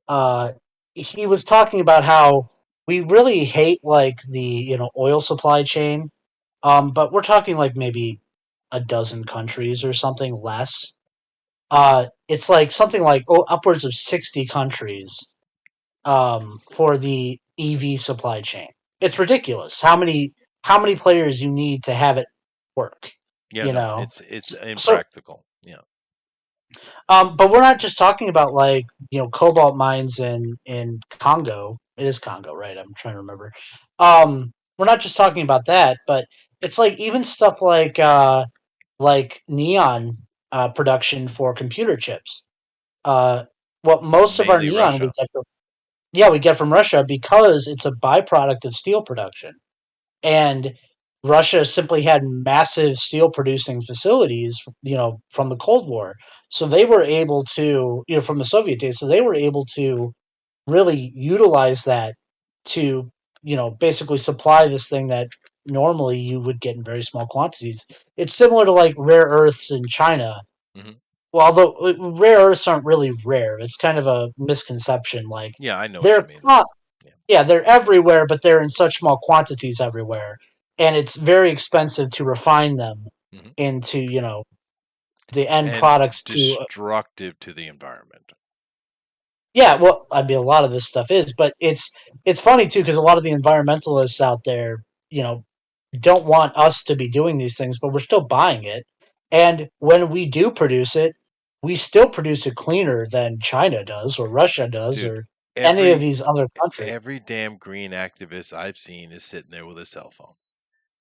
Uh, he was talking about how we really hate like the oil supply chain. But we're talking like maybe a dozen countries or something less. It's like something like upwards of 60 countries for the EV supply chain. It's ridiculous how many players you need to have it work. Yeah, You no, know, it's so impractical. Yeah. but we're not just talking about like cobalt mines in Congo. It is Congo, right? I'm trying to remember. We're not just talking about that, but it's like even stuff like neon production for computer chips. Uh, what most of our Mainly neon we Russia. get from we get from Russia because it's a byproduct of steel production, and Russia simply had massive steel producing facilities, from the Cold War. So they were able to, from the Soviet days, so they were able to really utilize that to, basically supply this thing that normally you would get in very small quantities. It's similar to like rare earths in China. Hmm. Well, although rare earths aren't really rare, it's kind of a misconception. Like Yeah, I know what you they're mean. not, Yeah. yeah, they're everywhere, but they're in such small quantities everywhere, and it's very expensive to refine them Hmm. into the end And products. To destructive to the environment. yeah, well, I mean, a lot of this stuff is, but it's funny too because a lot of the environmentalists out there, don't want us to be doing these things, but we're still buying it, and when we do produce it, we still produce it cleaner than China does or Russia does Dude, or any of every these other countries. every damn green activist I've seen is sitting there with a cell phone.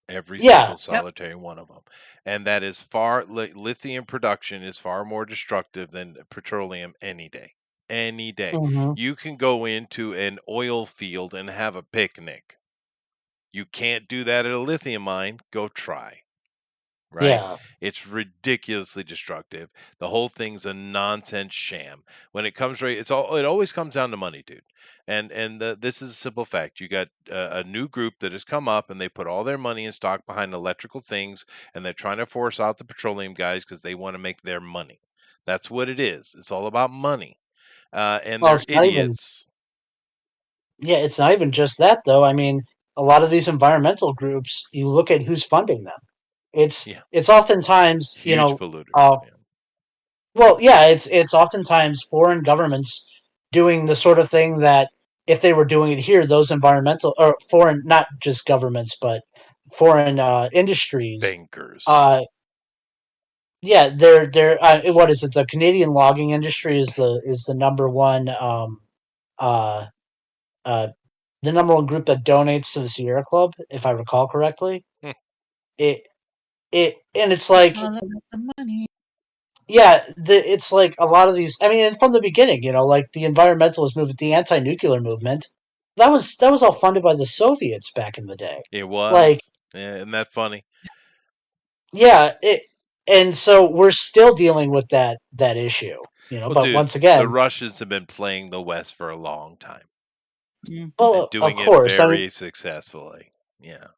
Every Yeah. single Yep. solitary one of them. And that is far lithium production is far more destructive than petroleum any day. Any day. Hmm. You can go into an oil field and have a picnic. You can't do that at a lithium mine. Go try. Right? Yeah. It's ridiculously destructive. The whole thing's a nonsense sham. When it comes right, it always comes down to money, dude. And this is a simple fact. You got a new group that has come up and they put all their money and stock behind electrical things, and they're trying to force out the petroleum guys because they want to make their money. That's what it is. It's all about money. And Well, they're it's not even. idiots. Yeah, it's not even just that though. I mean, a lot of these environmental groups, you look at who's funding them. It's Yeah, it's oftentimes, huge polluters. Yeah. well, yeah, it's oftentimes foreign governments doing the sort of thing that if they were doing it here, those environmental or foreign, not just governments, but foreign industries, Bankers. uh, yeah, they're what is it? The Canadian logging industry is the number one uh uh the number one group that donates to the Sierra Club, if I recall correctly. Hmm. It and it's It's like, all about the money. yeah, it's like a lot of these. I mean, from the beginning, like the environmentalist movement, the anti-nuclear movement, that was all funded by the Soviets back in the day. It Like, was. Yeah, isn't that funny? yeah, and so we're still dealing with that issue, Well, But dude, once the again, Russians have been playing the West for a long time Mhm. and well, of doing it course, I mean, very successfully. Yeah,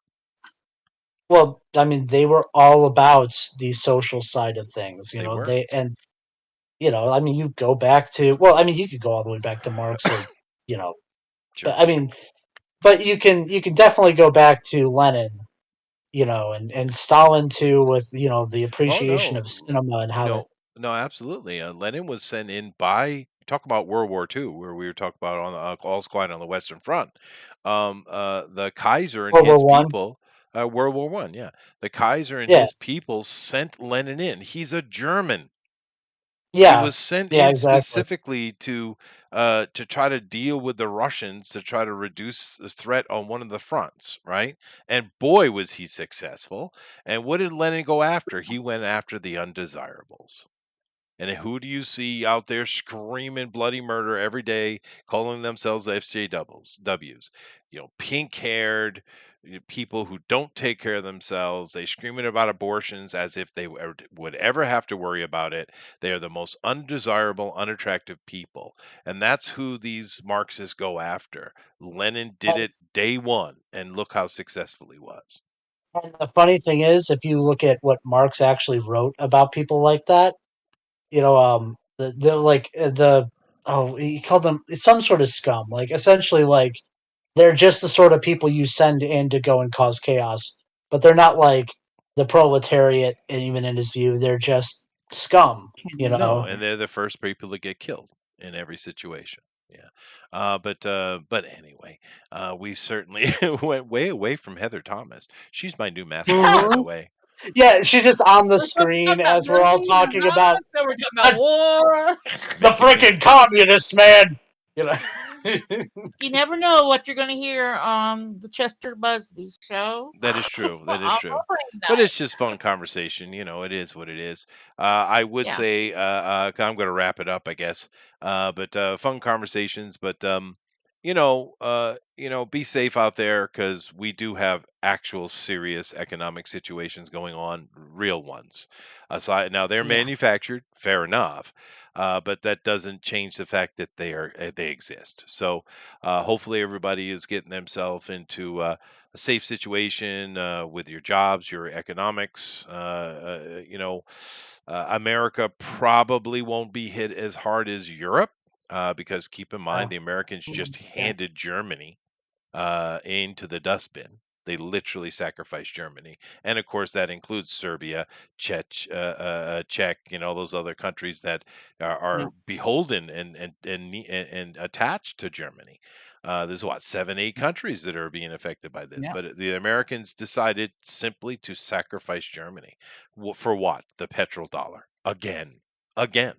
they were all about the social side of things, they were. I mean, you go back to, well, I mean, you could go all the way back to Marx, or you know, but Sure. I mean, but you can definitely go back to Lenin, and Stalin too, with the Oh appreciation of no, cinema and how it. no, no, absolutely. Lenin was sent in by talk about World War II, where we were talking about on All's Quiet on the Western Front. The Kaiser and World War his One. people, World War One, yeah, the Kaiser and Yeah, his people sent Lenin in. He's a German. He yeah, was sent yeah, in exactly. specifically to try to deal with the Russians to try to reduce the threat on one of the fronts, right? And boy, was he successful. And what did Lenin go after? He went after the undesirables. And who do you see out there screaming bloody murder every day, calling themselves FJWs? W's, pink haired people who don't take care of themselves. They screaming about abortions as if they would ever have to worry about it. They are the most undesirable, unattractive people. And that's who these Marxists go after. Lenin did And, it day one, and look how successful he was. and the funny thing is, if you look at what Marx actually wrote about people like that, the like the oh, he called them some sort of scum, like essentially, like they're just the sort of people you send in to go and cause chaos, but they're not like the proletariat. Even in his view, they're just scum. You No, know. and they're the first people to get killed in every situation. Yeah. But anyway, we certainly went way away from Heather Thomas. She's my new mascot, by the Hmm. way. Yeah, she just on the We're supposed to talk screen about as we're all movies and talking about not, so we're talking about the, war. the Making me freaking communists, man. You know. You never know what you're going to hear on the Chester Busby show That is true. That is on true. opening But night. it's just fun conversation. It is what it is. I would Yeah, say I'm going to wrap it up, I guess. But fun conversations. But be safe out there because we do have actual serious economic situations going on, real ones. Aside now, they're yeah. manufactured, fair enough, but that doesn't change the fact that they exist. So hopefully, everybody is getting themselves into a safe situation with your jobs, your economics. America probably won't be hit as hard as Europe because keep in mind the Americans just Yeah. handed Germany into the dustbin. They literally sacrificed Germany, and of course that includes Serbia, Czech, those other countries that are Yeah. beholden and attached to Germany. There's what 7, 8 countries that are being affected by this, Yeah. but the Americans decided simply to sacrifice Germany. For what? The petrodollar again, again.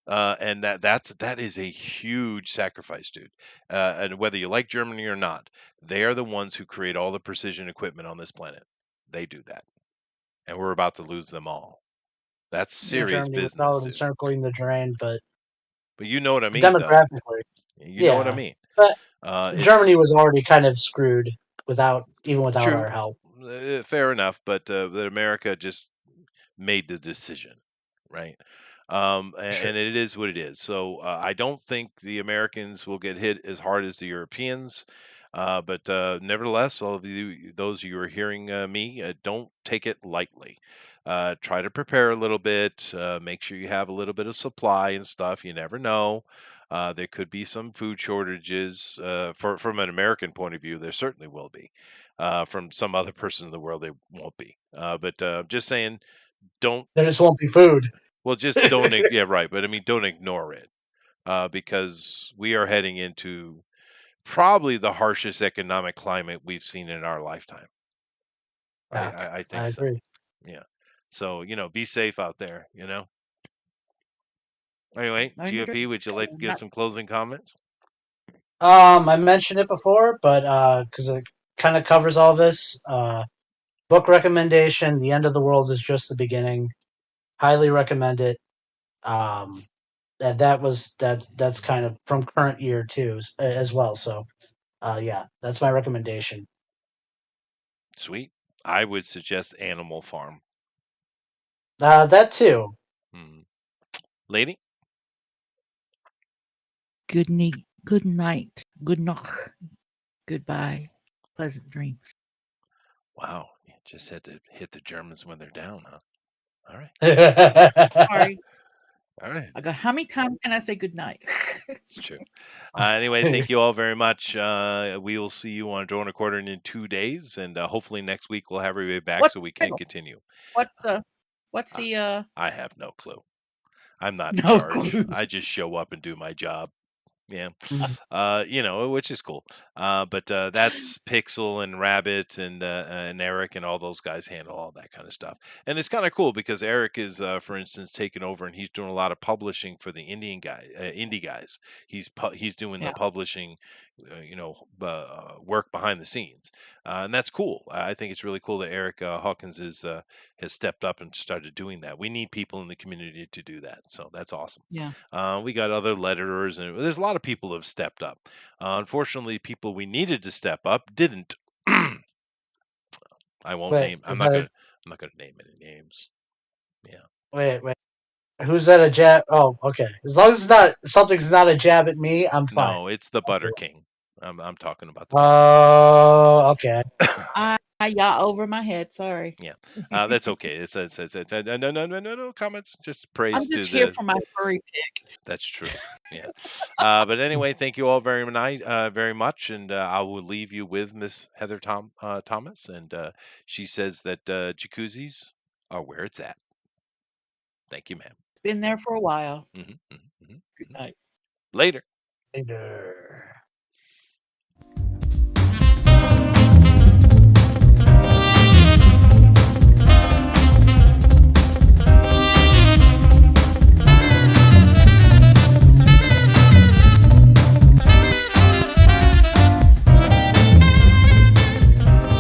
And that is a huge sacrifice, dude. And whether you like Germany or not, they are the ones who create all the precision equipment on this planet. They do that, and we're about to lose them all. That's Yeah, serious Germany was business, probably dude. circling the drain, but But you know what I mean, though. demographically, You know what I yeah. mean. But Germany It's was already kind of screwed even without our true, help. fair enough, but that America just made the decision, right? And Sure. it is what it is. So I don't think the Americans will get hit as hard as the Europeans. But nevertheless, all of you, those of you who are hearing me, don't take it lightly. Try to prepare a little bit. Make sure you have a little bit of supply and stuff. You never know. There could be some food shortages. From an American point of view, there certainly will be. From some other person in the world, they won't be. But just saying, don't There just won't be food. well, just don't. Yeah, right. But I mean, don't ignore it because we are heading into probably the harshest economic climate we've seen in our lifetime. I, Yeah, I, I I think so. agree. Yeah. So be safe out there. Anyway, I agree. GOP, would you like to give Not some closing comments? I mentioned it before, but because it kind of covers all this. Book recommendation: The End of the World is Just the Beginning. Highly recommend it. Um, that's kind of from current year too, as well. So, yeah, that's my recommendation. Sweet. I would suggest Animal Farm. That too. Hmm. Lady? good night, good knock, goodbye, pleasant dreams. Wow. You just had to hit the Germans when they're down, huh? All right. Sorry, All right. I go. How many times can I say good night? It's true. Anyway, thank you all very much. We will see you on Drone Recording in 2 days, and hopefully next week we'll have everybody back What's so we the can title? continue. What's the what's Uh, the I have no clue. I'm not in no charge. clue? I just show up and do my job. Yeah. Mhm. Which is cool. But that's Pixel and Rabbit and Eric and all those guys handle all that kind of stuff. And it's kind of cool because Eric is, for instance, taking over and he's doing a lot of publishing for the indie guys. He's doing the Yeah, publishing, work behind the scenes, and that's cool. I think it's really cool that Eric Hawkins has stepped up and started doing that. We need people in the community to do that, so that's awesome. yeah, We got other letterers, and there's a lot of people who have stepped up. Unfortunately, people we needed to step up didn't. I won't Wait, name. I'm is not that gonna. a I'm not gonna name any names. Yeah. wait? Who's that a jab? Oh, okay. As long as it's not something's not a jab at me, I'm fine. No, it's the Butter King. I'm talking about the Butter King. Oh, okay. I y'all over my head. Sorry. Yeah. That's okay. It's no comments. Just I'm praise just to here the. for my furry pig. That's true. Yeah. But anyway, thank you all very much, and I will leave you with Miss Heather Thomas, and she says that jacuzzis are where it's at. Thank you, ma'am. Been there for a while. Hmm hmm hmm Good hmm night. Later. Later.